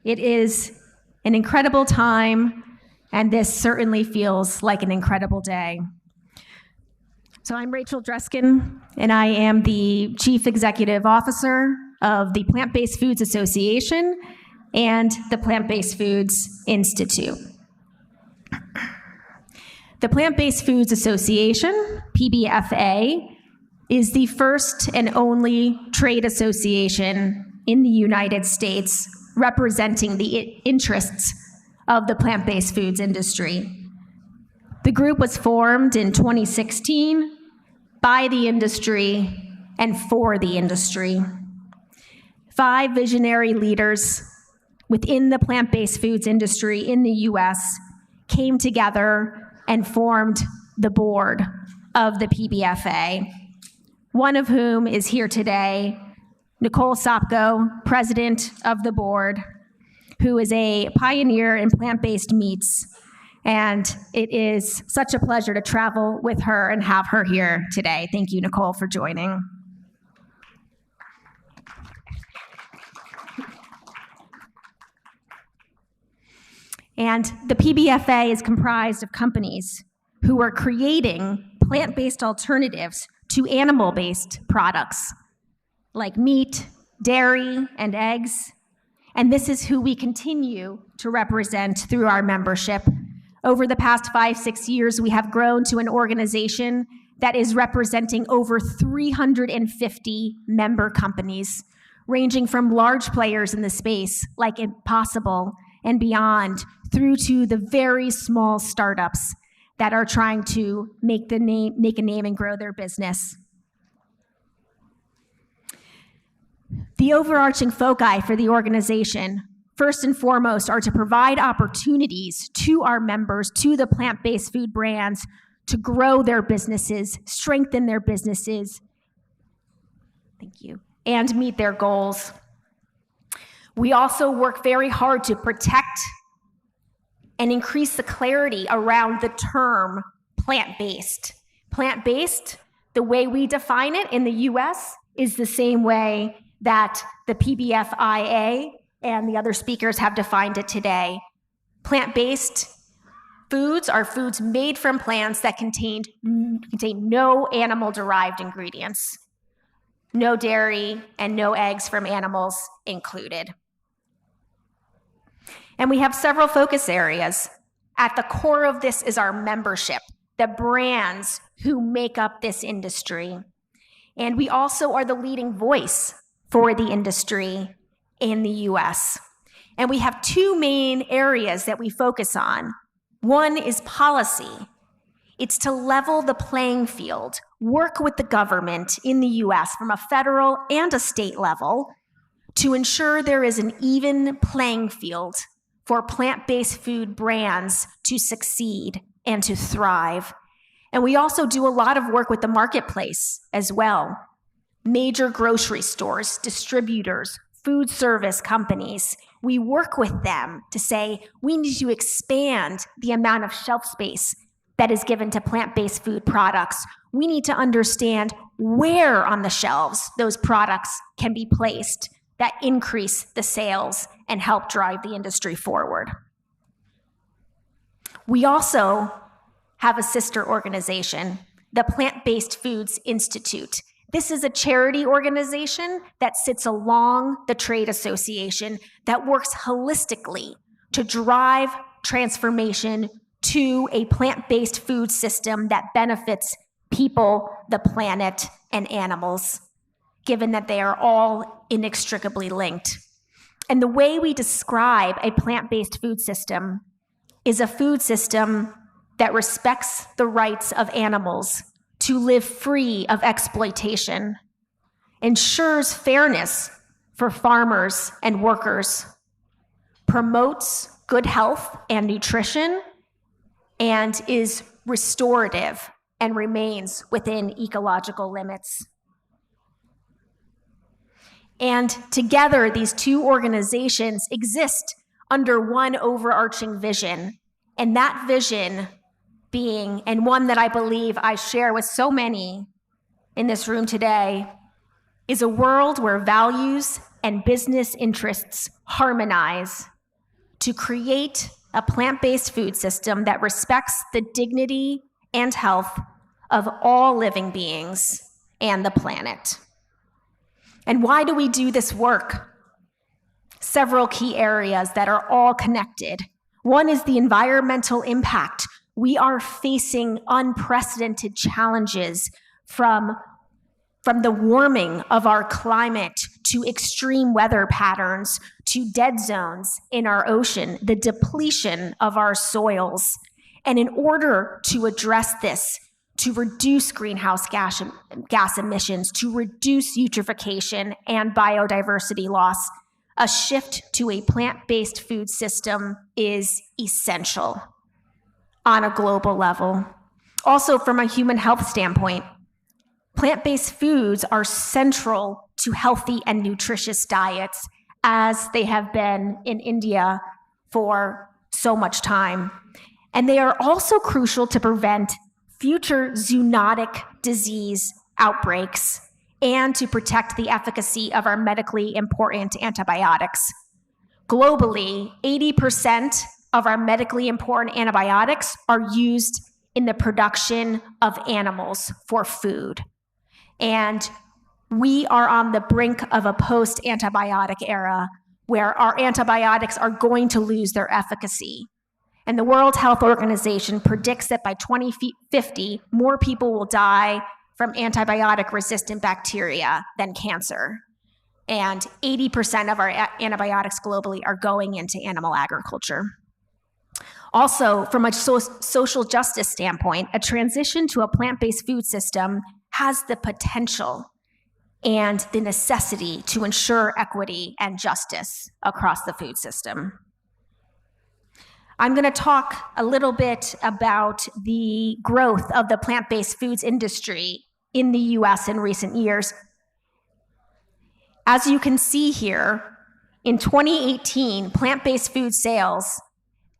It is an incredible time, and this certainly feels like an incredible day. So I'm Rachel Dreskin, and I am the Chief Executive Officer of the Plant-Based Foods Association and the Plant-Based Foods Institute. The Plant-Based Foods Association, PBFA, is the first and only trade association in the United States representing the interests of the plant-based foods industry. The group was formed in 2016 by the industry, and for the industry. 5 visionary leaders within the plant-based foods industry in the US came together and formed the board of the PBFA, one of whom is here today, Nicole Sopko, president of the board, who is a pioneer in plant-based meats. And it is such a pleasure to travel with her and have her here today. Thank you, Nicole, for joining. And the PBFA is comprised of companies who are creating plant-based alternatives to animal-based products like meat, dairy, and eggs. And this is who we continue to represent through our membership. Over the past 5-6 years, we have grown to an organization that is representing over 350 member companies, ranging from large players in the space like Impossible and Beyond, through to the very small startups that are trying to make a name and grow their business. The overarching foci for the organization, first and foremost, are to provide opportunities to our members, to the plant-based food brands, to grow their businesses, strengthen their businesses, thank you, and meet their goals. We also work very hard to protect and increase the clarity around the term plant-based. Plant-based, the way we define it in the US, is the same way that the PBFIA and the other speakers have defined it today. Plant-based foods are foods made from plants that contain no animal-derived ingredients, no dairy, and no eggs from animals included. And we have several focus areas. At the core of this is our membership, the brands who make up this industry. And we also are the leading voice for the industry in the US. And we have 2 main areas that we focus on. One is policy. It's to level the playing field, work with the government in the US from a federal and a state level to ensure there is an even playing field for plant-based food brands to succeed and to thrive. And we also do a lot of work with the marketplace as well. Major grocery stores, distributors, food service companies. We work with them to say, we need to expand the amount of shelf space that is given to plant-based food products. We need to understand where on the shelves those products can be placed that increase the sales and help drive the industry forward. We also have a sister organization, the Plant-Based Foods Institute. This is a charity organization that sits along the trade association that works holistically to drive transformation to a plant-based food system that benefits people, the planet, and animals, given that they are all inextricably linked. And the way we describe a plant-based food system is a food system that respects the rights of animals to live free of exploitation, ensures fairness for farmers and workers, promotes good health and nutrition, and is restorative and remains within ecological limits. And together, these 2 organizations exist under one overarching vision, and that vision being, and one that I believe I share with so many in this room today, is a world where values and business interests harmonize to create a plant-based food system that respects the dignity and health of all living beings and the planet. And why do we do this work? Several key areas that are all connected. One is the environmental impact. We are facing unprecedented challenges from the warming of our climate to extreme weather patterns to dead zones in our ocean, the depletion of our soils. And in order to address this, to reduce greenhouse gas emissions, to reduce eutrophication and biodiversity loss, a shift to a plant-based food system is essential on a global level. Also, from a human health standpoint, plant-based foods are central to healthy and nutritious diets, as they have been in India for so much time. And they are also crucial to prevent future zoonotic disease outbreaks and to protect the efficacy of our medically important antibiotics. Globally, 80% of our medically important antibiotics are used in the production of animals for food. And we are on the brink of a post-antibiotic era where our antibiotics are going to lose their efficacy. And the World Health Organization predicts that by 2050, more people will die from antibiotic-resistant bacteria than cancer. And 80% of our antibiotics globally are going into animal agriculture. Also, from a social justice standpoint, a transition to a plant-based food system has the potential and the necessity to ensure equity and justice across the food system. I'm going to talk a little bit about the growth of the plant-based foods industry in the US in recent years. As you can see here, in 2018, plant-based food sales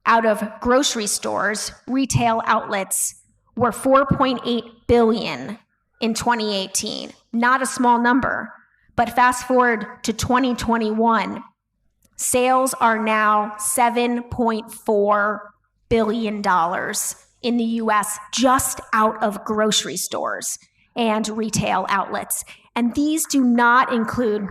out of grocery stores, retail outlets, were $4.8 billion in 2018. Not a small number, but fast forward to 2021, sales are now $7.4 billion in the US just out of grocery stores and retail outlets. And these do not include,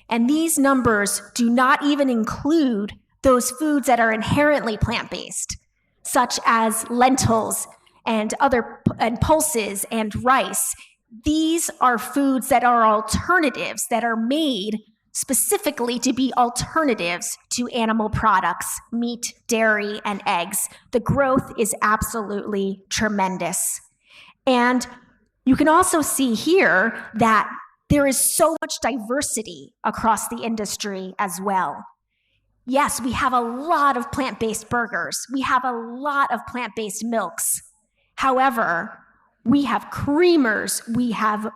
and these numbers do not even include those foods that are inherently plant-based, such as lentils and pulses and rice. These are foods that are alternatives, that are made specifically to be alternatives to animal products, meat, dairy, and eggs. The growth is absolutely tremendous. And you can also see here that there is so much diversity across the industry as well. Yes, we have a lot of plant-based burgers. We have a lot of plant-based milks. However, we have creamers, we have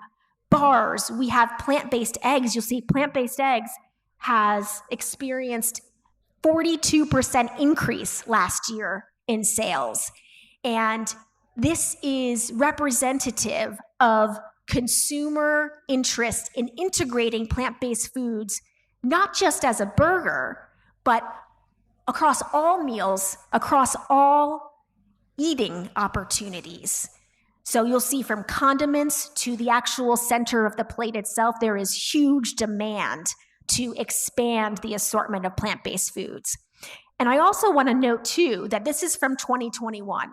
bars, we have plant-based eggs. You'll see plant-based eggs has experienced 42% increase last year in sales. And this is representative of consumer interest in integrating plant-based foods, not just as a burger, but across all meals, across all eating opportunities. So you'll see from condiments to the actual center of the plate itself, there is huge demand to expand the assortment of plant-based foods. And I also want to note too that this is from 2021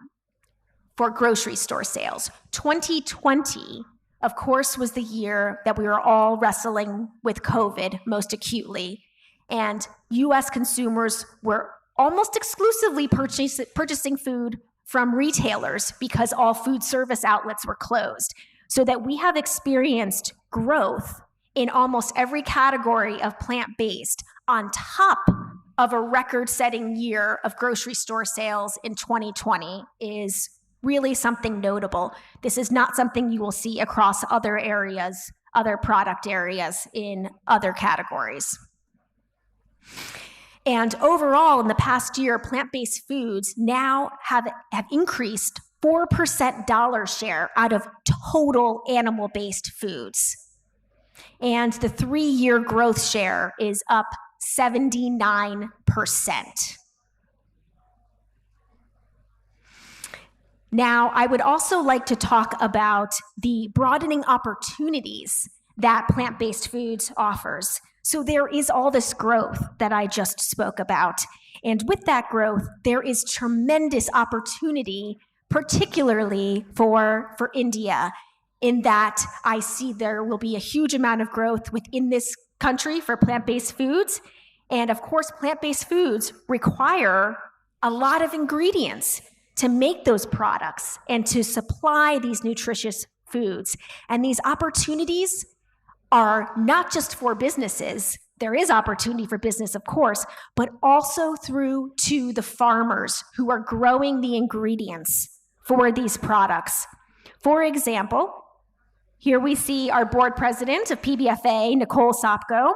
for grocery store sales. 2020, of course, was the year that we were all wrestling with COVID most acutely. And US consumers were almost exclusively purchasing food from retailers because all food service outlets were closed. So that we have experienced growth in almost every category of plant-based on top of a record-setting year of grocery store sales in 2020 is really something notable. This is not something you will see across other areas, other product areas in other categories. And overall, in the past year, plant-based foods now have increased 4% dollar share out of total animal-based foods. And the 3-year growth share is up 79%. Now, I would also like to talk about the broadening opportunities that plant-based foods offers. So there is all this growth that I just spoke about. And with that growth, there is tremendous opportunity, particularly for India, in that I see there will be a huge amount of growth within this country for plant-based foods. And of course, plant-based foods require a lot of ingredients. to make those products and to supply these nutritious foods. And these opportunities are not just for businesses. There is opportunity for business, of course, but also through to the farmers who are growing the ingredients for these products. For example, here we see our board president of PBFA, Nicole Sopko,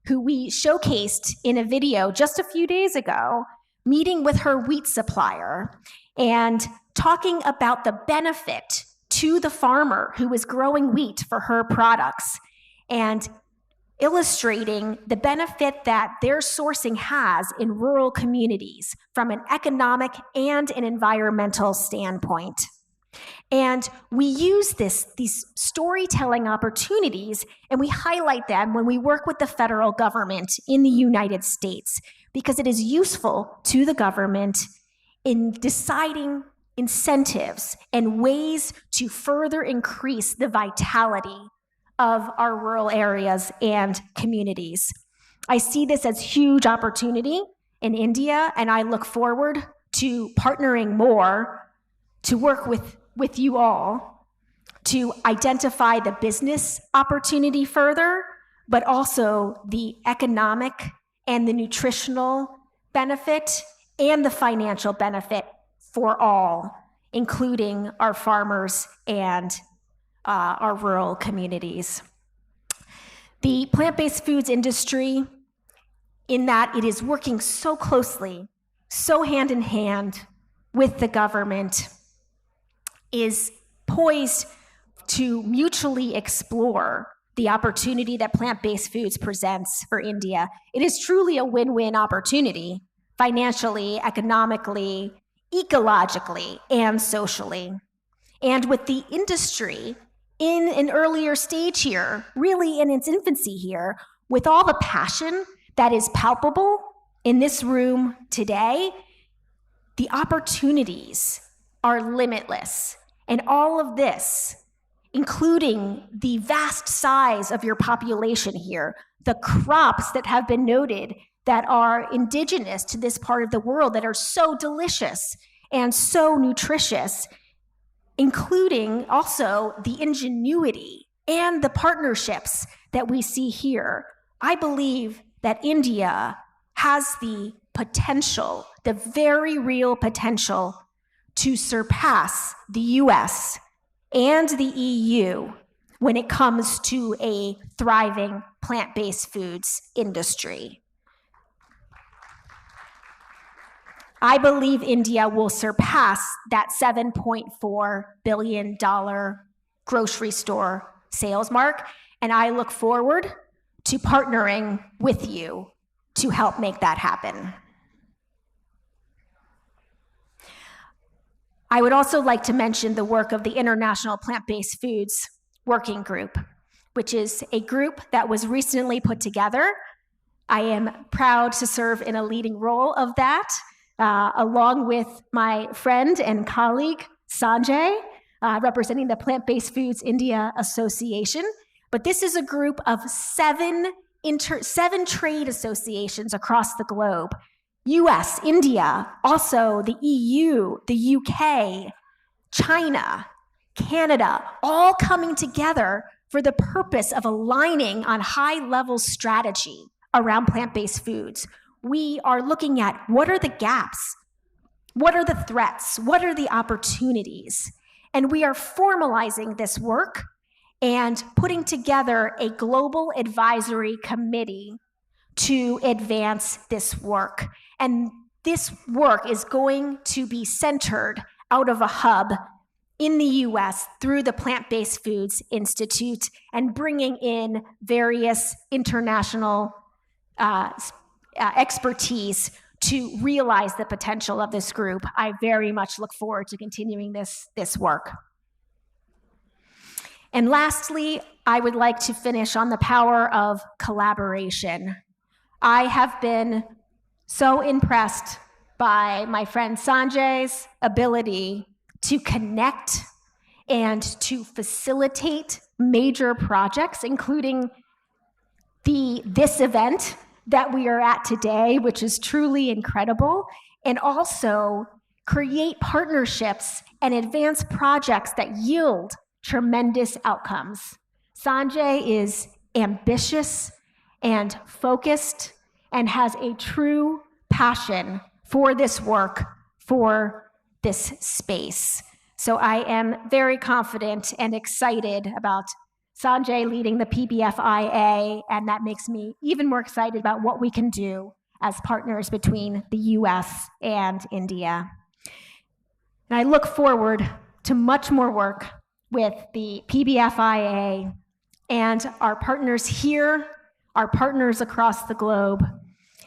who we showcased in a video just a few days ago, meeting with her wheat supplier and talking about the benefit to the farmer who is growing wheat for her products and illustrating the benefit that their sourcing has in rural communities from an economic and an environmental standpoint. And we use these storytelling opportunities, and we highlight them when we work with the federal government in the United States, because it is useful to the government in deciding incentives and ways to further increase the vitality of our rural areas and communities. I see this as huge opportunity in India, and I look forward to partnering more to work with you all to identify the business opportunity further, but also the economic and the nutritional benefit and the financial benefit for all, including our farmers and our rural communities. The plant-based foods industry, in that it is working so closely, so hand in hand with the government, is poised to mutually explore the opportunity that plant-based foods presents for India. It is truly a win-win opportunity, financially, economically, ecologically, and socially. And with the industry in an earlier stage here, really in its infancy here, with all the passion that is palpable in this room today, the opportunities are limitless. And all of this, including the vast size of your population here, the crops that have been noted that are indigenous to this part of the world that are so delicious and so nutritious, including also the ingenuity and the partnerships that we see here. I believe that India has the potential, the very real potential, to surpass the US and the EU when it comes to a thriving plant-based foods industry. I believe India will surpass that $7.4 billion grocery store sales mark, and I look forward to partnering with you to help make that happen. I would also like to mention the work of the International Plant-Based Foods Working Group, which is a group that was recently put together. I am proud to serve in a leading role of that, along with my friend and colleague, Sanjay, representing the Plant-Based Foods India Association. But this is a group of seven trade associations across the globe. US, India, also the EU, the UK, China, Canada, all coming together for the purpose of aligning on high-level strategy around plant-based foods. We are looking at what are the gaps, what are the threats, what are the opportunities, and we are formalizing this work and putting together a global advisory committee to advance this work. And this work is going to be centered out of a hub in the US through the Plant-Based Foods Institute and bringing in various international expertise to realize the potential of this group. I very much look forward to continuing this work. And lastly, I would like to finish on the power of collaboration. I have been so impressed by my friend Sanjay's ability to connect and to facilitate major projects, including this event that we are at today, which is truly incredible, and also create partnerships, and advance projects that yield tremendous outcomes. Sanjay is ambitious and focused and has a true passion for this work, for this space. So I am very confident and excited about Sanjay leading the PBFIA, and that makes me even more excited about what we can do as partners between the US and India. And I look forward to much more work with the PBFIA and our partners here, our partners across the globe,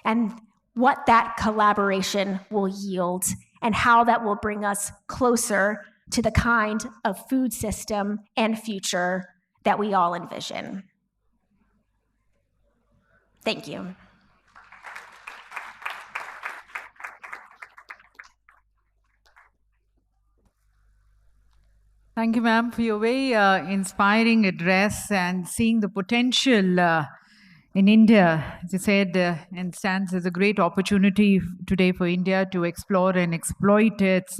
and what that collaboration will yield and how that will bring us closer to the kind of food system and future that we all envision. Thank you. Thank you, ma'am, for your very inspiring address and seeing the potential in India, as you said, and stands as a great opportunity today for India to explore and exploit its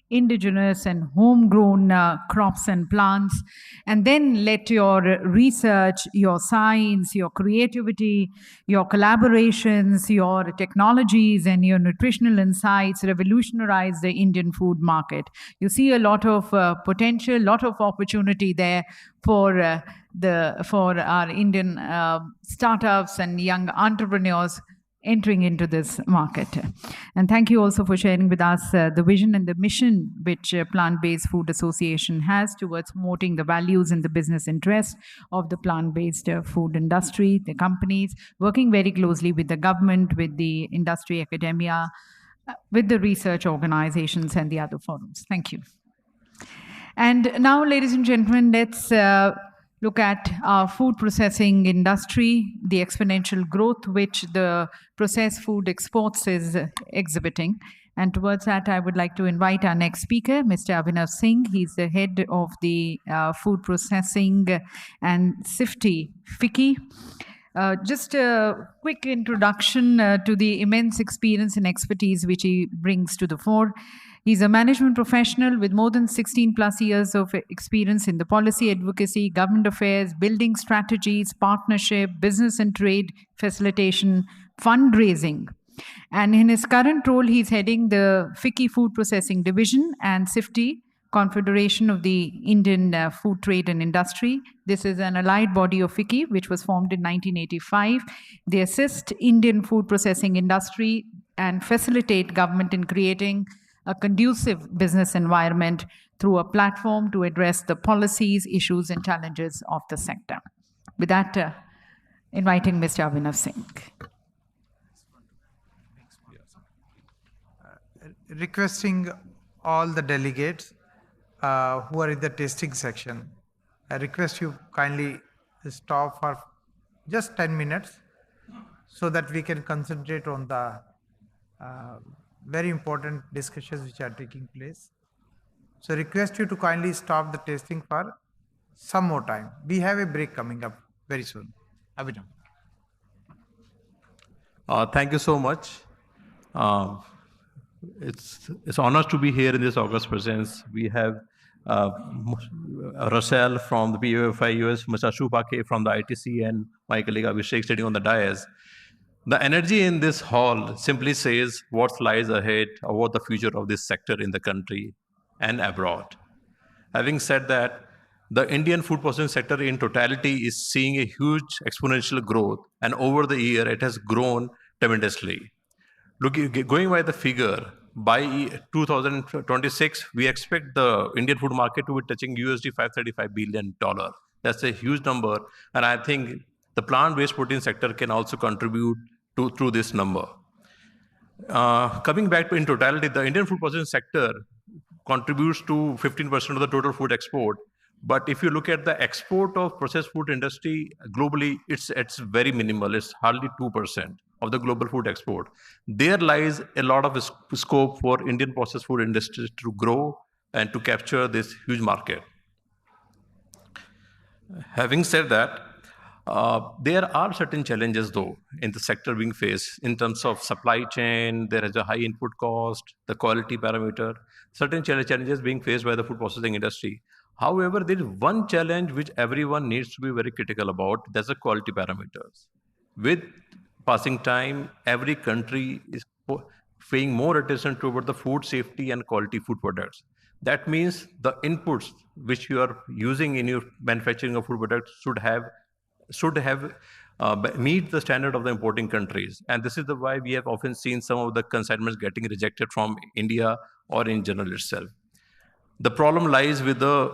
indigenous and homegrown crops and plants, and then let your research, your science, your creativity, your collaborations, your technologies, and your nutritional insights revolutionize the Indian food market. You see a lot of potential, a lot of opportunity there for our Indian startups and young entrepreneurs entering into this market. And thank you also for sharing with us the vision and the mission which Plant-Based Food Association has towards promoting the values and the business interest of the plant-based food industry, the companies, working very closely with the government, with the industry, academia, with the research organizations and the other forums. Thank you. And now, ladies and gentlemen, let's look at our food processing industry, the exponential growth which the processed food exports is exhibiting. And towards that, I would like to invite our next speaker, Mr. Abhinav Singh. He's the head of the food processing and SIFTI, FICCI. Just a quick introduction to the immense experience and expertise which he brings to the fore. He's a management professional with more than 16 plus years of experience in the policy advocacy, government affairs, building strategies, partnership, business and trade facilitation, fundraising. And in his current role, he's heading the FICCI Food Processing Division and SIFTI, Confederation of the Indian Food Trade and Industry. This is an allied body of FICCI, which was formed in 1985. They assist Indian food processing industry and facilitate government in creating a conducive business environment through a platform to address the policies, issues, and challenges of the sector. With that, inviting Mr. Abhinav Singh. Requesting all the delegates who are in the tasting section, I request you kindly stop for just 10 minutes so that we can concentrate on the very important discussions which are taking place. So request you to kindly stop the tasting for some more time. We have a break coming up very soon. Abhinav. Thank you so much. It's honor to be here in this August presence. We have Russell from the PBFI US, Mr. Shupake from the ITC, and my colleague Abhishek sitting on the dais. The energy in this hall simply says what lies ahead or what the future of this sector in the country and abroad. Having said that, the Indian food processing sector in totality is seeing a huge exponential growth, and over the year it has grown tremendously. Going by the figure, by 2026, we expect the Indian food market to be touching USD $535 billion. That's a huge number, and I think the plant-based protein sector can also contribute through this number. Coming back to in totality, the Indian food processing sector contributes to 15% of the total food export. But if you look at the export of processed food industry globally, it's very minimal. It's hardly 2% of the global food export. There lies a lot of scope for Indian processed food industry to grow and to capture this huge market. Having said that, There are certain challenges, though, in the sector being faced in terms of supply chain. There is a high input cost, the quality parameter, certain challenges being faced by the food processing industry. However, there is one challenge which everyone needs to be very critical about. That's the quality parameters. With passing time, every country is paying more attention toward the food safety and quality food products. That means the inputs which you are using in your manufacturing of food products should have meet the standard of the importing countries. And this is the why we have often seen some of the consignments getting rejected from India or in general itself. The problem lies with the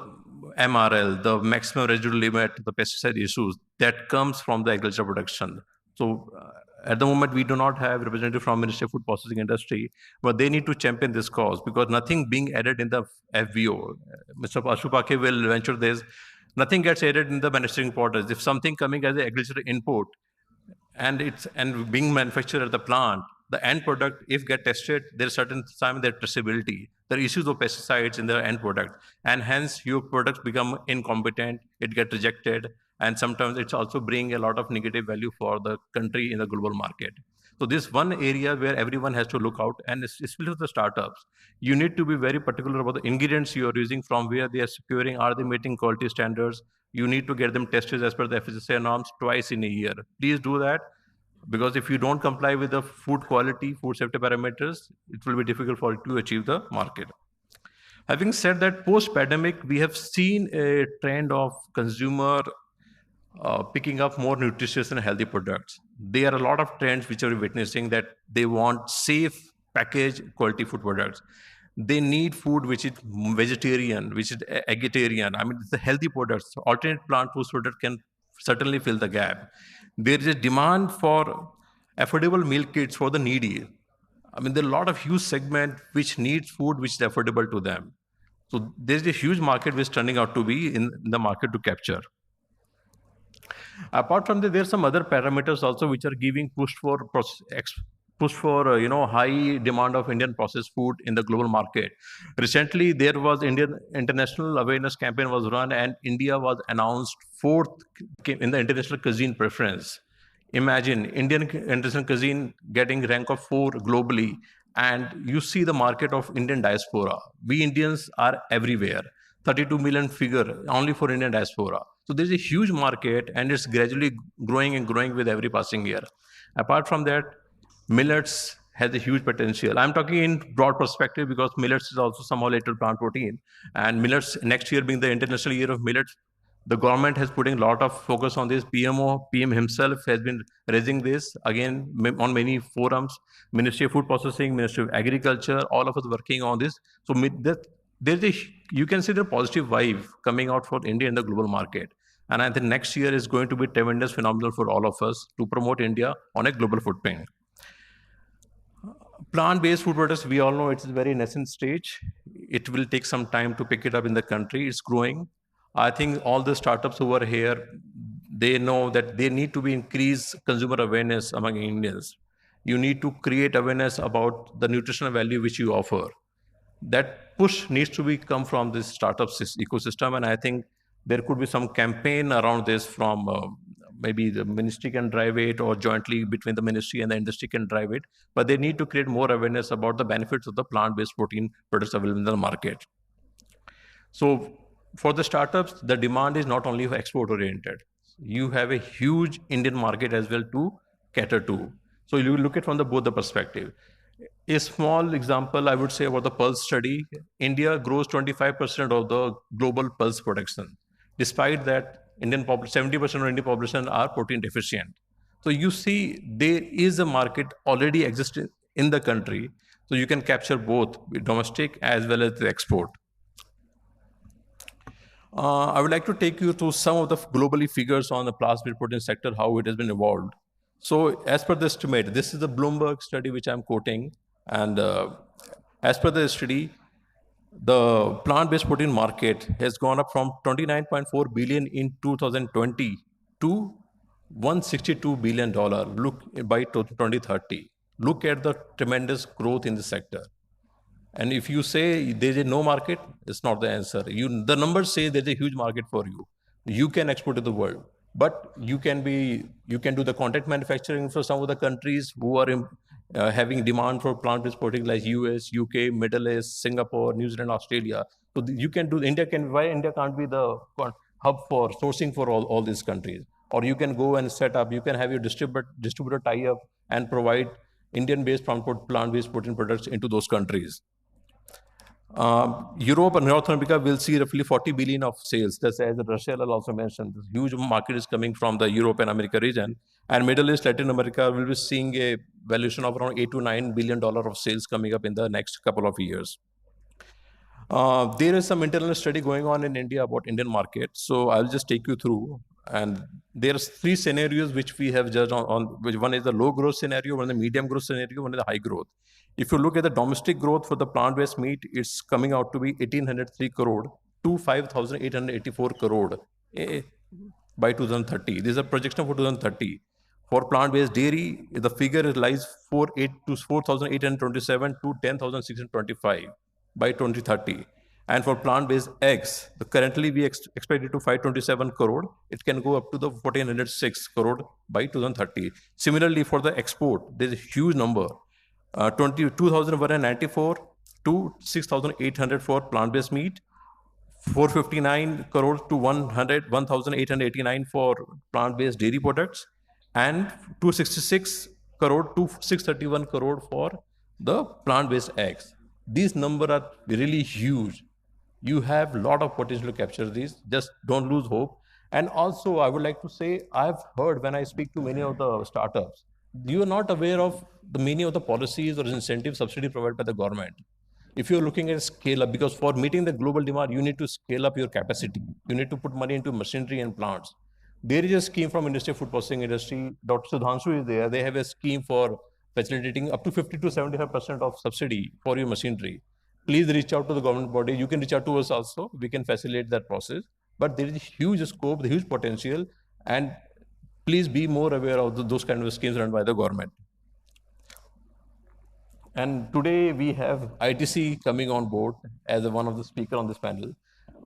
MRL, the maximum residual limit, the pesticide issues that comes from the agricultural production. So at the moment, we do not have representative from Ministry of Food Processing Industry, but they need to champion this cause because nothing being added in the FBO. Mr. Ashupake will venture this. Nothing gets added in the manufacturing portals. If something coming as an agricultural input and being manufactured at the plant, the end product, if get tested, there's certain time their traceability. There are issues of pesticides in the end product, and hence your products become incompetent, it get rejected, and sometimes it's also bring a lot of negative value for the country in the global market. So this one area where everyone has to look out, and especially the startups, you need to be very particular about the ingredients you are using, from where they are securing, are they meeting quality standards. You need to get them tested as per the FSSAI norms twice in a year. Please do that, because if you don't comply with the food quality, food safety parameters, it will be difficult for you to achieve the market. Having said that, post-pandemic, we have seen a trend of consumer picking up more nutritious and healthy products. There are a lot of trends which are witnessing that they want safe, packaged, quality food products. They need food which is vegetarian, which is vegetarian. I mean, it's the healthy products. Alternate plant food products can certainly fill the gap. There is a demand for affordable meal kits for the needy. I mean, there are a lot of huge segment which needs food which is affordable to them. So there's a huge market which is turning out to be in the market to capture. Apart from that, there are some other parameters also which are giving push for high demand of Indian processed food in the global market. Recently, there was Indian international awareness campaign was run, and India was announced 4th in the international cuisine preference. Imagine Indian international cuisine getting rank of 4 globally, and you see the market of Indian diaspora. We Indians are everywhere. 32 million figure only for Indian diaspora. So there's a huge market, and it's gradually growing and growing with every passing year. Apart from that, millets has a huge potential. I'm talking in broad perspective because millets is also somehow related to plant protein. And millets, next year being the International Year of Millets, the government has putting a lot of focus on this. PM himself has been raising this again on many forums. Ministry of Food Processing, Ministry of Agriculture, all of us working on this. So you can see the positive vibe coming out for India in the global market. And I think next year is going to be tremendous phenomenal for all of us to promote India on a global footprint. Plant-based food products, we all know it's a very nascent stage. It will take some time to pick it up in the country. It's growing. I think all the startups who are here, they know that they need to be increase consumer awareness among Indians. You need to create awareness about the nutritional value which you offer. That push needs to come from this startup ecosystem, and I think there could be some campaign around this from maybe the ministry can drive it, or jointly between the ministry and the industry can drive it. But they need to create more awareness about the benefits of the plant-based protein products available in the market. So for the startups, the demand is not only export oriented. You have a huge Indian market as well to cater to. So you look at from both the perspective. A small example, I would say, about the pulse study. India grows 25% of the global pulse production. Despite that, 70% of Indian population are protein deficient. So you see, there is a market already existing in the country. So you can capture both domestic as well as the export. I would like to take you through some of the globally figures on the plant-based protein sector, how it has been evolved. So as per the estimate, this is the Bloomberg study which I'm quoting. And as per the study, the plant-based protein market has gone up from 29.4 billion in 2020 to $162 billion by 2030. Look at the tremendous growth in the sector. And if you say there's no market, it's not the answer. The numbers say there's a huge market for you. You can export to the world. But you can do the contract manufacturing for some of the countries who are having demand for plant-based protein, like US, UK, Middle East, Singapore, New Zealand, Australia. So you can do, why India can't be the hub for sourcing for all these countries? Or you can go and set up, you can have your distributor tie up and provide Indian-based plant-based protein products into those countries. Europe and North America will see roughly 40 billion of sales. That's as Rachel also mentioned. This huge market is coming from the Europe and America region. And Middle East, Latin America will be seeing a valuation of around $8 to $9 billion of sales coming up in the next couple of years. There is some internal study going on in India about Indian market. So I'll just take you through. And there's 3 scenarios which we have judged on which one is the low growth scenario, one is the medium growth scenario, one is the high growth. If you look at the domestic growth for the plant-based meat, it's coming out to be 1,803 crore to 5,884 crore by 2030. This is a projection for 2030. For plant-based dairy, the figure lies 4,827 to 10,625 by 2030. And for plant-based eggs, currently we expect it to 527 crore. It can go up to the 1,406 crore by 2030. Similarly, for the export, there's a huge number. 2,194 to 6,800 for plant-based meat, 459 crore to 1,889 for plant-based dairy products, and 266 crore to 631 crore for the plant-based eggs. These numbers are really huge. You have a lot of potential to capture these. Just don't lose hope. And also, I would like to say, I've heard when I speak to many of the startups, you are not aware of many of the policies or incentive subsidy provided by the government. If you're looking at scale up, because for meeting the global demand, you need to scale up your capacity. You need to put money into machinery and plants. There is a scheme from Industry Food Processing Industry. Dr. Sudhanshu is there. They have a scheme for facilitating up to 50 to 75% of subsidy for your machinery. Please reach out to the government body. You can reach out to us also. We can facilitate that process. But there is a huge scope, the huge potential, and please be more aware of those kind of schemes run by the government. And today we have ITC coming on board as one of the speakers on this panel.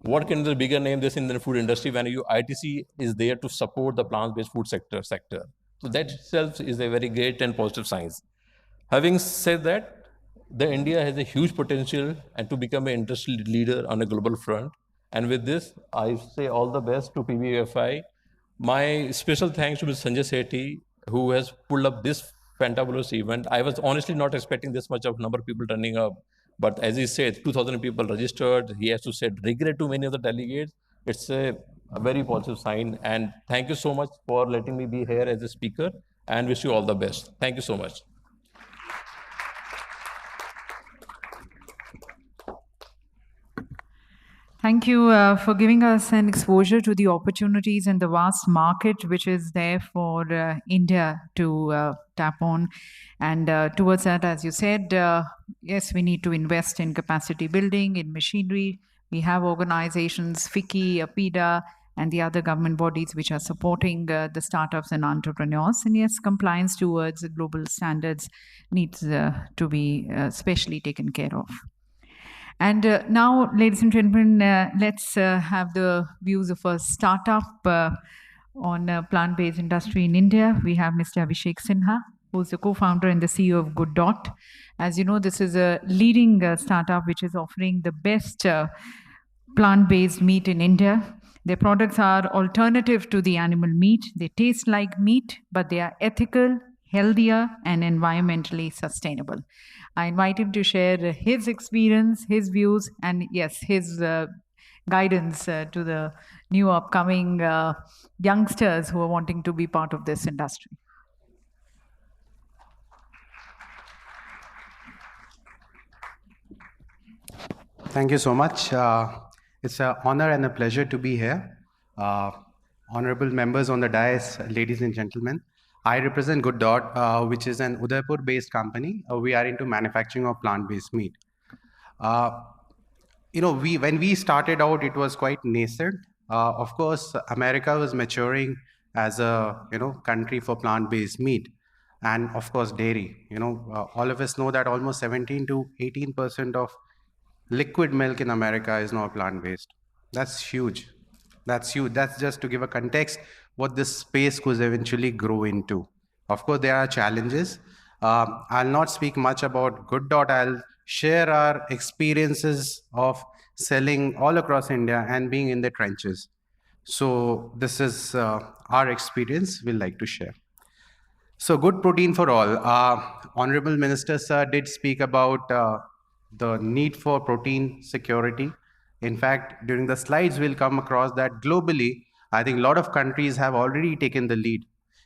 What can be the bigger name this in the food industry when ITC is there to support the plant-based food sector? So that itself is a very great and positive sign. Having said that, India has a huge potential and to become an industry leader on a global front. And with this, I say all the best to PBFI. My special thanks to Mr. Sanjay Sethi, who has pulled up this fantabulous event. I was honestly not expecting this much of number of people turning up. But as he said, 2,000 people registered. He has to say regret to many of the delegates. It's a very positive sign. And thank you so much for letting me be here as a speaker and wish you all the best. Thank you so much. Thank you for giving us an exposure to the opportunities and the vast market which is there for India to tap on. And towards that, as you said, yes, we need to invest in capacity building, in machinery. We have organizations, VK, APEDA, and the other government bodies which are supporting the startups and entrepreneurs. And yes, compliance towards global standards needs to be specially taken care of. And now, ladies and gentlemen, let's have the views of a startup on plant-based industry in India. We have Mr. Abhishek Sinha, who's the co-founder and the CEO of Good Dot. As you know, this is a leading startup which is offering the best plant-based meat in India. Their products are alternative to the animal meat. They taste like meat, but they are ethical, healthier, and environmentally sustainable. I invite him to share his experience, his views, and yes, his guidance to the new upcoming youngsters who are wanting to be part of this industry. Thank you so much. It's an honor and a pleasure to be here. Honorable members on the dais, ladies and gentlemen. I represent Good Dot, which is an Udaipur-based company. We are into manufacturing of plant-based meat. When we started out, it was quite nascent. Of course, America was maturing as a country for plant-based meat, and of course, dairy. All of us know that almost 17 to 18% of liquid milk in America is now plant-based. That's huge. That's huge. That's just to give a context what this space could eventually grow into. Of course, there are challenges. I'll not speak much about Good Dot. I'll share our experiences of selling all across India and being in the trenches. So this is our experience we'd like to share. So good protein for all. Honorable Minister Sir did speak about the need for protein security. In fact, during the slides, we'll come across that globally, I think a lot of countries have already taken the lead.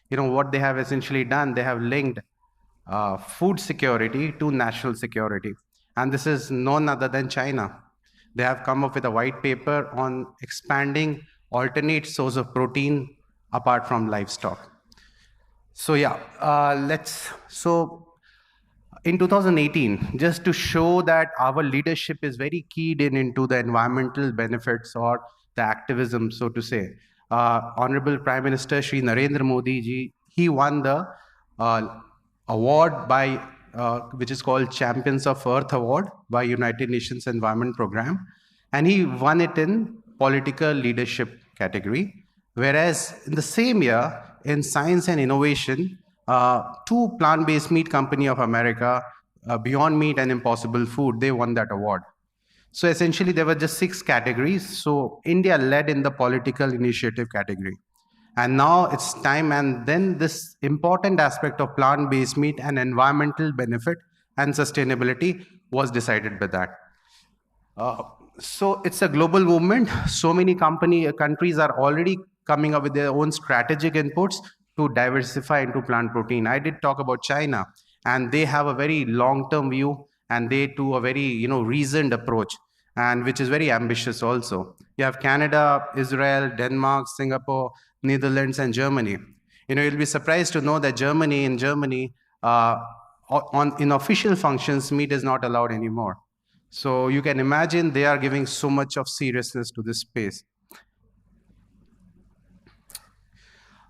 You know, what they have essentially done, they have linked food security to national security. And this is none other than China. They have come up with a white paper on expanding alternate source of protein apart from livestock. So yeah, in 2018, just to show that our leadership is very keyed into the environmental benefits or the activism, so to say, Honorable Prime Minister Shri Narendra Modi ji, he won the award by, which is called Champions of Earth Award by United Nations Environment Program. And he won it in political leadership category. Whereas in the same year, in science and innovation, two plant-based meat company of America, Beyond Meat and Impossible Food, they won that award. So essentially there were just 6 categories. So India led in the political initiative category. And now it's time, and then this important aspect of plant-based meat and environmental benefit and sustainability was decided by that. So it's a global movement. So many countries are already coming up with their own strategic inputs to diversify into plant protein. I did talk about China, and they have a very long-term view, and they do a very reasoned approach, and which is very ambitious also. You have Canada, Israel, Denmark, Singapore, Netherlands, and Germany. You'll be surprised to know that in Germany, in official functions, meat is not allowed anymore. So you can imagine they are giving so much of seriousness to this space.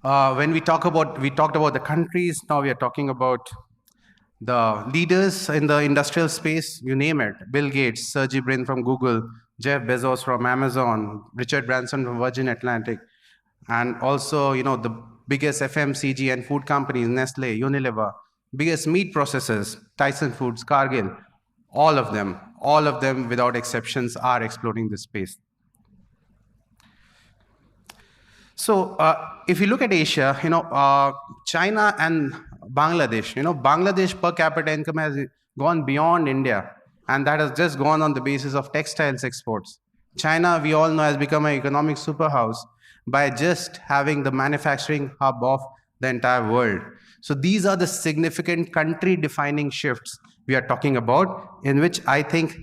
When we talked about the countries, now we are talking about the leaders in the industrial space, you name it. Bill Gates, Sergey Brin from Google, Jeff Bezos from Amazon, Richard Branson from Virgin Atlantic, and also, the biggest FMCG and food companies, Nestle, Unilever, biggest meat processors, Tyson Foods, Cargill, all of them without exceptions are exploring this space. So if you look at Asia, China and Bangladesh, Bangladesh per capita income has gone beyond India, and that has just gone on the basis of textiles exports. China, we all know, has become an economic superhouse by just having the manufacturing hub of the entire world. So these are the significant country-defining shifts we are talking about, in which I think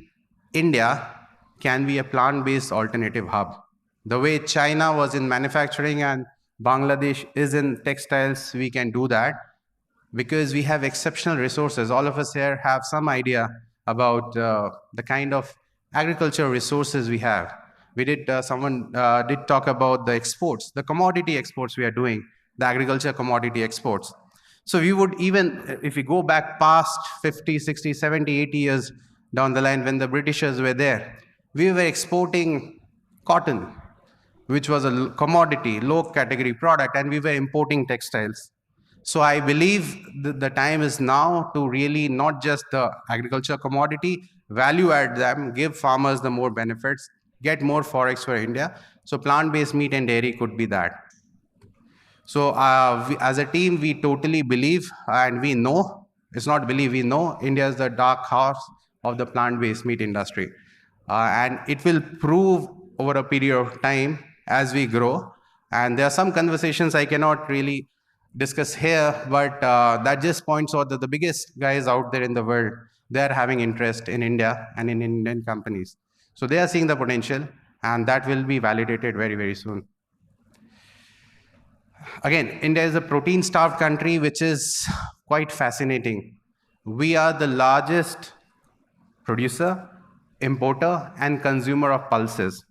India can be a plant-based alternative hub. The way China was in manufacturing and Bangladesh is in textiles, we can do that because we have exceptional resources. All of us here have some idea about the kind of agricultural resources we have. Someone did talk about the exports, the commodity exports we are doing, the agriculture commodity exports. So we would even, if we go back past 50, 60, 70, 80 years down the line when the Britishers were there, we were exporting cotton, which was a commodity, low category product, and we were importing textiles. So I believe the time is now to really not just the agriculture commodity, value add them, give farmers the more benefits, get more forex for India. So plant-based meat and dairy could be that. So as a team, we totally believe, and we know, it's not believe, we know India is the dark horse of the plant-based meat industry. And it will prove over a period of time as we grow. And there are some conversations I cannot really discuss here, but that just points out that the biggest guys out there in the world, they're having interest in India and in Indian companies. So they are seeing the potential, and that will be validated very, very soon. Again, India is a protein-starved country, which is quite fascinating. We are the largest producer, importer, and consumer of pulses.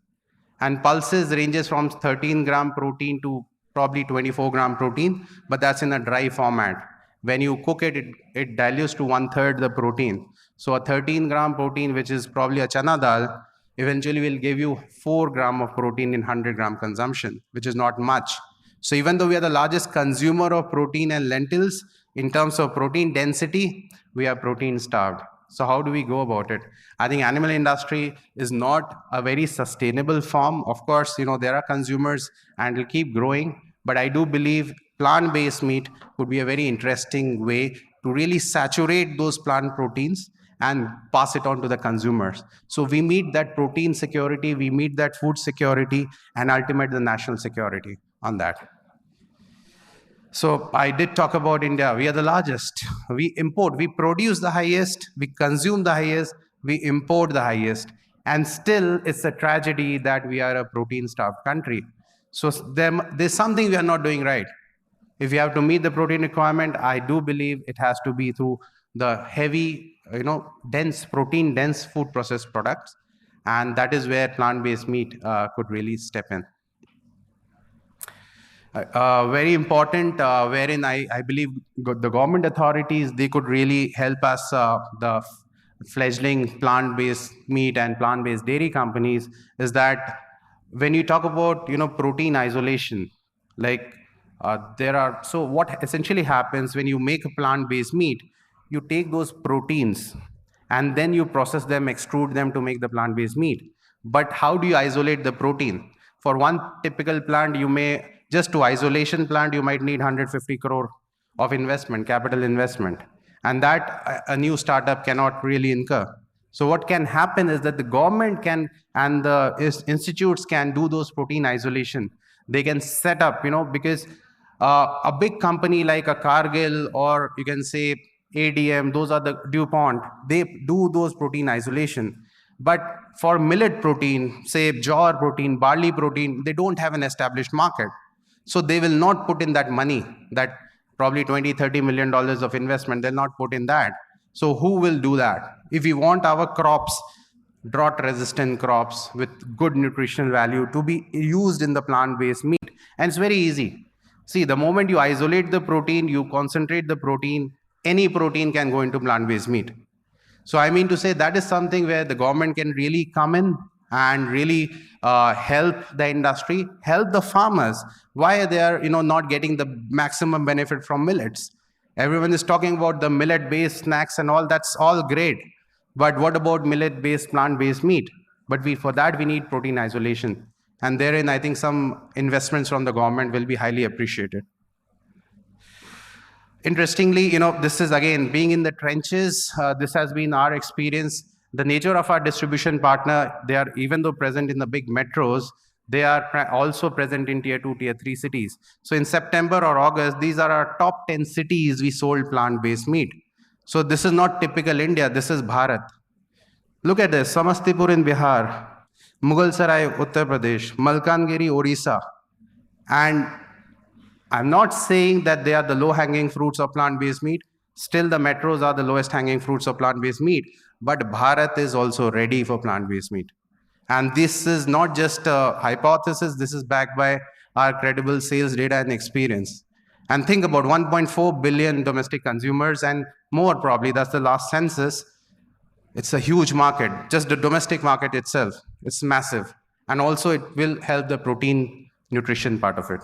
And pulses ranges from 13-gram protein to probably 24-gram protein, but that's in a dry format. When you cook it, it dilutes to 1/3 the protein. So a 13-gram protein, which is probably a chana dal, eventually will give you 4 gram of protein in 100 gram consumption, which is not much. So even though we are the largest consumer of protein and lentils, in terms of protein density, we are protein starved. So how do we go about it? I think animal industry is not a very sustainable form. Of course, there are consumers and will keep growing, but I do believe plant-based meat would be a very interesting way to really saturate those plant proteins and pass it on to the consumers. So we meet that protein security, we meet that food security, and ultimately the national security on that. So I did talk about India. We are the largest. We import, we produce the highest, we consume the highest, we import the highest. And still, it's a tragedy that we are a protein-starved country. So there's something we are not doing right. If you have to meet the protein requirement, I do believe it has to be through the heavy, dense, protein-dense food processed products. And that is where plant-based meat could really step in. Very important, wherein I believe the government authorities, they could really help us, the fledgling plant-based meat and plant-based dairy companies, is that when you talk about, protein isolation, like so what essentially happens when you make a plant-based meat, you take those proteins and then you process them, extrude them to make the plant-based meat. But how do you isolate the protein? For one typical plant, just to isolation plant, you might need 150 crore of investment, capital investment. And that a new startup cannot really incur. So what can happen is that the government can, and the institutes can do those protein isolation. They can set up, because a big company like a Cargill, or you can say ADM, those are the DuPont, they do those protein isolation. But for millet protein, say jowar protein, barley protein, they don't have an established market. So they will not put in that money, that probably $20-30 million of investment, they'll not put in that. So who will do that? If we want our crops, drought-resistant crops with good nutritional value, to be used in the plant-based meat, and it's very easy. See, the moment you isolate the protein, you concentrate the protein, any protein can go into plant-based meat. So I mean to say that is something where the government can really come in and really help the industry, help the farmers. Why they are not getting the maximum benefit from millets? Everyone is talking about the millet-based snacks and all. That's all great. But what about millet-based, plant-based meat? But for that, we need protein isolation. And therein, I think some investments from the government will be highly appreciated. Interestingly, this is again, being in the trenches, this has been our experience. The nature of our distribution partner, they are, even though present in the big metros, they are also present in tier 2, tier 3 cities. So in September or August, these are our top 10 cities we sold plant-based meat. So this is not typical India, this is Bharat. Look at this, Samastipur in Bihar, Mughalsarai, Uttar Pradesh, Malkangiri, Orissa. And I'm not saying that they are the low-hanging fruits of plant-based meat. Still, the metros are the lowest hanging fruits of plant-based meat. But Bharat is also ready for plant-based meat. And this is not just a hypothesis, this is backed by our credible sales data and experience. And think about 1.4 billion domestic consumers and more probably, that's the last census. It's a huge market, just the domestic market itself, it's massive. And also it will help the protein nutrition part of it.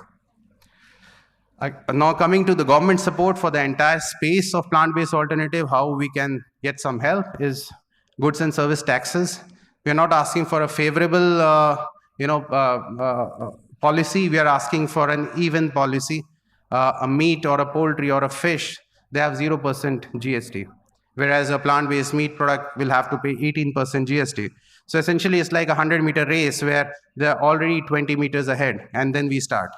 Now coming to the government support for the entire space of plant-based alternative, how we can get some help is goods and service taxes. We are not asking for a favorable policy, we are asking for an even policy. A meat or a poultry or a fish, they have 0% GST. Whereas a plant-based meat product will have to pay 18% GST. So essentially it's like a 100-meter race where they're already 20 meters ahead and then we start.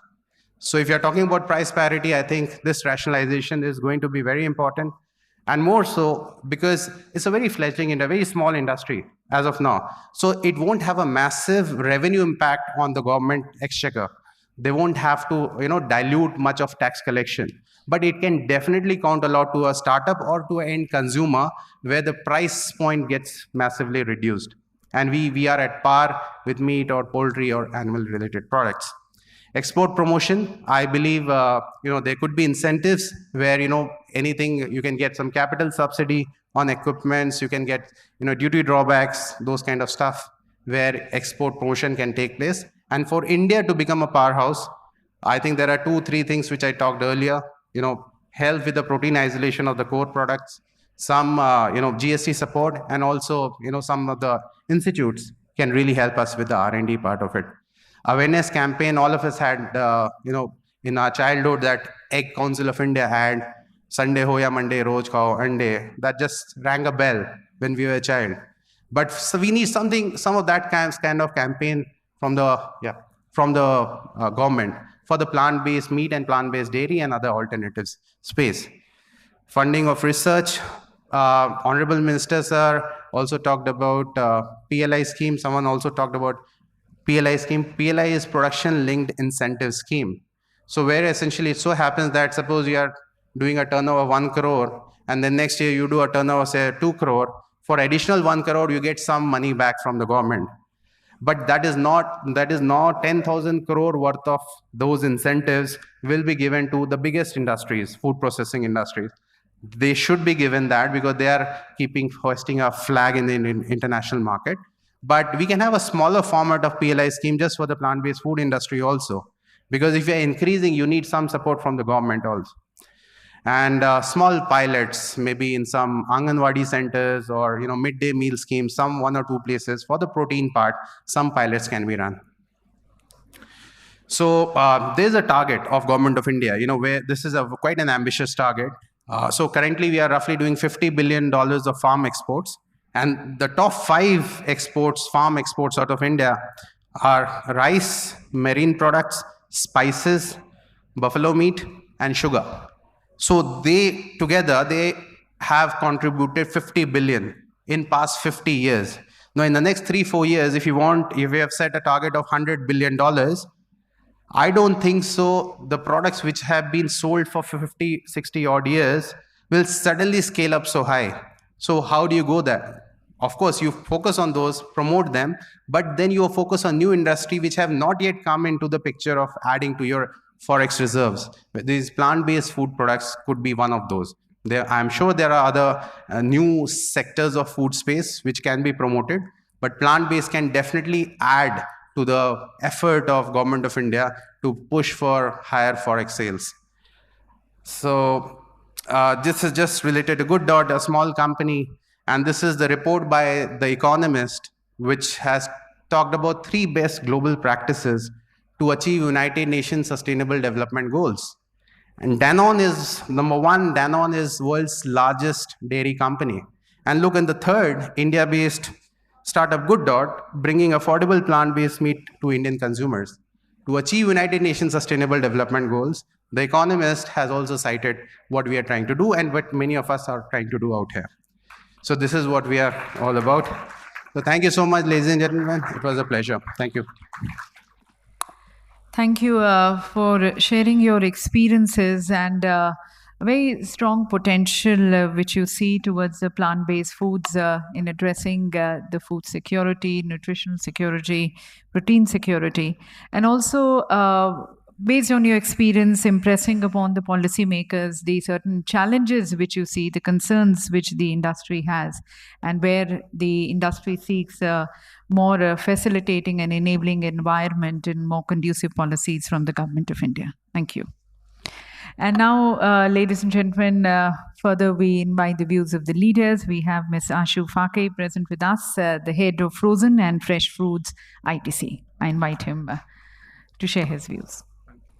So if you're talking about price parity, I think this rationalization is going to be very important. And more so because it's a very fledgling and a very small industry as of now. So it won't have a massive revenue impact on the government exchequer. They won't have to dilute much of tax collection. But it can definitely count a lot to a startup or to an end consumer where the price point gets massively reduced. And we are at par with meat or poultry or animal-related products. Export promotion, I believe there could be incentives where anything, you can get some capital subsidy on equipments, you can get duty drawbacks, those kind of stuff. where export promotion can take place. And for India to become a powerhouse, I think there are 2-3 things which I talked earlier, help with the protein isolation of the core products, some, GST support, and also, some of the institutes can really help us with the R&D part of it. Awareness campaign, all of us had, in our childhood, that Egg Council of India had, Sunday ho ya Monday, roj khao ande, that just rang a bell when we were a child. But so we need some of that kind of campaign from the government for the plant-based meat and plant-based dairy and other alternatives space. Funding of research. Honorable Minister Sir also talked about PLI scheme. Someone also talked about PLI scheme. PLI is production linked incentive scheme. So where essentially it so happens that suppose you are doing a turnover 1 crore and then next year you do a turnover say 2 crore, for additional 1 crore you get some money back from the government. But that is not 10,000 crore worth of those incentives will be given to the biggest industries, food processing industries. They should be given that because they are hoisting a flag in the international market. But we can have a smaller format of PLI scheme just for the plant-based food industry also. Because if you're increasing, you need some support from the government also. And small pilots, maybe in some Anganwadi centers or midday meal schemes, some 1 or 2 places for the protein part, some pilots can be run. So there's a target of Government of India, where this is quite an ambitious target. So currently we are roughly doing $50 billion of farm exports. And the top 5 farm exports out of India are rice, marine products, spices, buffalo meat, and sugar. So they have contributed 50 billion in past 50 years. Now in the next 3-4 years, if we have set a target of $100 billion, I don't think so the products which have been sold for 50, 60 odd years will suddenly scale up so high. So how do you go there? Of course, you focus on those, promote them, but then you focus on new industry which have not yet come into the picture of adding to your forex reserves. These plant-based food products could be one of those. I'm sure there are other new sectors of food space which can be promoted, but plant-based can definitely add to the effort of Government of India to push for higher forex sales. So this is just related to Good Dot, a small company. And this is the report by The Economist, which has talked about 3 best global practices to achieve United Nations Sustainable Development Goals. And Danone is number 1. Danone is world's largest dairy company. And look, in the third, India-based startup Good Dot, bringing affordable plant-based meat to Indian consumers. To achieve United Nations Sustainable Development Goals, The Economist has also cited what we are trying to do and what many of us are trying to do out here. So this is what we are all about. So thank you so much, ladies and gentlemen. It was a pleasure. Thank you. Thank you for sharing your experiences and a very strong potential which you see towards the plant-based foods in addressing the food security, nutritional security, protein security, and also based on your experience, impressing upon the policymakers the certain challenges which you see, the concerns which the industry has, and where the industry seeks more facilitating and enabling environment and more conducive policies from the Government of India. Thank you. And now, ladies and gentlemen, further we invite the views of the leaders. We have Ms. Ashu Phake present with us, the head of Frozen and Fresh Foods ITC. I invite him to share his views.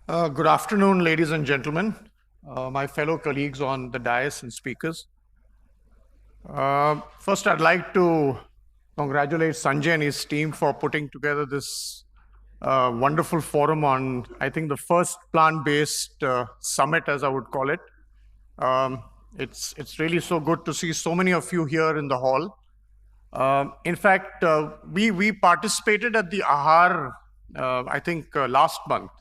Good afternoon, ladies and gentlemen, my fellow colleagues on the dais and speakers. First, I'd like to congratulate Sanjay and his team for putting together this wonderful forum on, I think, the first plant-based summit, as I would call it. It's really so good to see so many of you here in the hall. In fact, we participated at the AHAR, I think, last month.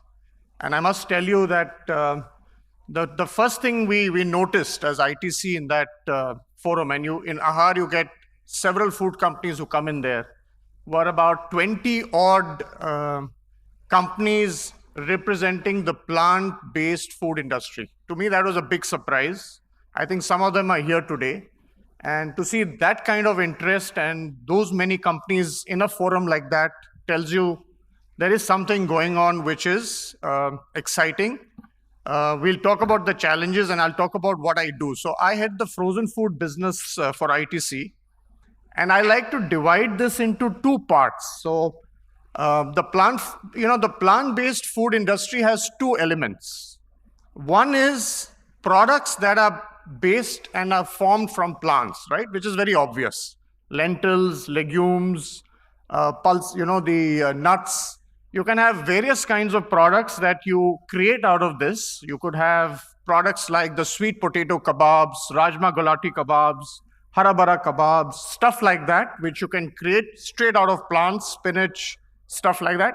And I must tell you that the first thing we noticed as ITC in that forum, and in AHAR you get several food companies who come in there, were about 20 odd companies representing the plant-based food industry. To me, that was a big surprise. I think some of them are here today. And to see that kind of interest and those many companies in a forum like that tells you there is something going on which is exciting. We'll talk about the challenges and I'll talk about what I do. So I head the frozen food business for ITC. And I like to divide this into two parts. So the plant-based food industry has two elements. One is products that are based and are formed from plants, right? Which is very obvious. Lentils, legumes, pulse, the nuts. You can have various kinds of products that you create out of this. You could have products like the sweet potato kebabs, rajma golati kebabs, harabara kebabs, stuff like that, which you can create straight out of plants, spinach, stuff like that.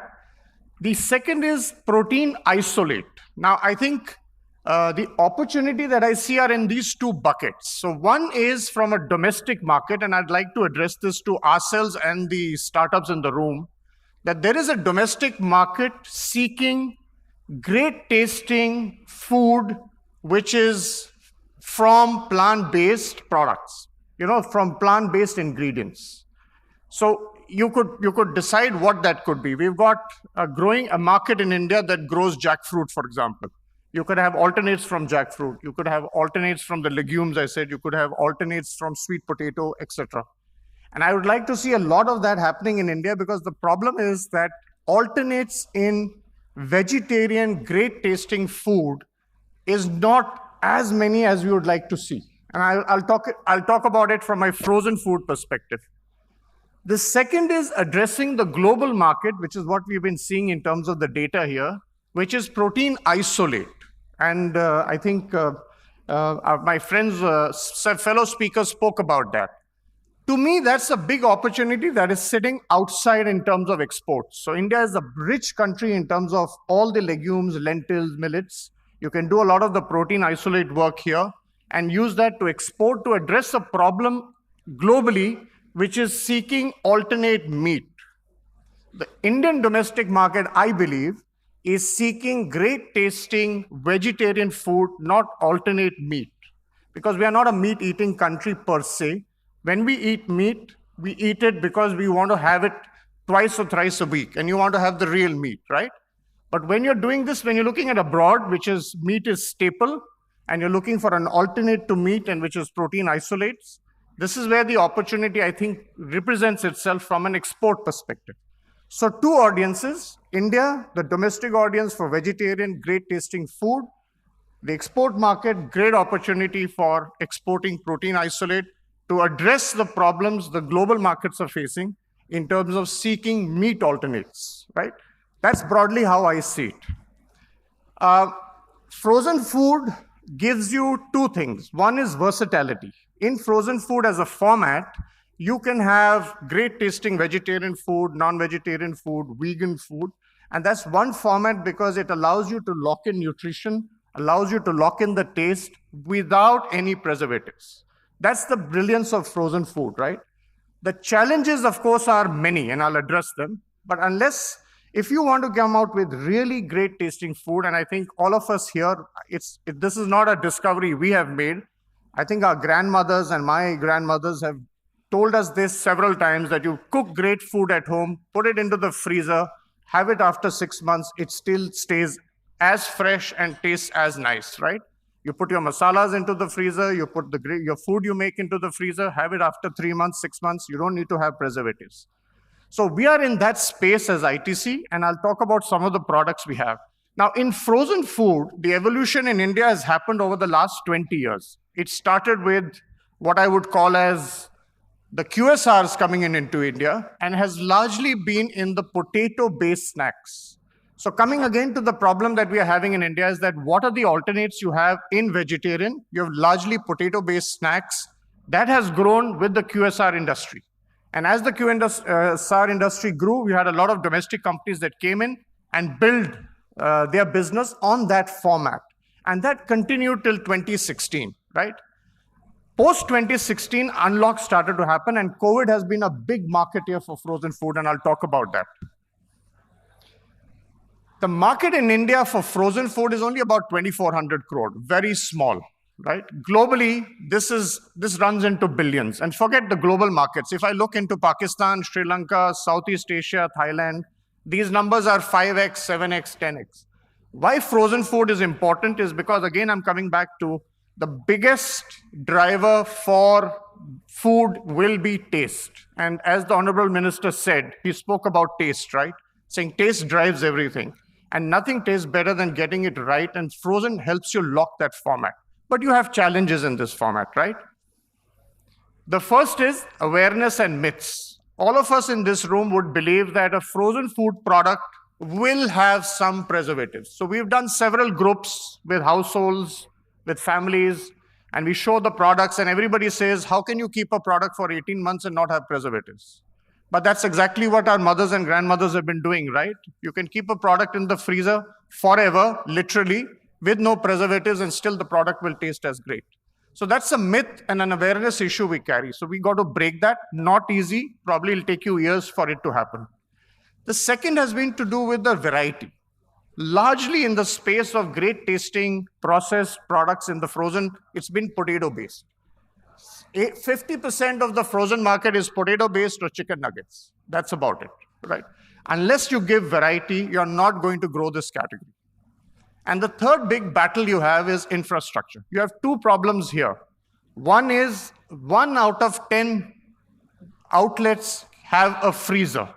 The second is protein isolate. Now, I think the opportunity that I see are in these two buckets. So one is from a domestic market, and I'd like to address this to ourselves and the startups in the room, that there is a domestic market seeking great tasting food, which is from plant-based products, from plant-based ingredients. So you could decide what that could be. We've got a market in India that grows jackfruit, for example. You could have alternates from jackfruit. You could have alternates from the legumes, I said. You could have alternates from sweet potato, etc. And I would like to see a lot of that happening in India, because the problem is that alternates in vegetarian, great tasting food is not as many as we would like to see. And I'll talk about it from my frozen food perspective. The second is addressing the global market, which is what we've been seeing in terms of the data here, which is protein isolate. And I think my friends, fellow speakers spoke about that. To me, that's a big opportunity that is sitting outside in terms of exports. So India is a rich country in terms of all the legumes, lentils, millets. You can do a lot of the protein isolate work here and use that to export to address a problem globally, which is seeking alternate meat. The Indian domestic market, I believe, is seeking great tasting vegetarian food, not alternate meat. Because we are not a meat eating country per se. When we eat meat, we eat it because we want to have it twice or thrice a week, and you want to have the real meat, right? But when you're doing this, when you're looking at abroad, which is meat is staple, and you're looking for an alternate to meat, and which is protein isolates, this is where the opportunity, I think, represents itself from an export perspective. So two audiences, India, the domestic audience for vegetarian, great tasting food, the export market, great opportunity for exporting protein isolate to address the problems the global markets are facing in terms of seeking meat alternates, right? That's broadly how I see it. Frozen food gives you two things. One is versatility. In frozen food as a format, you can have great tasting vegetarian food, non-vegetarian food, vegan food. And that's one format because it allows you to lock in nutrition, allows you to lock in the taste without any preservatives. That's the brilliance of frozen food, right? The challenges, of course, are many, and I'll address them. But if you want to come out with really great tasting food, and I think all of us here, this is not a discovery we have made. I think our grandmothers and my grandmothers have told us this several times, that you cook great food at home, put it into the freezer, have it after 6 months, it still stays as fresh and tastes as nice, right? You put your masalas into the freezer, you put your food you make into the freezer, have it after 3 months, 6 months, you don't need to have preservatives. So we are in that space as ITC, and I'll talk about some of the products we have. Now, in frozen food, the evolution in India has happened over the last 20 years. It started with what I would call as the QSRs coming into India, and has largely been in the potato-based snacks. So coming again to the problem that we are having in India is that what are the alternates you have in vegetarian? You have largely potato-based snacks. That has grown with the QSR industry. And as the QSR industry grew, we had a lot of domestic companies that came in and built their business on that format. And that continued till 2016, right? Post 2016, unlock started to happen, and COVID has been a big marketeer for frozen food, and I'll talk about that. The market in India for frozen food is only about 2,400 crore, very small, right? Globally, this runs into billions. And forget the global markets. If I look into Pakistan, Sri Lanka, Southeast Asia, Thailand, these numbers are 5x, 7x, 10x. Why frozen food is important is because, again, I'm coming back to the biggest driver for food will be taste. And as the Honorable Minister said, he spoke about taste, right? Saying taste drives everything. And nothing tastes better than getting it right. And frozen helps you lock that format. But you have challenges in this format, right? The first is awareness and myths. All of us in this room would believe that a frozen food product will have some preservatives. So we've done several groups with households, with families, and we show the products, and everybody says, how can you keep a product for 18 months and not have preservatives? But that's exactly what our mothers and grandmothers have been doing, right? You can keep a product in the freezer forever, literally, with no preservatives, and still the product will taste as great. So that's a myth and an awareness issue we carry. So we got to break that. Not easy. Probably it'll take you years for it to happen. The second has been to do with the variety. Largely in the space of great tasting processed products in the frozen, it's been potato-based. 50% of the frozen market is potato-based or chicken nuggets. That's about it, right? Unless you give variety, you're not going to grow this category. And the third big battle you have is infrastructure. You have two problems here. One is 1 out of 10 outlets have a freezer.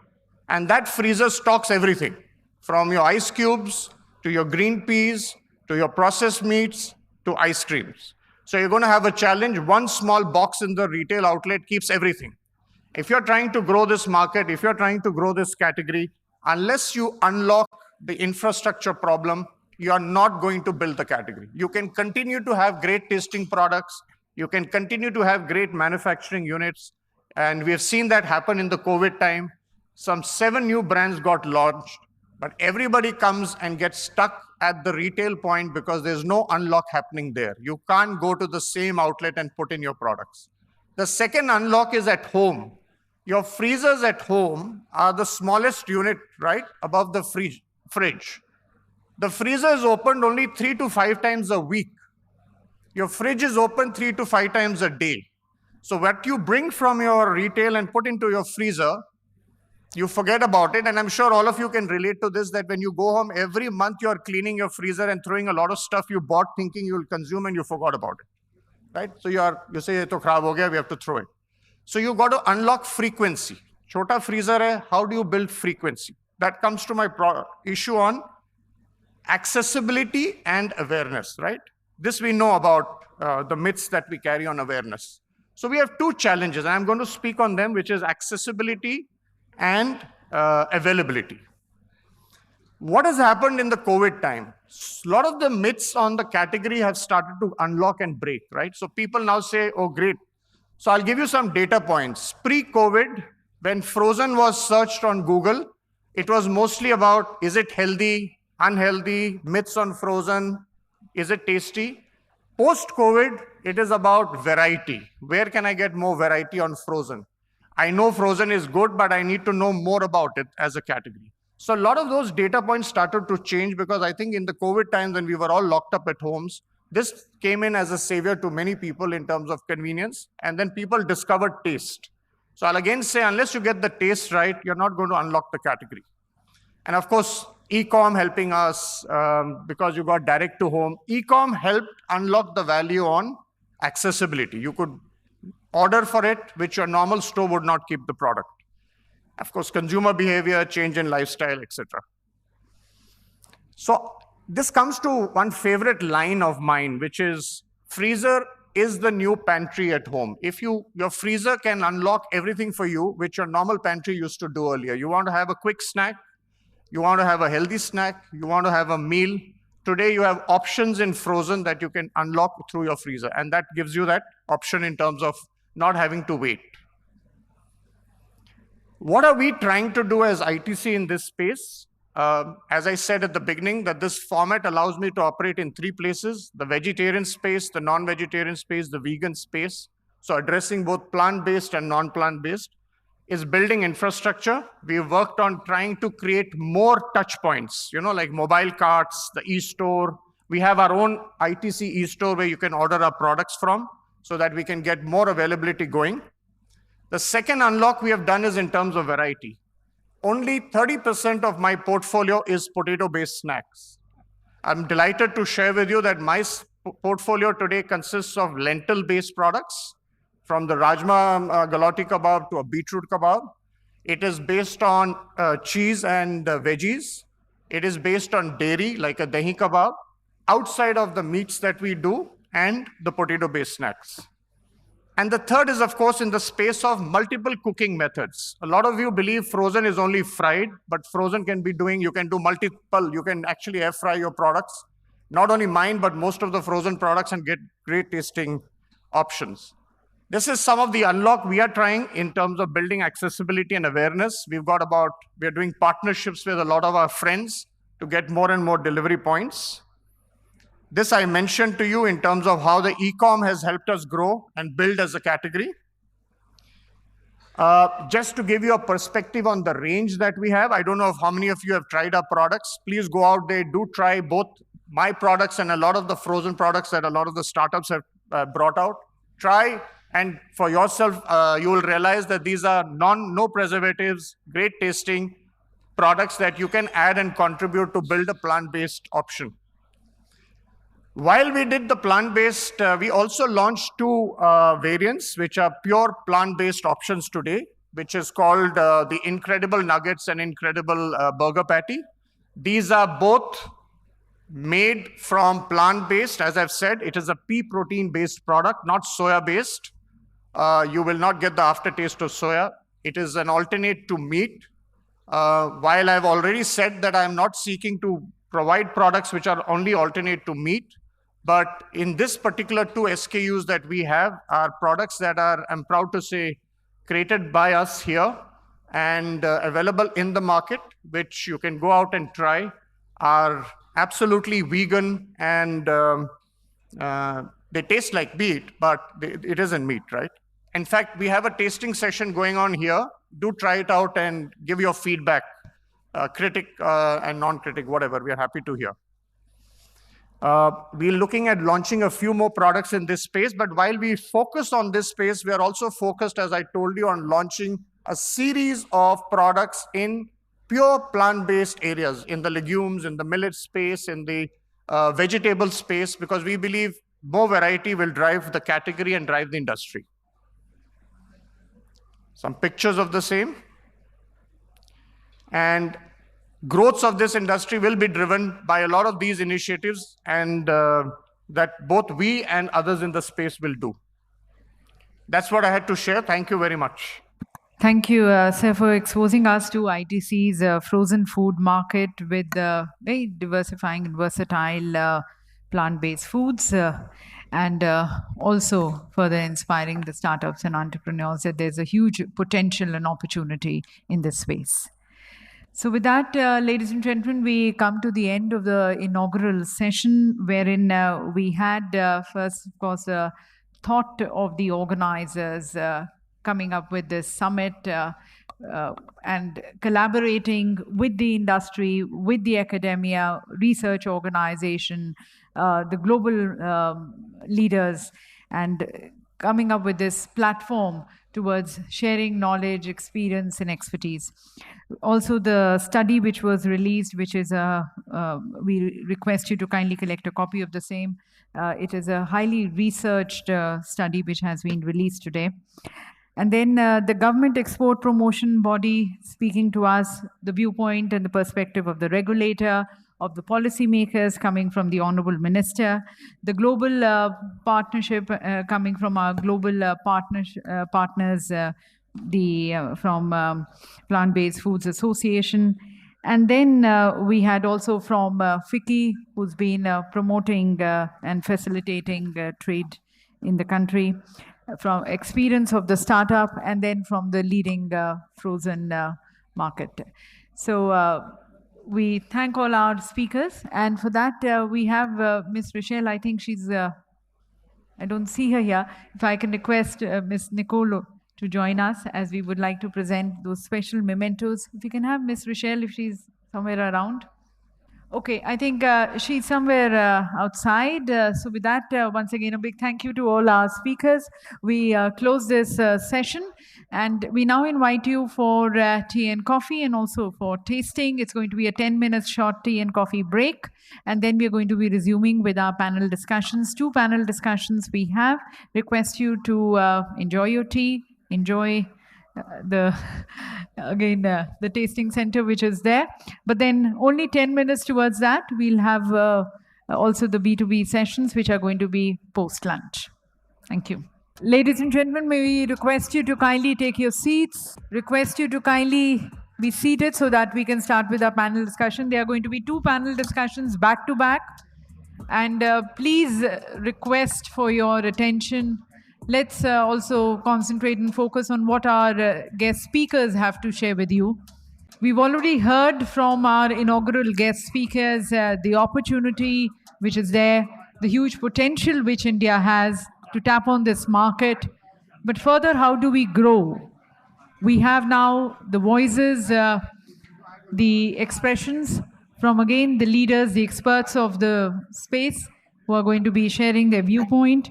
And that freezer stocks everything, from your ice cubes, to your green peas, to your processed meats, to ice creams. So you're going to have a challenge. One small box in the retail outlet keeps everything. If you're trying to grow this market, if you're trying to grow this category, unless you unlock the infrastructure problem, you are not going to build the category. You can continue to have great tasting products. You can continue to have great manufacturing units. And we have seen that happen in the COVID time. Some 7 new brands got launched, but everybody comes and gets stuck at the retail point because there's no unlock happening there. You can't go to the same outlet and put in your products. The second unlock is at home. Your freezers at home are the smallest unit, right, above the fridge. The freezer is opened only 3 to 5 times a week. Your fridge is open 3 to 5 times a day. So what you bring from your retail and put into your freezer, you forget about it. And I'm sure all of you can relate to this, that when you go home, every month you're cleaning your freezer and throwing a lot of stuff you bought thinking you'll consume and you forgot about it, right? So you say, "Ye to kharab ho gaya, we have to throw it." So you got to unlock frequency. Chota freezer hai, how do you build frequency? That comes to my issue on accessibility and awareness, right? This we know about the myths that we carry on awareness. So we have 2 challenges, and I'm going to speak on them, which is accessibility and availability. What has happened in the COVID time? A lot of the myths on the category have started to unlock and break, right? So people now say, oh, great. So I'll give you some data points. Pre-COVID, when frozen was searched on Google, it was mostly about, is it healthy, unhealthy, myths on frozen, is it tasty? Post-COVID, it is about variety. Where can I get more variety on frozen? I know frozen is good, but I need to know more about it as a category. So a lot of those data points started to change because I think in the COVID times when we were all locked up at homes, this came in as a savior to many people in terms of convenience. And then people discovered taste. So I'll again say, unless you get the taste right, you're not going to unlock the category. And of course, e-com helping us because you got direct to home. E-com helped unlock the value on accessibility. You could order for it, which your normal store would not keep the product. Of course, consumer behavior, change in lifestyle, etc. So this comes to one favorite line of mine, which is freezer is the new pantry at home. If your freezer can unlock everything for you, which your normal pantry used to do earlier. You want to have a quick snack, you want to have a healthy snack, you want to have a meal. Today you have options in frozen that you can unlock through your freezer. And that gives you that option in terms of not having to wait. What are we trying to do as ITC in this space? As I said at the beginning, that this format allows me to operate in 3 places: the vegetarian space, the non-vegetarian space, the vegan space. So addressing both plant-based and non-plant-based is building infrastructure. We've worked on trying to create more touch points, like mobile carts, the e-store, We have our own ITC e-store where you can order our products from so that we can get more availability going. The second unlock we have done is in terms of variety. Only 30% of my portfolio is potato-based snacks. I'm delighted to share with you that my portfolio today consists of lentil-based products, from the rajma galati kebab to a beetroot kebab. It is based on cheese and veggies. It is based on dairy, like a dahi kebab, outside of the meats that we do, and the potato-based snacks. And the third is, of course, in the space of multiple cooking methods. A lot of you believe frozen is only fried, but frozen can be doing, you can do multiple, you can actually air fry your products. Not only mine, but most of the frozen products, and get great tasting options. This is some of the unlock we are trying in terms of building accessibility and awareness. We are doing partnerships with a lot of our friends to get more and more delivery points. This I mentioned to you in terms of how the e-com has helped us grow and build as a category. Just to give you a perspective on the range that we have, I don't know how many of you have tried our products. Please go out there, do try both my products and a lot of the frozen products that a lot of the startups have brought out. Try, and for yourself, you will realize that these are no preservatives, great tasting products that you can add and contribute to build a plant-based option. While we did the plant-based, we also launched two variants, which are pure plant-based options today, which is called the Incredible Nuggets and Incredible Burger Patty. These are both made from plant-based. As I've said, it is a pea protein-based product, not soya-based. You will not get the aftertaste of soya. It is an alternate to meat. While I've already said that I'm not seeking to provide products which are only alternate to meat, but in this particular two SKUs that we have are products that are, I'm proud to say, created by us here and available in the market, which you can go out and try, are absolutely vegan, and they taste like meat, but it isn't meat, right? In fact, we have a tasting session going on here. Do try it out and give your feedback, critic and non-critic, whatever. We are happy to hear. We're looking at launching a few more products in this space, but while we focus on this space, we are also focused, as I told you, on launching a series of products in pure plant-based areas, in the legumes, in the millet space, in the vegetable space, because we believe more variety will drive the category and drive the industry. Some pictures of the same. And growth of this industry will be driven by a lot of these initiatives, and that both we and others in the space will do. That's what I had to share. Thank you very much. Thank you, sir, for exposing us to ITC's frozen food market with very diversifying and versatile plant-based foods, and also further inspiring the startups and entrepreneurs that there's a huge potential and opportunity in this space. So with that, ladies and gentlemen, we come to the end of the inaugural session, wherein we had first, of course, the thought of the organizers coming up with this summit and collaborating with the industry, with the academia, research organization, the global leaders, and coming up with this platform towards sharing knowledge, experience, and expertise. Also, the study which was released, which is we request you to kindly collect a copy of the same. It is a highly researched study which has been released today. And then the government export promotion body speaking to us, the viewpoint and the perspective of the regulator, of the policymakers coming from the Honorable Minister, the global partnership coming from our global partners, from Plant-Based Foods Association. And then we had also from FICCI, who's been promoting and facilitating trade in the country, from experience of the startup, and then from the leading frozen market. So we thank all our speakers, and for that we have Ms. Rochelle. I think she's, I don't see her here. If I can request Ms. Nicolo to join us, as we would like to present those special mementos. If you can have Ms. Rochelle, if she's somewhere around. Okay, I think she's somewhere outside. So with that, once again, a big thank you to all our speakers. We close this session, and we now invite you for tea and coffee and also for tasting. It's going to be a 10-minute short tea and coffee break, and then we're going to be resuming with our panel discussions. 2 panel discussions we have. Request you to enjoy your tea, enjoy the tasting center which is there, but then only 10 minutes towards that we'll have also the B2B sessions which are going to be post lunch. Thank you. Ladies and gentlemen, may we request you to kindly take your seats, request you to kindly be seated so that we can start with our panel discussion. There are going to be 2 panel discussions back to back, and please request for your attention. Let's also concentrate and focus on what our guest speakers have to share with you. We've already heard from our inaugural guest speakers the opportunity which is there, the huge potential which India has to tap on this market. But further, how do we grow? We have now the voices, the expressions from, again, the leaders, the experts of the space who are going to be sharing their viewpoint.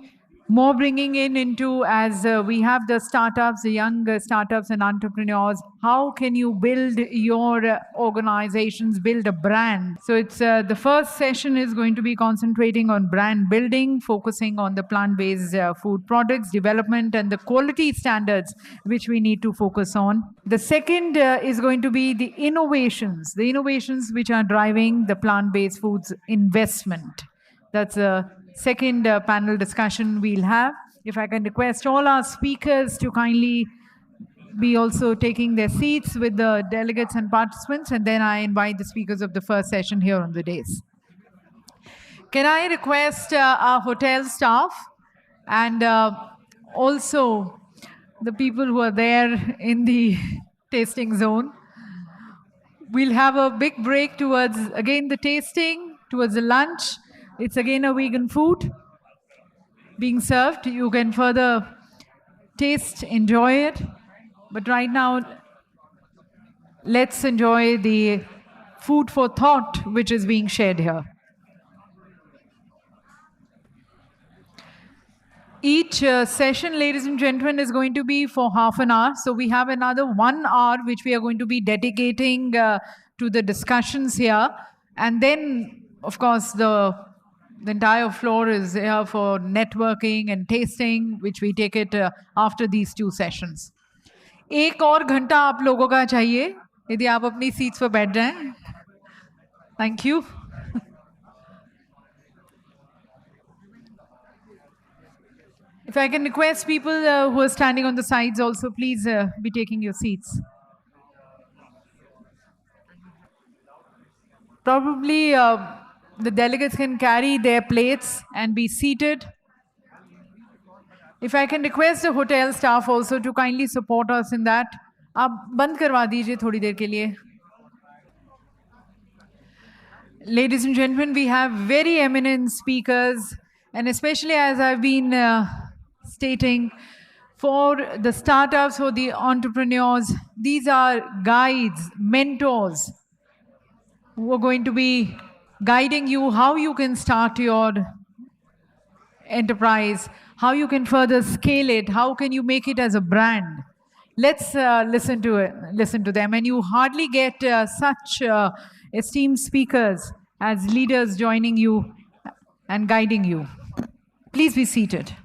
More bringing into, as we have the startups, the young startups and entrepreneurs, how can you build your organizations, build a brand? So it's the first session is going to be concentrating on brand building, focusing on the plant-based food products, development and the quality standards which we need to focus on. The second is going to be the innovations which are driving the plant-based foods investment. That's a second panel discussion we'll have. If I can request all our speakers to kindly be also taking their seats with the delegates and participants, and then I invite the speakers of the first session here on the dais. Can I request our hotel staff and also the people who are there in the tasting zone? We'll have a big break towards, again, the tasting, towards the lunch. It's again a vegan food being served. You can further taste, enjoy it. But right now, let's enjoy the food for thought which is being shared here. Each session, ladies and gentlemen, is going to be for half an hour. So we have another 1 hour which we are going to be dedicating to the discussions here. And then, of course, the entire floor is here for networking and tasting, which we take it after these 2 sessions. 1 और घंटा आप लोगों का चाहिए यदि आप अपनी seats पर बैठ जाएं. Thank you. If I can request people who are standing on the sides also, please be taking your seats. Probably the delegates can carry their plates and be seated. If I can request the hotel staff also to kindly support us in that. आप बंद करवा दीजिए थोड़ी देर के लिए. Ladies and gentlemen, we have very eminent speakers, and especially as I've been stating, for the startups, for the entrepreneurs, these are guides, mentors who are going to be guiding you how you can start your enterprise, how you can further scale it, how can you make it as a brand. Let's listen to them. And you hardly get such esteemed speakers as leaders joining you and guiding you. Please be seated.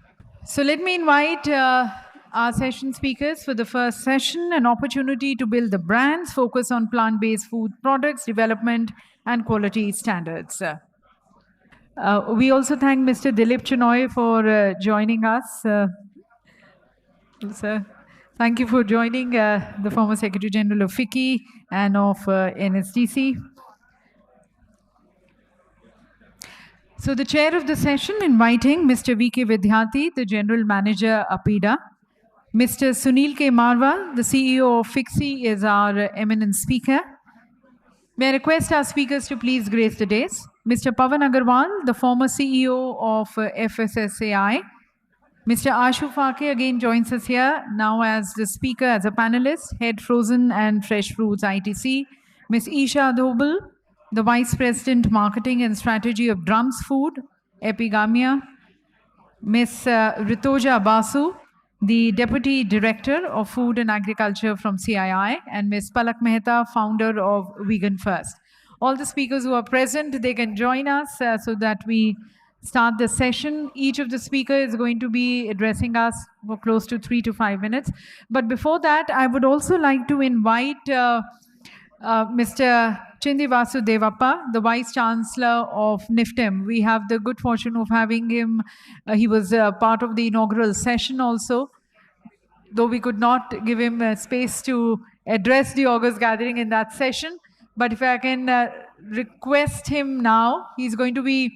So let me invite our session speakers for the first session, an opportunity to build the brands, focus on plant-based food products, development and quality standards. We also thank Mr. Dilip Chinoy for joining us. Sir, thank you for joining the former Secretary General of FICCI and of NSDC. So the chair of the session inviting Mr. VK Vidyarthi, the General Manager, APEDA. Mr. Sunil K. Marwal, the CEO of FICCI, is our eminent speaker. May I request our speakers to please grace the dais. Mr. Pawan Agarwal, the former CEO of FSSAI. Mr. Ashu Phake again joins us here, now as the speaker, as a panelist, Head Frozen and Fresh Fruits ITC. Ms. Isha Dhoble, the Vice President Marketing and Strategy of Drums Food, Epigamia, Ms. Ritoja Basu, the Deputy Director of Food and Agriculture from CII, and Ms. Palak Mehta, founder of Vegan First. All the speakers who are present, they can join us so that we start the session. Each of the speakers is going to be addressing us for close to 3 to 5 minutes. But before that, I would also like to invite Mr. Chindi Vasudevappa, the Vice Chancellor of NIFTEM. We have the good fortune of having him. He was part of the inaugural session also, though we could not give him space to address the August gathering in that session. But if I can request him now, he's going to be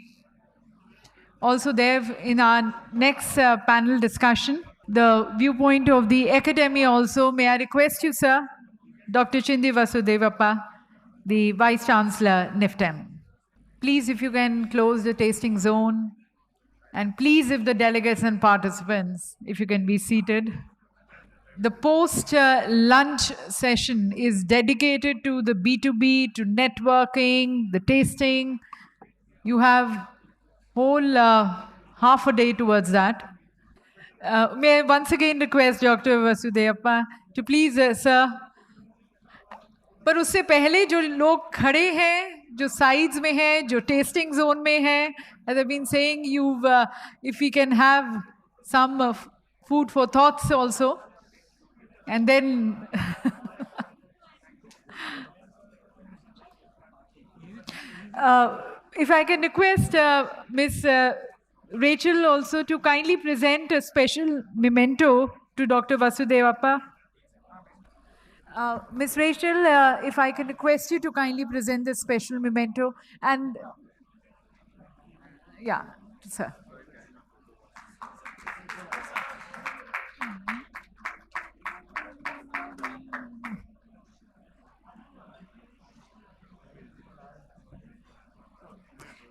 also there in our next panel discussion. The viewpoint of the academia also. May I request you, sir, Dr. Chindi Vasudevappa, the Vice Chancellor, NIFTEM. Please, if you can close the tasting zone. And please, if the delegates and participants, if you can be seated. The post-lunch session is dedicated to the B2B, to networking, the tasting. You have whole half a day towards that. May I once again request Dr. Vasudevappa to please, sir. पर उससे पहले जो लोग खड़े हैं, जो sides में हैं, जो tasting zone में हैं, as I've been saying, if we can have some food for thoughts also, and then if I can request Ms. Rachel also to kindly present a special memento to Dr. Vasudevappa. Ms. Rachel, if I can request you to kindly present this special memento. And yeah, sir.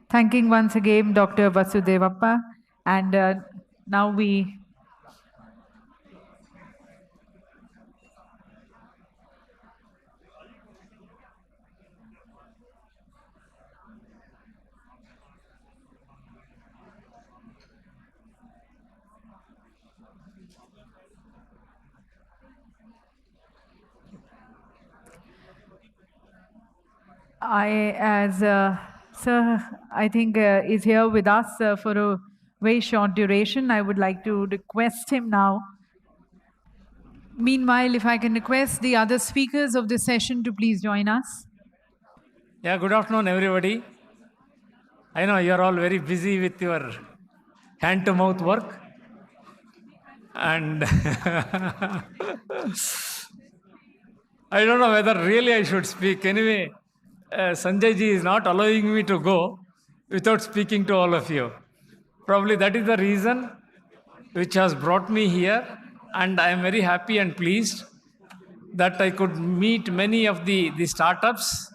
Thanking once again Dr. Vasudevappa. And now we Sir, I think is here with us for a very short duration. I would like to request him now. Meanwhile, if I can request the other speakers of this session to please join us. Yeah, good afternoon, everybody. I know you're all very busy with your hand-to-mouth work. And I don't know whether really I should speak. Anyway, Sanjay ji is not allowing me to go without speaking to all of you. Probably that is the reason which has brought me here, and I am very happy and pleased that I could meet many of the startups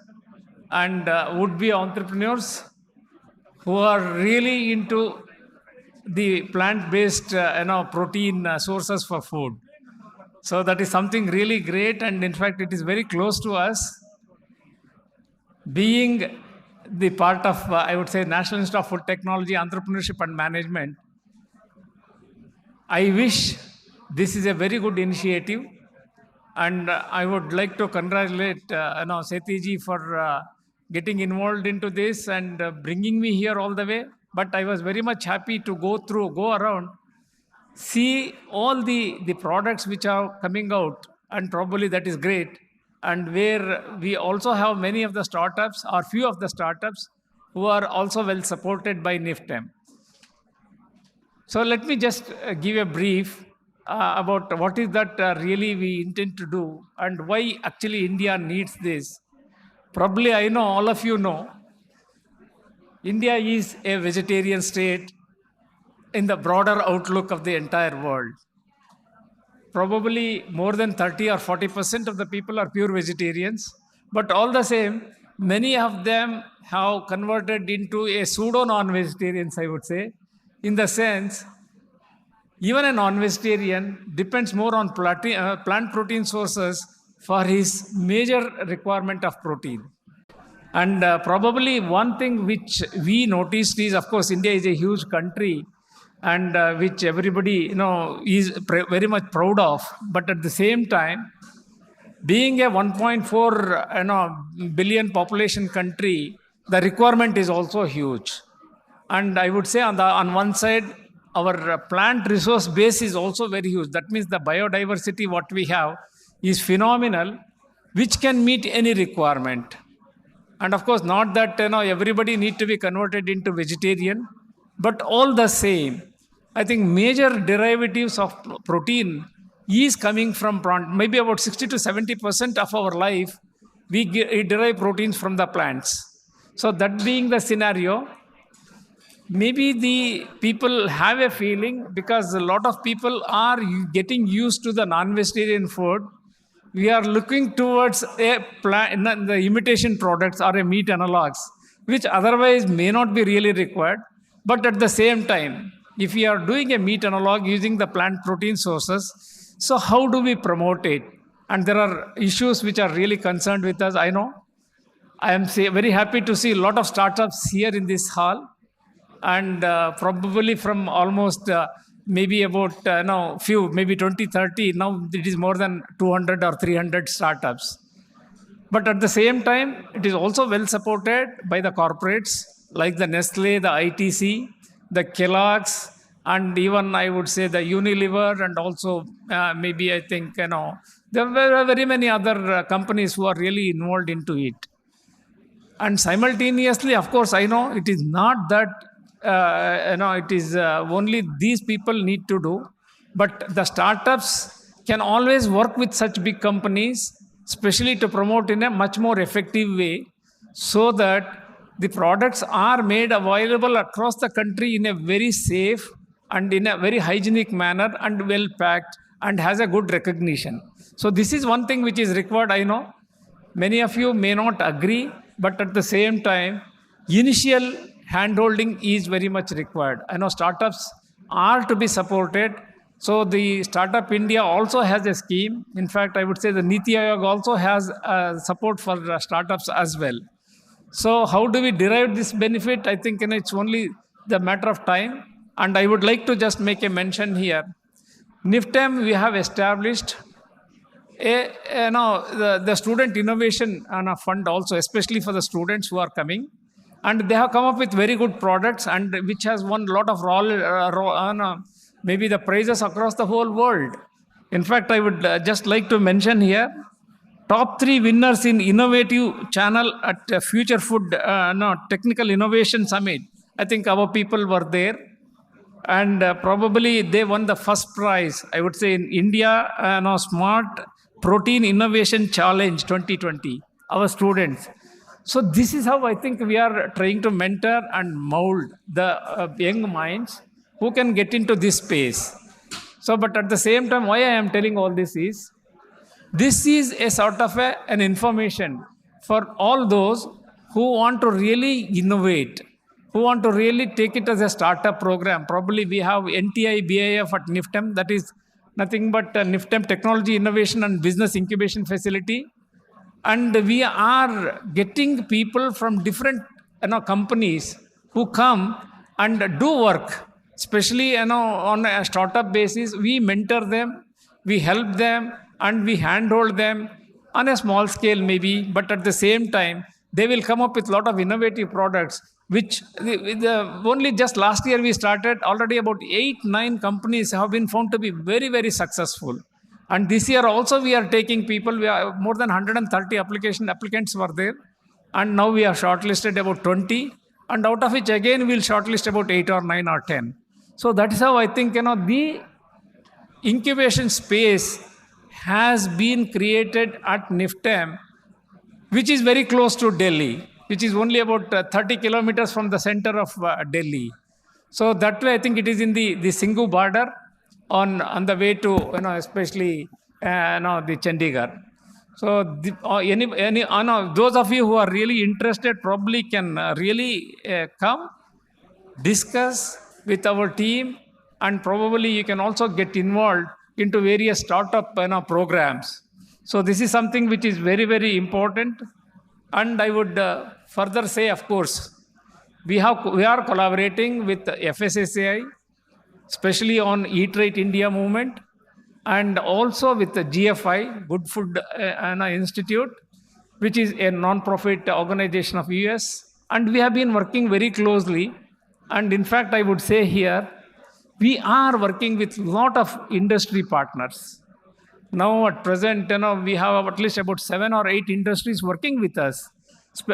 and would-be entrepreneurs who are really into the plant-based protein sources for food. So that is something really great, and in fact it is very close to us. Being the part of, I would say, National Institute of Food Technology, Entrepreneurship and Management, I wish this is a very good initiative, and I would like to congratulate Sethi ji for getting involved into this and bringing me here all the way. But I was very much happy to go around, see all the products which are coming out, and probably that is great. And where we also have many of the startups, or few of the startups, who are also well supported by NIFTEM. So let me just give a brief about what is that really we intend to do, and why actually India needs this. Probably I know, all of you know, India is a vegetarian state in the broader outlook of the entire world. Probably more than 30 or 40% of the people are pure vegetarians, but all the same, many of them have converted into a pseudo non-vegetarians, I would say, in the sense, even a non-vegetarian depends more on plant protein sources for his major requirement of protein. And probably one thing which we noticed is, of course, India is a huge country, and which everybody is very much proud of. But at the same time, being a 1.4 billion population country, the requirement is also huge. And I would say on one side, our plant resource base is also very huge. That means the biodiversity what we have is phenomenal, which can meet any requirement. And of course, not that everybody need to be converted into vegetarian, but all the same, I think major derivatives of protein is coming from plant. Maybe about 60 to 70% of our life, we derive proteins from the plants. So that being the scenario, maybe the people have a feeling, because a lot of people are getting used to the non-vegetarian food. We are looking towards the imitation products or a meat analogs, which otherwise may not be really required. But at the same time, if we are doing a meat analog using the plant protein sources, so how do we promote it? And there are issues which are really concerned with us. I know. I am very happy to see a lot of startups here in this hall, and probably from almost maybe about maybe 20, 30, now it is more than 200 or 300 startups. But at the same time, it is also well supported by the corporates like the Nestle, the ITC, the Kellogg's, and even I would say the Unilever, and also maybe I think, there were very many other companies who are really involved into it. And simultaneously, of course, I know it is not that, it is only these people need to do, but the startups can always work with such big companies, especially to promote in a much more effective way, so that the products are made available across the country in a very safe and in a very hygienic manner and well packed and has a good recognition. So this is one thing which is required. I know many of you may not agree, but at the same time, initial handholding is very much required. I know startups are to be supported. So the Startup India also has a scheme. In fact, I would say the Niti Aayog also has support for startups as well. So how do we derive this benefit? I think it's only the matter of time. And I would like to just make a mention here. NIFTEM, we have established the student innovation fund also, especially for the students who are coming. And they have come up with very good products, and which has won a lot of maybe the prizes across the whole world. In fact, I would just like to mention here, top 3 winners in innovative channel at Future Food Technical Innovation Summit. I think our people were there. And probably they won the first prize, I would say, in India, Smart Protein Innovation Challenge 2020, our students. So this is how I think we are trying to mentor and mold the young minds who can get into this space. So, but at the same time, why I am telling all this is a sort of an information for all those who want to really innovate, who want to really take it as a startup program. Probably we have NTI BIF at NIFTEM, that is nothing but NIFTEM Technology Innovation and Business Incubation Facility. And we are getting people from different companies who come and do work, especially on a startup basis. We mentor them, we help them, and we handhold them on a small scale maybe, but at the same time, they will come up with a lot of innovative products, which only just last year we started, already about 8-9 companies have been found to be very, very successful. And this year also we are taking people, we are more than 130 applicants were there. And now we have shortlisted about 20. And out of which again we'll shortlist about 8 or 9 or 10. So that is how I think the incubation space has been created at NIFTEM, which is very close to Delhi, which is only about 30 kilometers from the center of Delhi. So that way I think it is in the Singhu border on the way to, especially the Chandigarh. So those of you who are really interested probably can really come, discuss with our team, and probably you can also get involved into various startup programs. So this is something which is very, very important. And I would further say, of course, we are collaborating with FSSAI, especially on Eat Right India movement, and also with the GFI, Good Food Institute, which is a non-profit organization of US. And we have been working very closely. And in fact, I would say here, we are working with a lot of industry partners. Now at present, we have at least about 7 or 8 industries working with us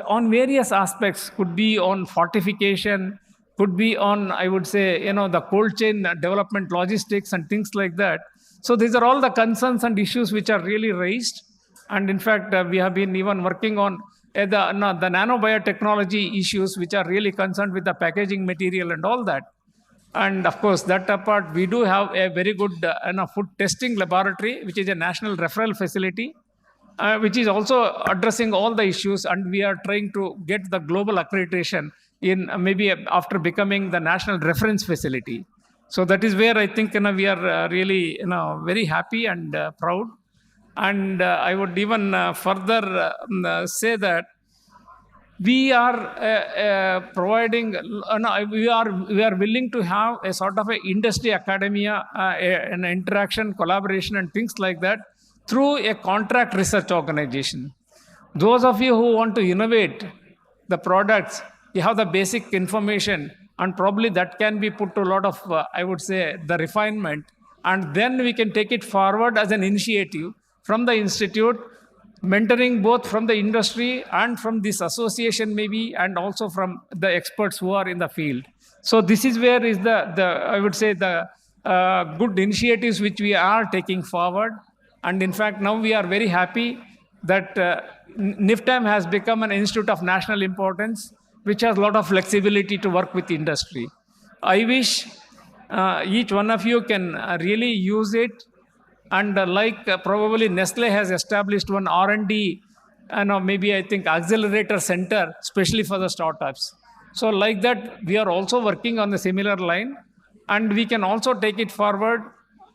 on various aspects. Could be on fortification, could be on, I would say, the cold chain development, logistics and things like that. So these are all the concerns and issues which are really raised. And in fact, we have been even working on the nanobiotechnology issues, which are really concerned with the packaging material and all that. And of course, that apart, we do have a very good food testing laboratory, which is a national referral facility, which is also addressing all the issues. And we are trying to get the global accreditation in maybe after becoming the national reference facility. So that is where I think we are really very happy and proud. And I would even further say that we are providing, we are willing to have a sort of an industry academia, an interaction, collaboration and things like that through a contract research organization. Those of you who want to innovate the products, you have the basic information and probably that can be put to a lot of, I would say, the refinement. And then we can take it forward as an initiative from the institute, mentoring both from the industry and from this association maybe, and also from the experts who are in the field. So this is where is the I would say, the good initiatives which we are taking forward. And in fact, now we are very happy that NIFTAM has become an institute of national importance, which has a lot of flexibility to work with industry. I wish each one of you can really use it. And probably Nestle has established one R&D, maybe I think accelerator center, especially for the startups. So like that, we are also working on the similar line. And we can also take it forward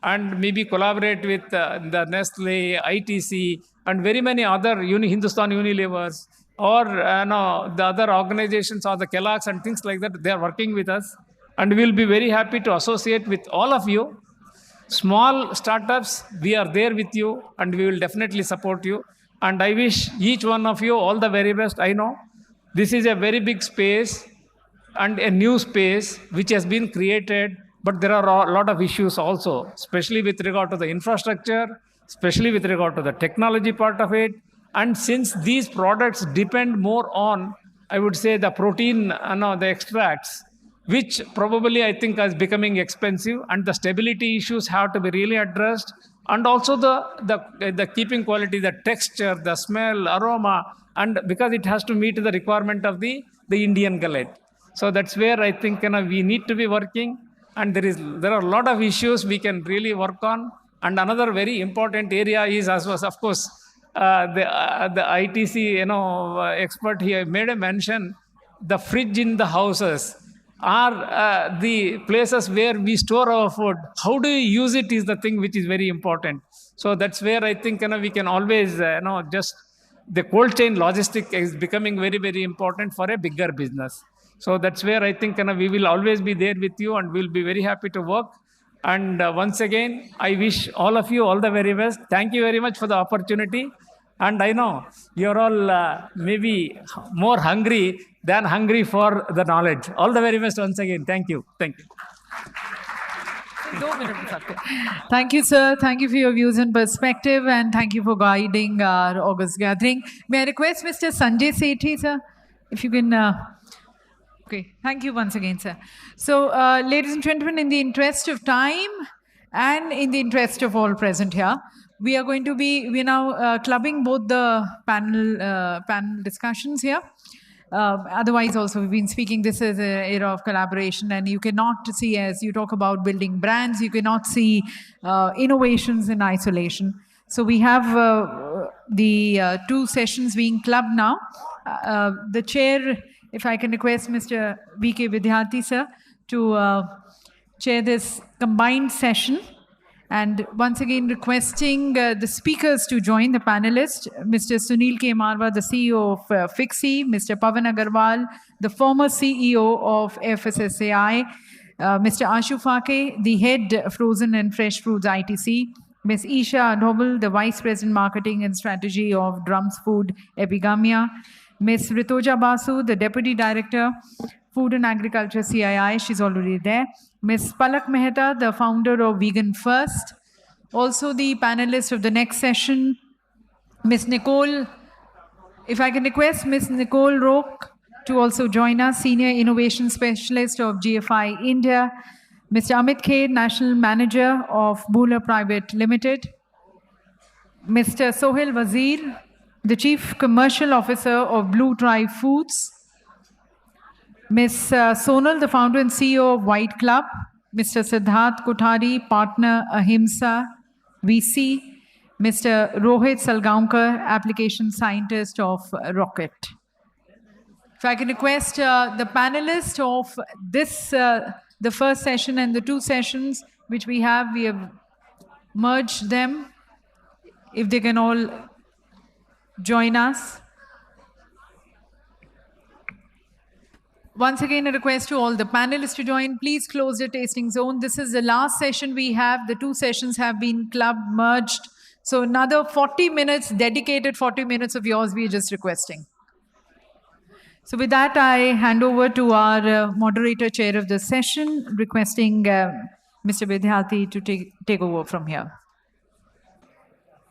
and maybe collaborate with the Nestle, ITC, and very many other Hindustan Unilevers, or the other organizations or the Kellogg's and things like that. They are working with us. And we'll be very happy to associate with all of you. Small startups, we are there with you and we will definitely support you. And I wish each one of you all the very best. I know this is a very big space and a new space which has been created, but there are a lot of issues also, especially with regard to the infrastructure, especially with regard to the technology part of it. And since these products depend more on, I would say, the protein, the extracts, which probably I think is becoming expensive, and the stability issues have to be really addressed, and also the keeping quality, the texture, the smell, aroma, and because it has to meet the requirement of the Indian gullet. So that's where I think we need to be working, and there are a lot of issues we can really work on. And another very important area is, as was of course the ITC expert here made a mention, the fridge in the houses are the places where we store our food. How do we use it is the thing which is very important. So that's where I think we can always just the cold chain logistic is becoming very, very important for a bigger business. So that's where I think we will always be there with you, and we'll be very happy to work. And once again, I wish all of you all the very best. Thank you very much for the opportunity. And I know you're all maybe more hungry than hungry for the knowledge. All the very best once again. Thank you. Thank you. Thank you, sir. Thank you for your views and perspective, and thank you for guiding our August gathering. May I request Mr. Sanjay Sethi, sir, if you can... Okay, thank you once again, sir. So, ladies and gentlemen, in the interest of time and in the interest of all present here, we're now clubbing both the panel discussions here. Otherwise, also, we've been speaking, this is an era of collaboration, and you cannot see, as you talk about building brands, you cannot see innovations in isolation. So we have the 2 sessions being clubbed now. The chair, if I can request Mr. VK Vidyarthi, sir, to chair this combined session. And once again, requesting the speakers to join the panelists, Mr. Sunil K. Marwa, the CEO of FIXI, Mr. Pavan Agarwal, the former CEO of FSSAI, Mr. Ashu Fake, the head Frozen and Fresh Foods ITC, Ms. Isha Dhoble, the Vice President Marketing and Strategy of Drums Food Epigamia, Ms. Ritoja Basu, the Deputy Director, Food and Agriculture CII, she's already there. Ms. Palak Mehta, the founder of Vegan First. Also the panelist of the next session, Ms. Nicole, if I can request Ms. Nicole Roque to also join us, Senior Innovation Specialist of GFI India. Mr. Amit Khed, National Manager of Bula Private Limited. Mr. Sohil Wazir, the Chief Commercial Officer of Blue Tribe Foods. Ms. Sonal, the founder and CEO of White Club. Mr. Siddharth Kothari, partner Ahimsa VC. Mr. Rohit Salgaonkar, application scientist of Rocket. If I can request the panelists of this, the first session and the two sessions which we have merged them. If they can all join us. Once again, a request to all the panelists to join. Please close the tasting zone. This is the last session we have. The two sessions have been club merged. So another 40 minutes, dedicated 40 minutes of yours, we are just requesting. So with that, I hand over to our moderator chair of the session, requesting Mr. Vidyarthi to take over from here.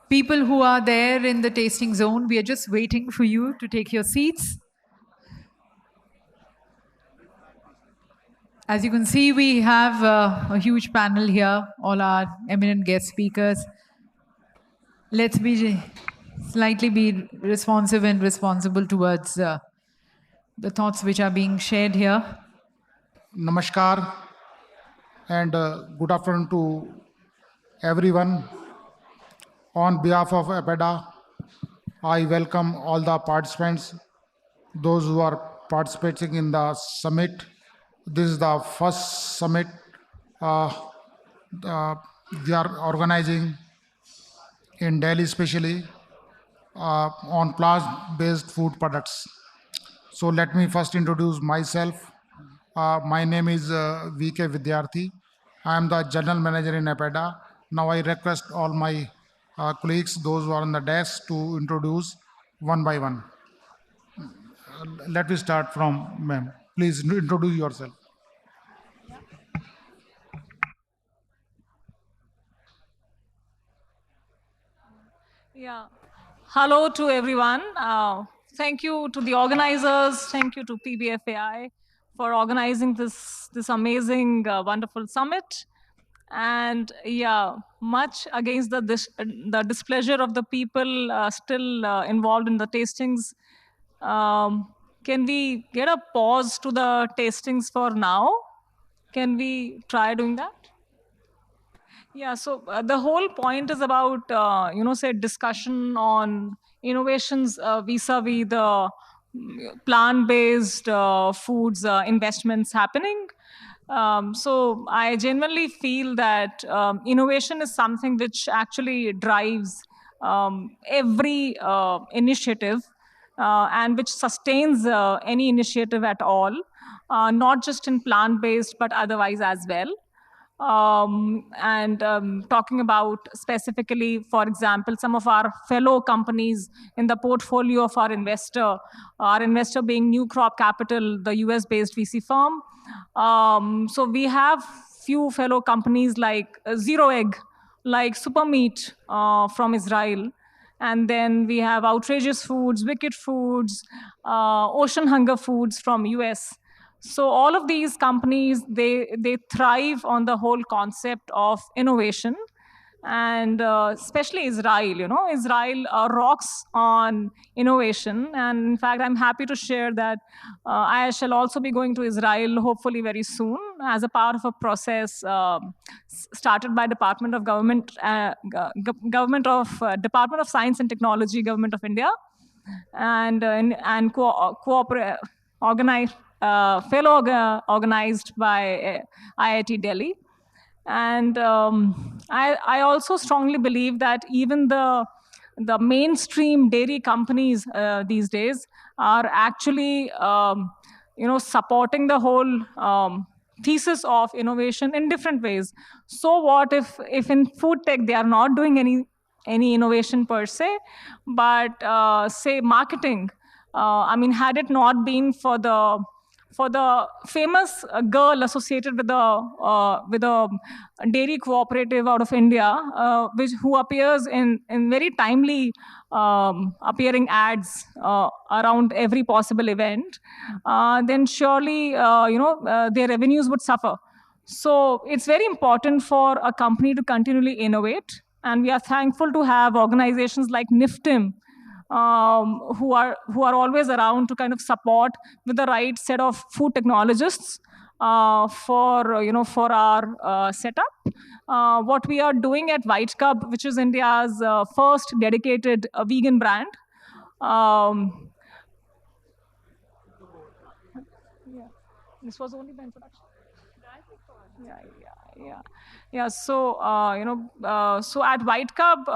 People who are there in the tasting zone, we are just waiting for you to take your seats. As you can see, we have a huge panel here, all our eminent guest speakers. Let's be slightly responsive and responsible towards the thoughts which are being shared here. Namaskar and good afternoon to everyone. On behalf of APEDA, I welcome all the participants, those who are participating in the summit. This is the first summit we are organizing in Delhi, especially on plant-based food products. So let me first introduce myself. My name is VK Vidyarthi. I am the General Manager in APEDA. Now I request all my colleagues, those who are on the desk, to introduce one by one. Let me start from ma'am. Please introduce yourself. Yeah. Hello to everyone. Thank you to the organizers. Thank you to PBFAI for organizing this amazing, wonderful summit. And yeah, much against the displeasure of the people still involved in the tastings. Can we get a pause to the tastings for now? Can we try doing that? Yeah, so the whole point is about, say discussion on innovations vis-a-vis the plant-based foods investments happening. So I genuinely feel that innovation is something which actually drives every initiative and which sustains any initiative at all, not just in plant-based, but otherwise as well. Talking about specifically, for example, some of our fellow companies in the portfolio of our investor being New Crop Capital, the US-based VC firm. So we have few fellow companies like Zero Egg, like Supermeat from Israel. And then we have Outrageous Foods, Wicked Foods, Ocean Hunger Foods from US. So all of these companies, they thrive on the whole concept of innovation. And especially Israel, Israel rocks on innovation. And in fact, I'm happy to share that I shall also be going to Israel, hopefully very soon, as a part of a process started by Department of Science and Technology, Government of India, and organized by IIT Delhi. And I also strongly believe that even the mainstream dairy companies these days are actually supporting the whole thesis of innovation in different ways. So what if in food tech they are not doing any innovation per se, but say marketing, I mean, had it not been for the famous girl associated with the dairy cooperative out of India, who appears in very timely appearing ads around every possible event, then surely their revenues would suffer. So it's very important for a company to continually innovate, and we are thankful to have organizations like NIFTIM, who are always around to kind of support with the right set of food technologists for our setup. What we are doing at White Cub, which is India's first dedicated vegan brand. This was only the introduction. Yeah. So so at White Cub,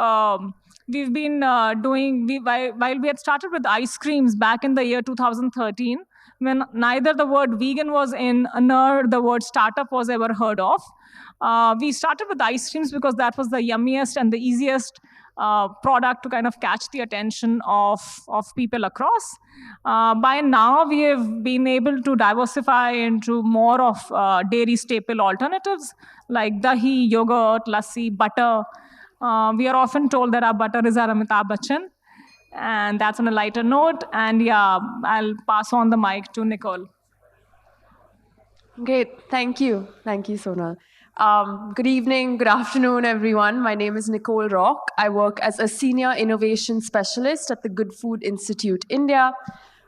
we've been while we had started with ice creams back in the year 2013, when neither the word vegan was in nor the word startup was ever heard of. We started with ice creams because that was the yummiest and the easiest product to kind of catch the attention of people across. By now, we have been able to diversify into more of dairy staple alternatives like dahi, yogurt, lassi, butter. We are often told that our butter is our Amitabh Bachchan, and that's on a lighter note. And yeah, I'll pass on the mic to Nicole. Great, thank you, Sonal. Good evening, good afternoon, everyone. My name is Nicole Rock. I work as a Senior Innovation Specialist at the Good Food Institute India.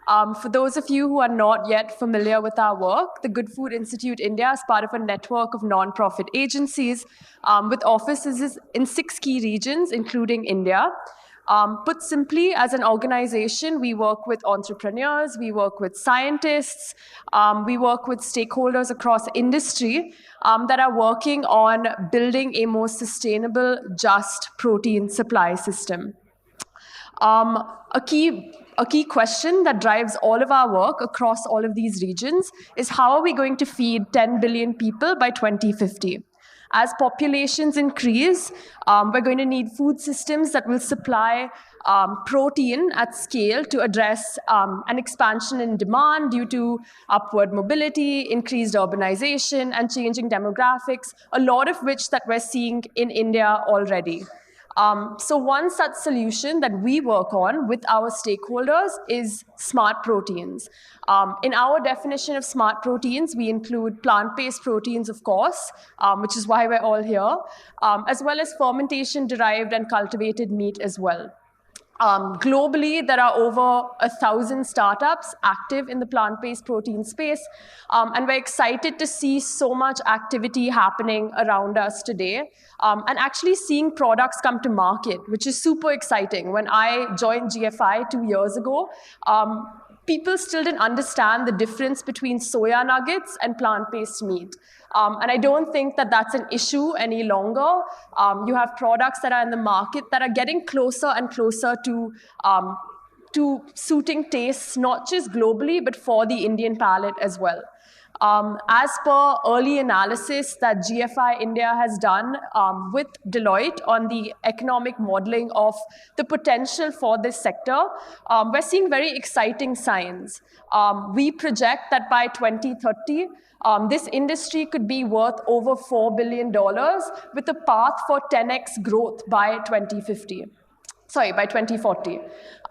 For those of you who are not yet familiar with our work, the Good Food Institute India is part of a network of non-profit agencies with offices in 6 key regions, including India. Put simply, as an organization, we work with entrepreneurs, we work with scientists, we work with stakeholders across industry that are working on building a more sustainable, just protein supply system. A key question that drives all of our work across all of these regions is how are we going to feed 10 billion people by 2050? As populations increase, we're going to need food systems that will supply protein at scale to address an expansion in demand due to upward mobility, increased urbanization, and changing demographics, a lot of which that we're seeing in India already. So one such solution that we work on with our stakeholders is smart proteins. In our definition of smart proteins, we include plant-based proteins, of course, which is why we're all here, as well as fermentation-derived and cultivated meat as well. Globally, there are over 1,000 startups active in the plant-based protein space, and we're excited to see so much activity happening around us today, and actually seeing products come to market, which is super exciting. When I joined GFI 2 years ago, people still didn't understand the difference between soya nuggets and plant-based meat. And I don't think that that's an issue any longer. You have products that are in the market that are getting closer and closer to suiting tastes, not just globally, but for the Indian palate as well. As per early analysis that GFI India has done with Deloitte on the economic modeling of the potential for this sector, we're seeing very exciting signs. We project that by 2030, this industry could be worth over $4 billion with a path for 10x growth by 2050. By 2040.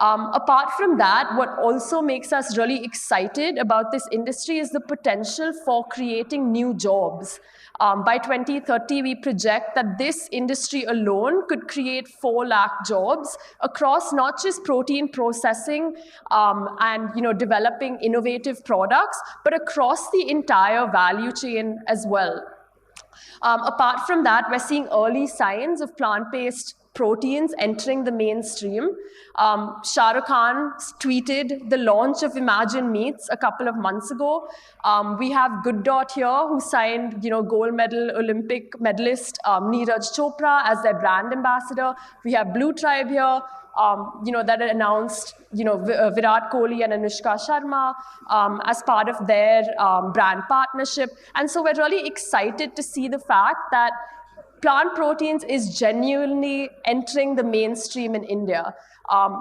Apart from that, what also makes us really excited about this industry is the potential for creating new jobs. By 2030, we project that this industry alone could create 4 lakh jobs across not just protein processing and developing innovative products, but across the entire value chain as well. Apart from that, we're seeing early signs of plant-based proteins entering the mainstream. Shah Rukh Khan tweeted the launch of Imagine Meats a couple of months ago. We have Good Dot here, who signed, gold medal Olympic medalist Neeraj Chopra as their brand ambassador. We have Blue Tribe here, that announced, Virat Kohli and Anushka Sharma as part of their brand partnership. And so we're really excited to see the fact that plant proteins is genuinely entering the mainstream in India.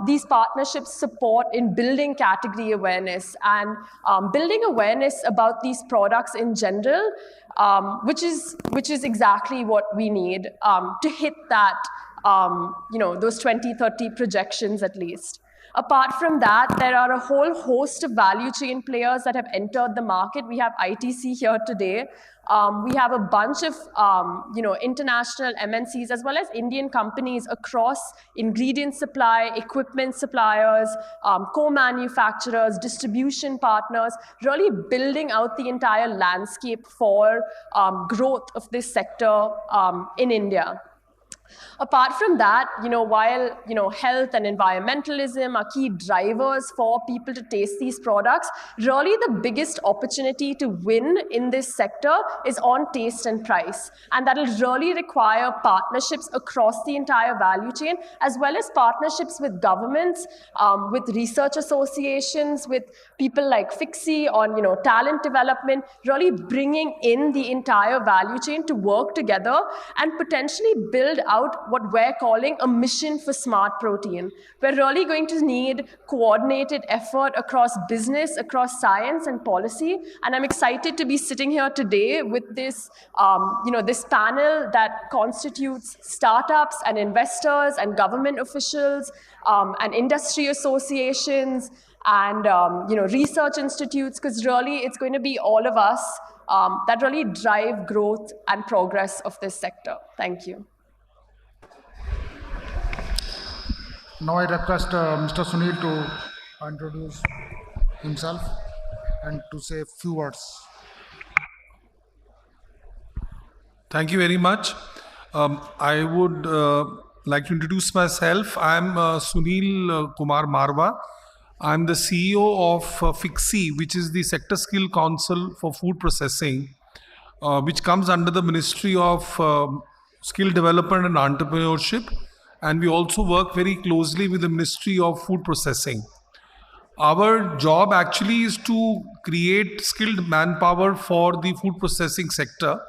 These partnerships support in building category awareness and building awareness about these products in general, which is exactly what we need to hit that, those 2030 projections at least. Apart from that, there are a whole host of value chain players that have entered the market. We have ITC here today. We have a bunch of, international MNCs as well as Indian companies across ingredient supply, equipment suppliers, co-manufacturers, distribution partners, really building out the entire landscape for growth of this sector in India. Apart from that, while health and environmentalism are key drivers for people to taste these products, really the biggest opportunity to win in this sector is on taste and price. And that'll really require partnerships across the entire value chain, as well as partnerships with governments, with research associations, with people like FIXI on talent development, really bringing in the entire value chain to work together and potentially build out what we're calling a mission for smart protein. We're really going to need coordinated effort across business, across science and policy. And I'm excited to be sitting here today with this, this panel that constitutes startups and investors and government officials and industry associations and research institutes, because really it's going to be all of us that really drive growth and progress of this sector. Thank you. Now I request Mr. Sunil to introduce himself and to say a few words. Thank you very much. I would like to introduce myself. I am Sunil Kumar Marwa. I am the CEO of FIXI, which is the Sector Skill Council for Food Processing, which comes under the Ministry of Skill Development and Entrepreneurship. And we also work very closely with the Ministry of Food Processing. Our job actually is to create skilled manpower for the food processing sector.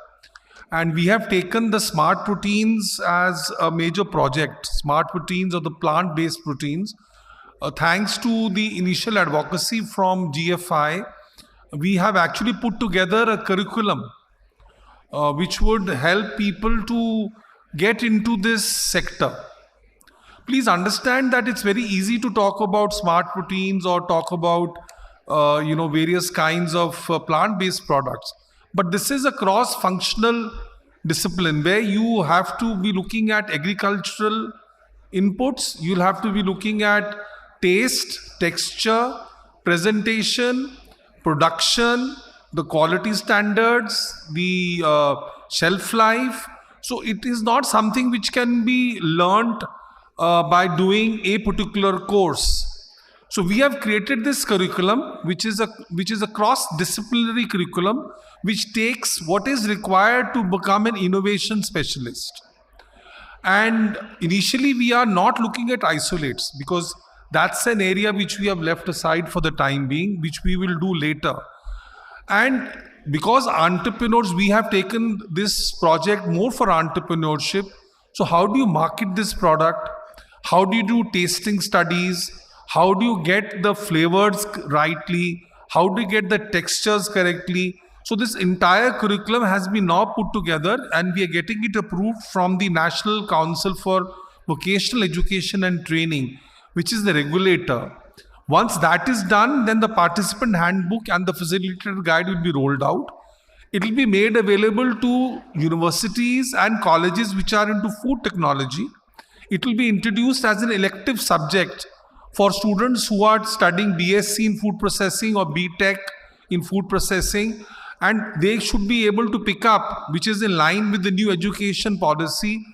And we have taken the smart proteins as a major project, smart proteins or the plant-based proteins. Thanks to the initial advocacy from GFI, we have actually put together a curriculum which would help people to get into this sector. Please understand that it's very easy to talk about smart proteins or talk about various kinds of plant-based products. But this is a cross-functional discipline where you have to be looking at agricultural inputs, you'll have to be looking at taste, texture, presentation, production, the quality standards, the shelf life. So it is not something which can be learnt by doing a particular course. So we have created this curriculum, which is a cross-disciplinary curriculum, which takes what is required to become an innovation specialist. And initially we are not looking at isolates, because that's an area which we have left aside for the time being, which we will do later. And because entrepreneurs, we have taken this project more for entrepreneurship. So how do you market this product? How do you do tasting studies? How do you get the flavors rightly? How do you get the textures correctly? So this entire curriculum has been now put together and we are getting it approved from the National Council for Vocational Education and Training, which is the regulator. Once that is done, then the participant handbook and the facilitator guide will be rolled out. It will be made available to universities and colleges which are into food technology. It will be introduced as an elective subject for students who are studying BSc in food processing or BTech in food processing, and they should be able to pick up, which is in line with the new education policy,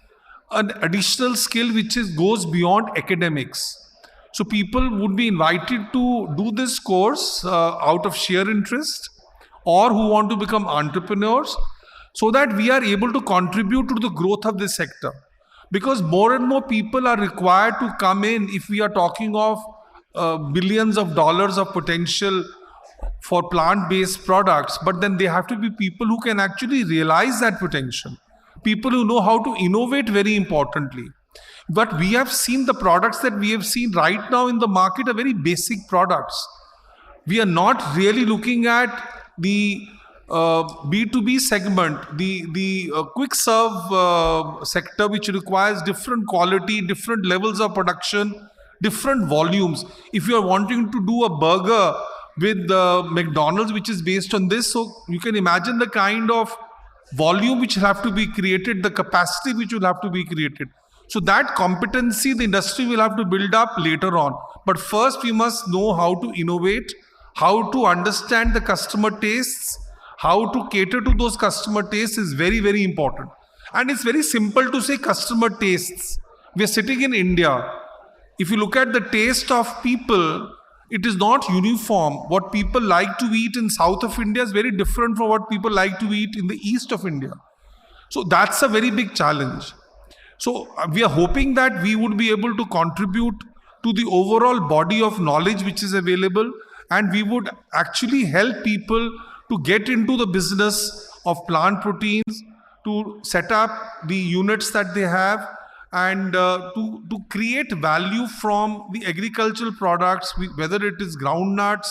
an additional skill which goes beyond academics. So people would be invited to do this course out of sheer interest, or who want to become entrepreneurs, so that we are able to contribute to the growth of this sector. Because more and more people are required to come in if we are talking of billions of dollars of potential for plant-based products, but then they have to be people who can actually realize that potential. People who know how to innovate, very importantly. But we have seen the products that we have seen right now in the market are very basic products. We are not really looking at the B2B segment, the quick serve sector, which requires different quality, different levels of production, different volumes. If you are wanting to do a burger with McDonald's, which is based on this, so you can imagine the kind of volume which will have to be created, the capacity which will have to be created. So that competency the industry will have to build up later on. But first we must know how to innovate, how to understand the customer tastes, how to cater to those customer tastes is very, very important. And it's very simple to say customer tastes. We are sitting in India. If you look at the taste of people, it is not uniform. What people like to eat in south of India is very different from what people like to eat in the east of India. So that's a very big challenge. So we are hoping that we would be able to contribute to the overall body of knowledge which is available, and we would actually help people to get into the business of plant proteins, to set up the units that they have, and to create value from the agricultural products, whether it is groundnuts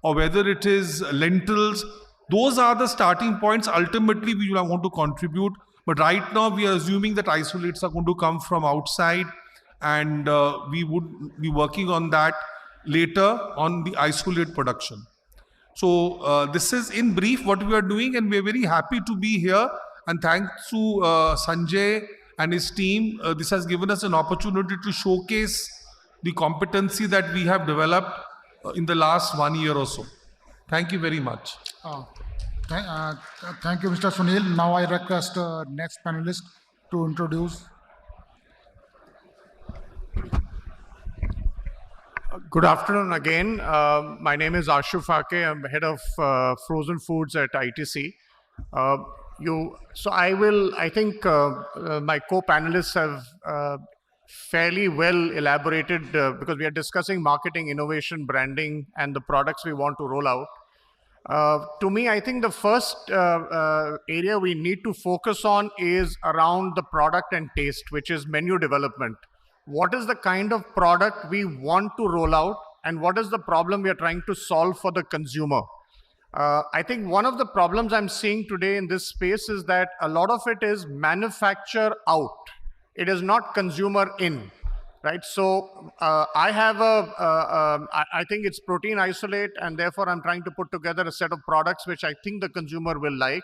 or whether it is lentils. Those are the starting points. Ultimately, we want to contribute. But right now, we are assuming that isolates are going to come from outside, and we would be working on that later on the isolate production. So this is in brief what we are doing, and we are very happy to be here. And thanks to Sanjay and his team, this has given us an opportunity to showcase the competency that we have developed in the last 1 year or so. Thank you very much. Thank you, Mr. Sunil. Now I request next panelist to introduce. Good afternoon again. My name is Ashu Fake. I'm head of frozen foods at ITC. I think my co-panelists have fairly well elaborated because we are discussing marketing, innovation, branding, and the products we want to roll out. To me, I think the first area we need to focus on is around the product and taste, which is menu development. What is the kind of product we want to roll out, and what is the problem we are trying to solve for the consumer? I think one of the problems I'm seeing today in this space is that a lot of it is manufacture out. It is not consumer in, right? So I have I think it's protein isolate, and therefore I'm trying to put together a set of products which I think the consumer will like,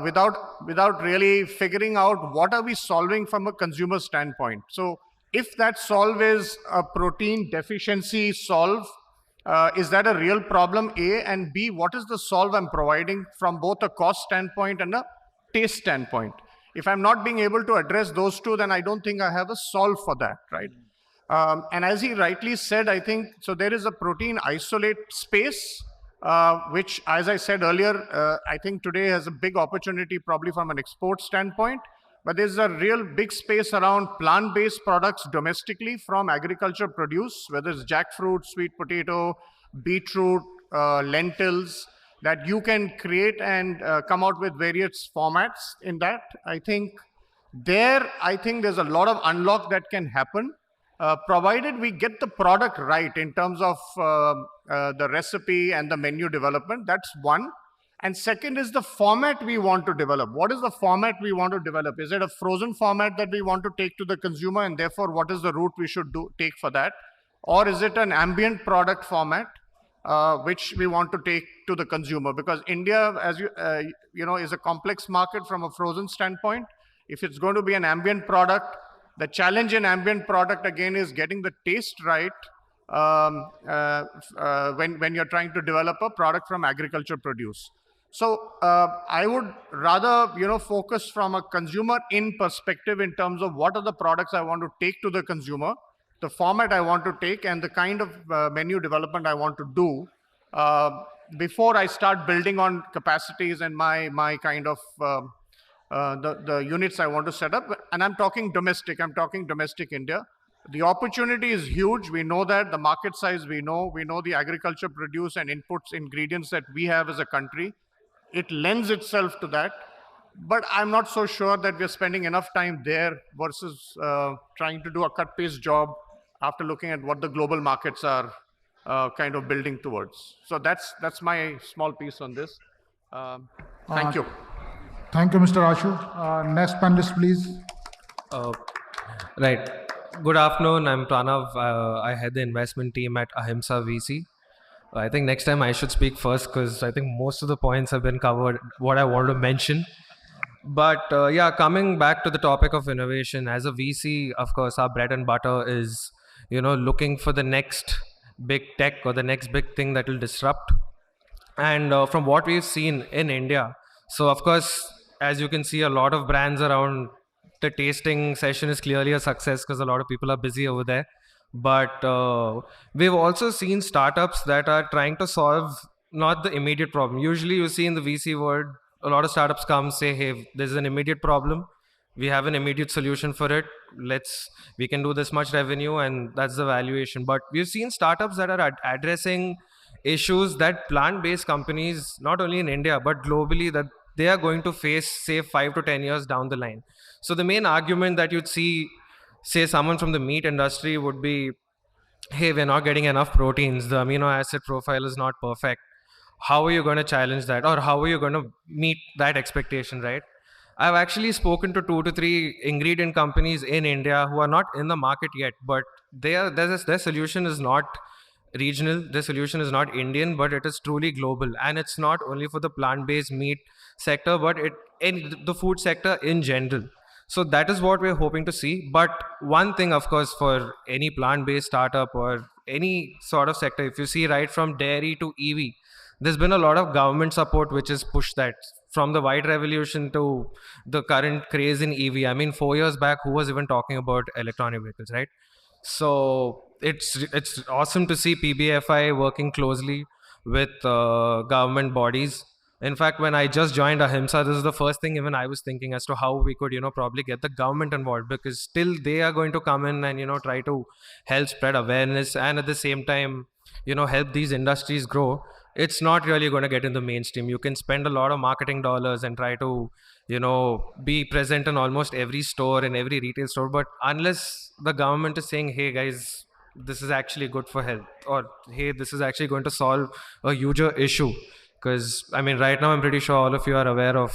without really figuring out what are we solving from a consumer standpoint. So if that solve is a protein deficiency solve, is that a real problem, A? And B, what is the solve I'm providing from both a cost standpoint and a taste standpoint? If I'm not being able to address those two, then I don't think I have a solve for that, right? And as he rightly said, I think, so there is a protein isolate space, which, as I said earlier, I think today has a big opportunity probably from an export standpoint. But there's a real big space around plant-based products domestically from agriculture produce, whether it's jackfruit, sweet potato, beetroot, lentils, that you can create and come out with various formats in that. I think there's a lot of unlock that can happen, provided we get the product right in terms of the recipe and the menu development. That's one. And second is the format we want to develop. What is the format we want to develop? Is it a frozen format that we want to take to the consumer, and therefore what is the route we should take for that? Or is it an ambient product format which we want to take to the consumer? Because India, as you know, is a complex market from a frozen standpoint. If it's going to be an ambient product, the challenge in ambient product again is getting the taste right when you're trying to develop a product from agriculture produce. So I would rather, focus from a consumer in perspective in terms of what are the products I want to take to the consumer, the format I want to take, and the kind of menu development I want to do before I start building on capacities and my kind of the units I want to set up. And I'm talking domestic India. The opportunity is huge. We know that. The market size, we know the agriculture produce and inputs, ingredients that we have as a country. It lends itself to that. But I'm not so sure that we're spending enough time there versus trying to do a cut-paste job after looking at what the global markets are kind of building towards. So that's my small piece on this. Thank you. Thank you, Mr. Ashu. Next panelist, please. Right. Good afternoon. I'm Pranav. I head the investment team at Ahimsa VC. I think next time I should speak first because I think most of the points have been covered, what I want to mention. But yeah, coming back to the topic of innovation, as a VC, of course, our bread and butter is, looking for the next big tech or the next big thing that will disrupt. And from what we've seen in India, so of course, as you can see, a lot of brands around. The tasting session is clearly a success because a lot of people are busy over there. But we've also seen startups that are trying to solve not the immediate problem. Usually you see in the VC world, a lot of startups come say, hey, there's an immediate problem. We have an immediate solution for it. We can do this much revenue and that's the valuation. But we've seen startups that are addressing issues that plant-based companies, not only in India, but globally, that they are going to face, say, 5 to 10 years down the line. So the main argument that you'd see, say, someone from the meat industry would be, hey, we're not getting enough proteins. The amino acid profile is not perfect. How are you going to challenge that? Or how are you going to meet that expectation, right? I've actually spoken to 2 to 3 ingredient companies in India who are not in the market yet, but their solution is not regional, their solution is not Indian, but it is truly global. And it's not only for the plant-based meat sector, but in the food sector in general. So that is what we're hoping to see. But one thing, of course, for any plant-based startup or any sort of sector, if you see right from dairy to EV, there's been a lot of government support which has pushed that, from the white revolution to the current craze in EV. I mean, 4 years back, who was even talking about electronic vehicles, right? So it's awesome to see PBFI working closely with government bodies. In fact, when I just joined Ahimsa, this is the first thing even I was thinking as to how we could, probably get the government involved, because still they are going to come in and, try to help spread awareness and at the same time, help these industries grow. It's not really going to get in the mainstream. You can spend a lot of marketing dollars and try to, be present in almost every store and every retail store. But unless the government is saying, hey guys, this is actually good for health, or hey, this is actually going to solve a huger issue. Because, I mean, right now, I'm pretty sure all of you are aware of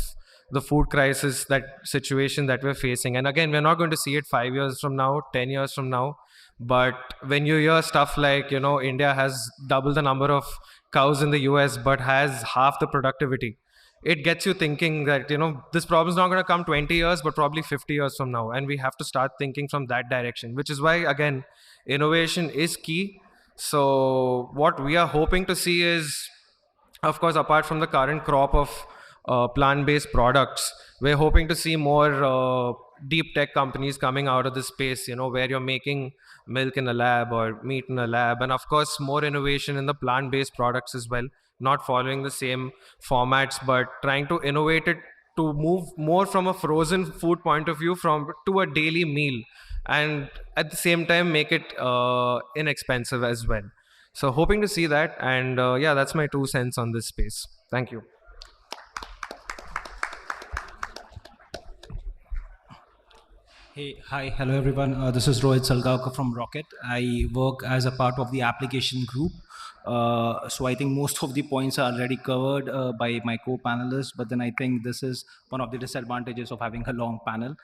the food crisis, that situation that we're facing. And again, we're not going to see it 5 years from now, 10 years from now. But when you hear stuff like, India has double the number of cows in the US, but has half the productivity, it gets you thinking that, this problem is not going to come 20 years, but probably 50 years from now. And we have to start thinking from that direction, which is why, again, innovation is key. So what we are hoping to see is, of course, apart from the current crop of plant-based products, we're hoping to see more deep tech companies coming out of this space, where you're making milk in a lab or meat in a lab. And of course, more innovation in the plant-based products as well, not following the same formats, but trying to innovate it to move more from a frozen food point of view to a daily meal, and at the same time make it inexpensive as well. So hoping to see that, and yeah, that's my 2 cents on this space. Thank you. Hey, hi, hello everyone. This is Rohit Salgaonkar from Rocket. I work as a part of the application group. So I think most of the points are already covered by my co-panelists, but then I think this is one of the disadvantages of having a long panel.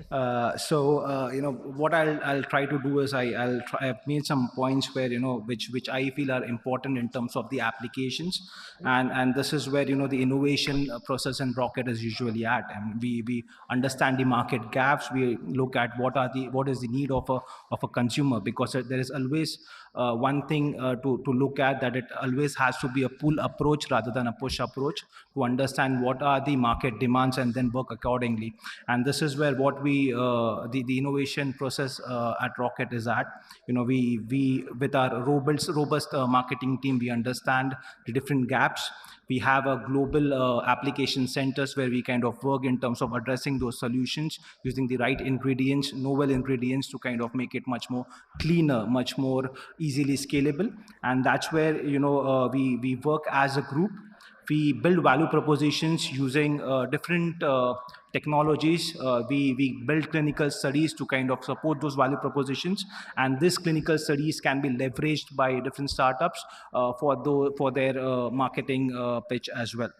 What I'll try to do is I've made some points where, which I feel are important in terms of the applications. And this is where, the innovation process in Rocket is usually at. And we understand the market gaps. We look at what is the need of a consumer, because there is always one thing to look at, that it always has to be a pull approach rather than a push approach, to understand what are the market demands and then work accordingly. And this is where what we, the innovation process at Rocket is at. We with our robust marketing team, we understand the different gaps. We have a global application centers where we kind of work in terms of addressing those solutions using the right ingredients, novel ingredients, to kind of make it much more cleaner, much more easily scalable. And that's where we work as a group. We build value propositions using different technologies. We build clinical studies to kind of support those value propositions, and these clinical studies can be leveraged by different startups for their marketing pitch as well.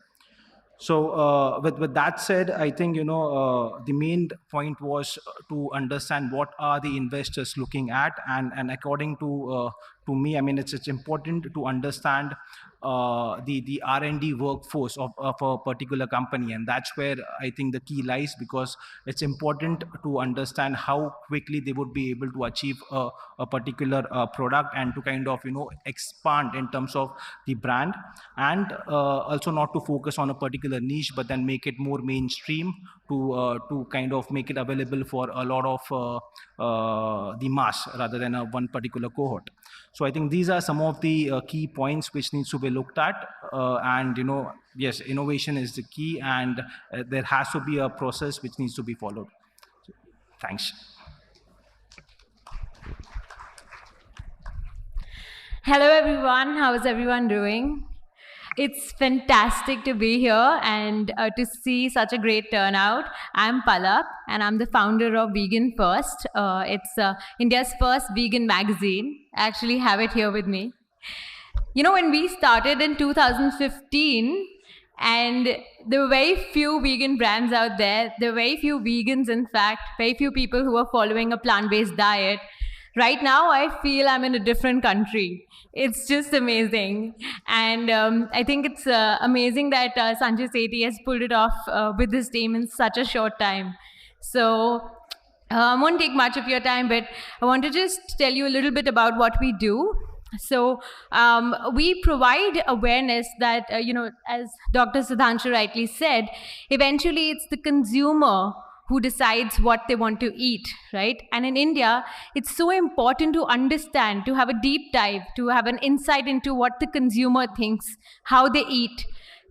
So with that said, I think the main point was to understand what are the investors looking at, and according to me, I mean, it's important to understand the R&D workforce of a particular company, and that's where I think the key lies, because it's important to understand how quickly they would be able to achieve a particular product, and to kind of expand in terms of the brand, and also not to focus on a particular niche, but then make it more mainstream to kind of make it available for a lot of the mass rather than one particular cohort. So I think these are some of the key points which needs to be looked at, and yes, innovation is the key, and there has to be a process which needs to be followed. So, thanks. Hello everyone, how is everyone doing? It's fantastic to be here and to see such a great turnout. I'm Palak and I'm the founder of Vegan First. It's India's first vegan magazine. I actually have it here with me. When we started in 2015, and there were very few vegan brands out there. There were very few vegans, in fact, very few people who were following a plant-based diet. Right now, I feel I'm in a different country. It's just amazing. And I think it's amazing that Sanjay Sethi has pulled it off with his team in such a short time. So I won't take much of your time, but I want to just tell you a little bit about what we do. So we provide awareness that, as Dr. Sudhanshu rightly said, eventually it's the consumer who decides what they want to eat, right? And in India, it's so important to understand, to have a deep dive, to have an insight into what the consumer thinks, how they eat.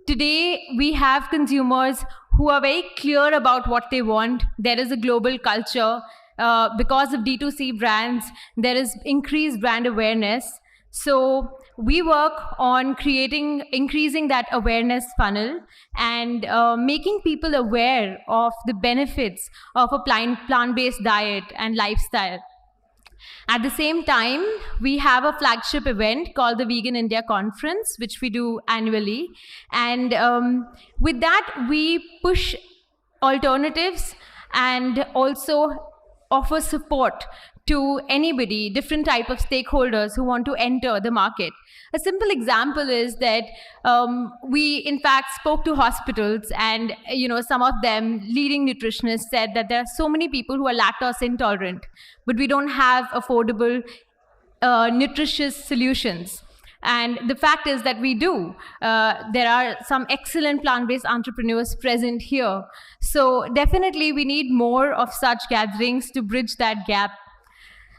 Today, we have consumers who are very clear about what they want. There is a global culture. Because of D2C brands, there is increased brand awareness. So we work on increasing that awareness funnel and making people aware of the benefits of a plant-based diet and lifestyle. At the same time, we have a flagship event called the Vegan India Conference, which we do annually. And with that, we push alternatives and also offer support to anybody, different type of stakeholders who want to enter the market. A simple example is that we, in fact, spoke to hospitals, and some of them, leading nutritionists, said that there are so many people who are lactose intolerant, but we don't have affordable, nutritious solutions. And the fact is that we do. There are some excellent plant-based entrepreneurs present here. So definitely we need more of such gatherings to bridge that gap.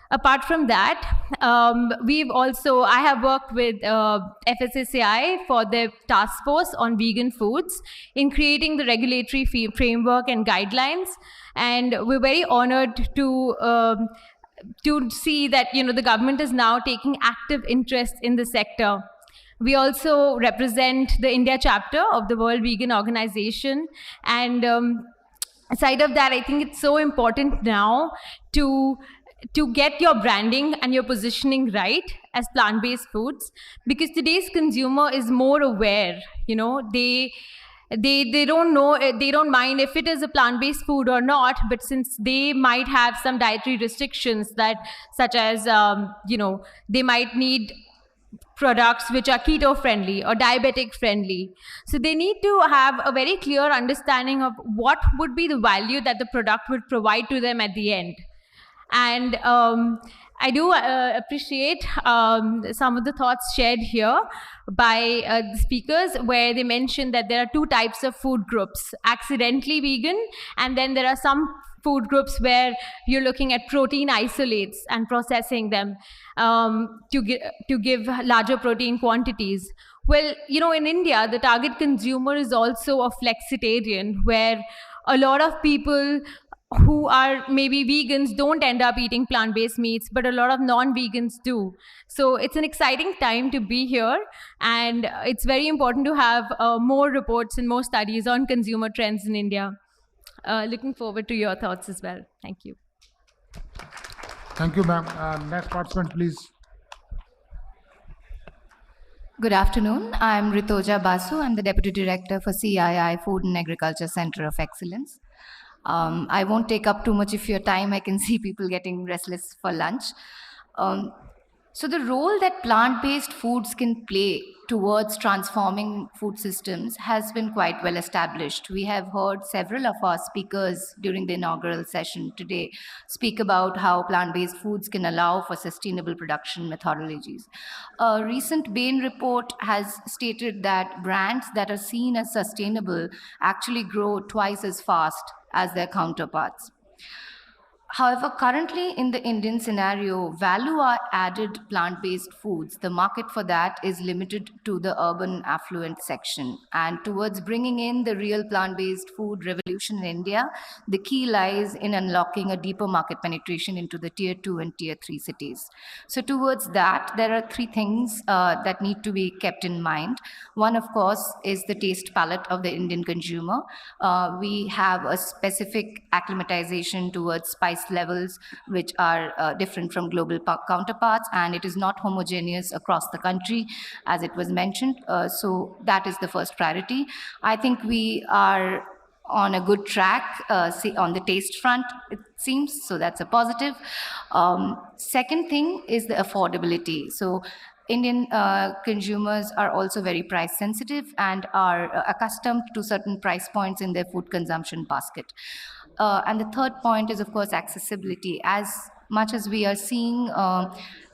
Apart from that, I have worked with FSSAI for the task force on vegan foods in creating the regulatory framework and guidelines. And we're very honored to see that the government is now taking active interest in the sector. We also represent the India chapter of the World Vegan Organization. And aside of that, I think it's so important now to get your branding and your positioning right as plant-based foods, because today's consumer is more aware. They don't know, they don't mind if it is a plant-based food or not, but since they might have some dietary restrictions, that such as they might need products which are keto friendly or diabetic friendly. So they need to have a very clear understanding of what would be the value that the product would provide to them at the end. And I do appreciate some of the thoughts shared here by the speakers, where they mentioned that there are two types of food groups: accidentally vegan, and then there are some food groups where you're looking at protein isolates and processing them to give larger protein quantities. Well, in India, the target consumer is also a flexitarian, where a lot of people who are maybe vegans don't end up eating plant-based meats, but a lot of non-vegans do. So it's an exciting time to be here, and it's very important to have more reports and more studies on consumer trends in India. Looking forward to your thoughts as well. Thank you. Thank you, ma'am. Next participant, please. Good afternoon. I'm Ritoja Basu. I'm the Deputy Director for CII Food and Agriculture Center of Excellence. I won't take up too much of your time. I can see people getting restless for lunch. So the role that plant-based foods can play towards transforming food systems has been quite well established. We have heard several of our speakers during the inaugural session today speak about how plant-based foods can allow for sustainable production methodologies. A recent Bain report has stated that brands that are seen as sustainable actually grow twice as fast as their counterparts. However, currently in the Indian scenario, value-added plant-based foods, the market for that is limited to the urban affluent section. And towards bringing in the real plant-based food revolution in India, the key lies in unlocking a deeper market penetration into the Tier 2 and Tier 3 cities. So towards that, there are three things that need to be kept in mind. One, of course, is the taste palette of the Indian consumer. We have a specific acclimatization towards spice levels which are different from global counterparts, and it is not homogeneous across the country, as it was mentioned. So that is the first priority. I think we are on a good track on the taste front, it seems, so that's a positive. Second thing is the affordability. So Indian consumers are also very price sensitive and are accustomed to certain price points in their food consumption basket. And the third point is, of course, accessibility. As much as we are seeing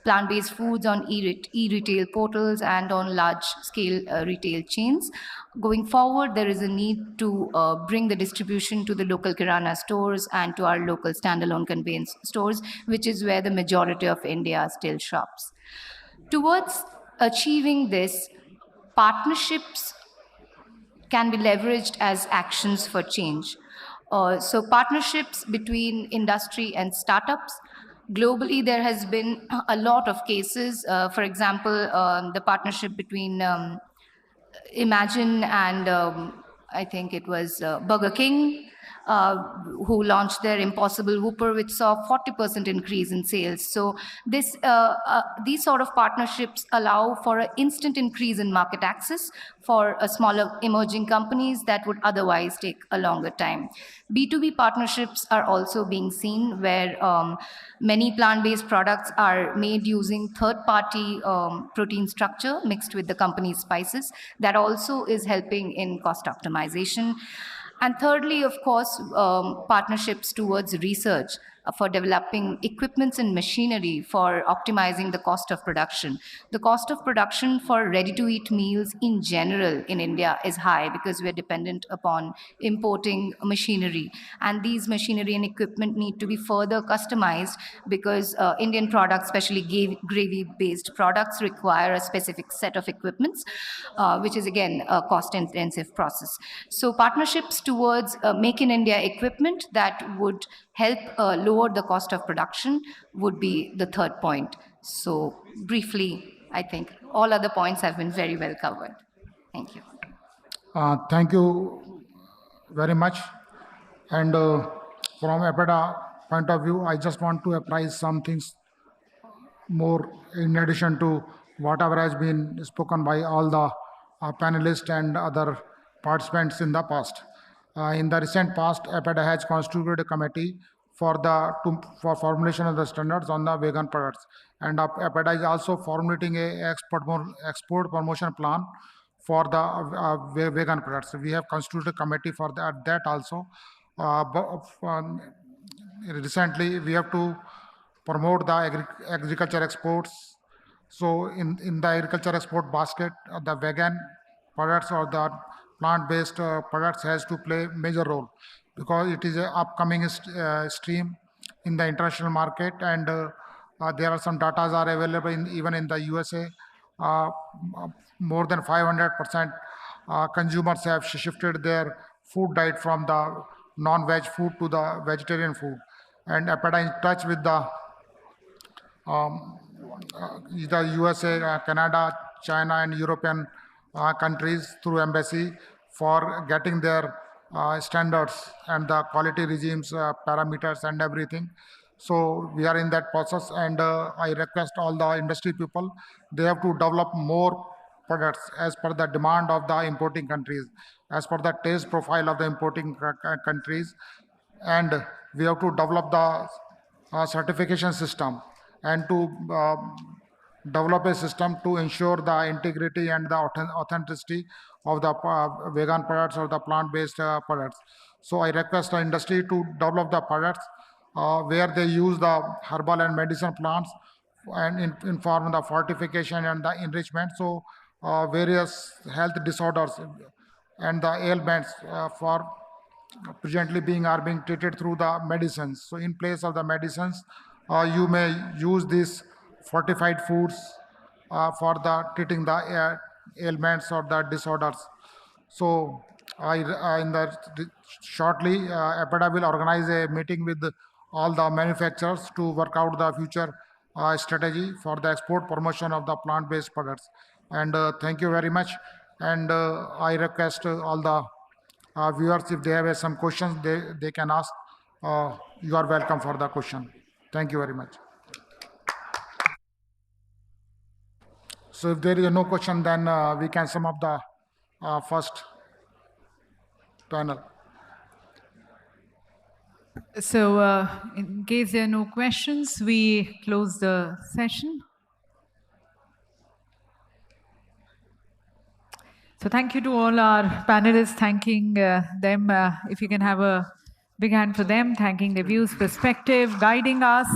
plant-based foods on e-retail portals and on large-scale retail chains, going forward, there is a need to bring the distribution to the local kirana stores and to our local standalone convenience stores, which is where the majority of India still shops. Towards achieving this, partnerships can be leveraged as actions for change. So partnerships between industry and startups. Globally, there has been a lot of cases. For example, the partnership between Imagine and I think it was Burger King, who launched their Impossible Whopper, which saw 40% increase in sales. So these sort of partnerships allow for an instant increase in market access for smaller emerging companies that would otherwise take a longer time. B2B partnerships are also being seen, where many plant-based products are made using third-party protein structure mixed with the company's spices. That also is helping in cost optimization. And thirdly, of course, partnerships towards research for developing equipments and machinery for optimizing the cost of production. The cost of production for ready-to-eat meals in general in India is high because we're dependent upon importing machinery. And these machinery and equipment need to be further customized because Indian products, especially gravy-based products, require a specific set of equipments, which is again a cost-intensive process. So partnerships towards Make in India equipment that would help lower the cost of production would be the third point. So briefly, I think all other points have been very well covered. Thank you. Thank you very much. And from APEDA point of view, I just want to apprise some things more in addition to whatever has been spoken by all the panelists and other participants in the past. In the recent past, APEDA has constituted a committee for formulation of the standards on the vegan products, and APEDA is also formulating a export promotion plan for the vegan products. We have constituted a committee for that also. Recently, we have to promote the agriculture exports. So in the agriculture export basket, the vegan products or the plant-based products has to play major role because it is an upcoming stream in the international market, and there are some data are available even in the USA. More than 500% consumers have shifted their food diet from the non-veg food to the vegetarian food, and APEDA is in touch with the USA, Canada, China, and European countries through embassy for getting their standards and the quality regimes, parameters, and everything. So we are in that process, and I request all the industry people, they have to develop more products as per the demand of the importing countries, as per the taste profile of the importing countries, and we have to develop the certification system and to develop a system to ensure the integrity and the authenticity of the vegan products or the plant-based products. So I request the industry to develop the products where they use the herbal and medicine plants and inform the fortification and the enrichment. So various health disorders and the ailments for presently are being treated through the medicines. So in place of the medicines, you may use these fortified foods for the treating the ailments or the disorders. So shortly, APEDA will organize a meeting with all the manufacturers to work out the future strategy for the export promotion of the plant-based products. And thank you very much. And I request all the viewers, if they have some questions, they can ask. You are welcome for the question. Thank you very much. So if there is no question, then we can sum up the first panel. So in case there are no questions, we close the session. So thank you to all our panelists, thanking them. If you can have a big hand for them, thanking their views, perspective, guiding us.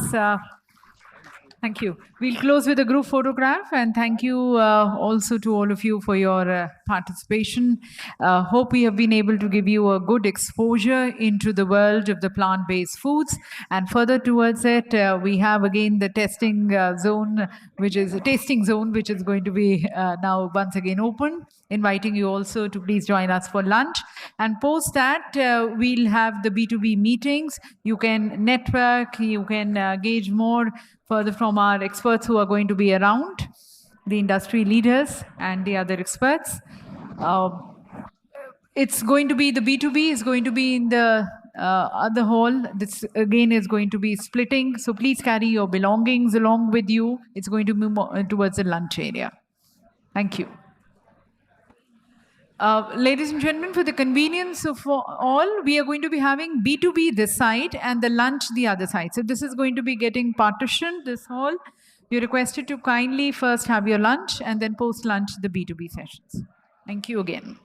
Thank you. We'll close with a group photograph, and thank you also to all of you for your participation. Hope we have been able to give you a good exposure into the world of the plant-based foods. And further towards it, we have again the testing zone, which is a tasting zone, which is going to be now once again open. Inviting you also to please join us for lunch. And post that, we'll have the B2B meetings. You can network, you can gauge more further from our experts who are going to be around, the industry leaders and the other experts. It's going to be, the B2B is going to be in the other hall. This again is going to be splitting. So please carry your belongings along with you. It's going to be more towards the lunch area. Thank you. Ladies and gentlemen, for the convenience of all, we are going to be having B2B this side and the lunch the other side. So this is going to be getting partitioned, this hall. You're requested to kindly first have your lunch and then post-lunch the B2B sessions. Thank you again.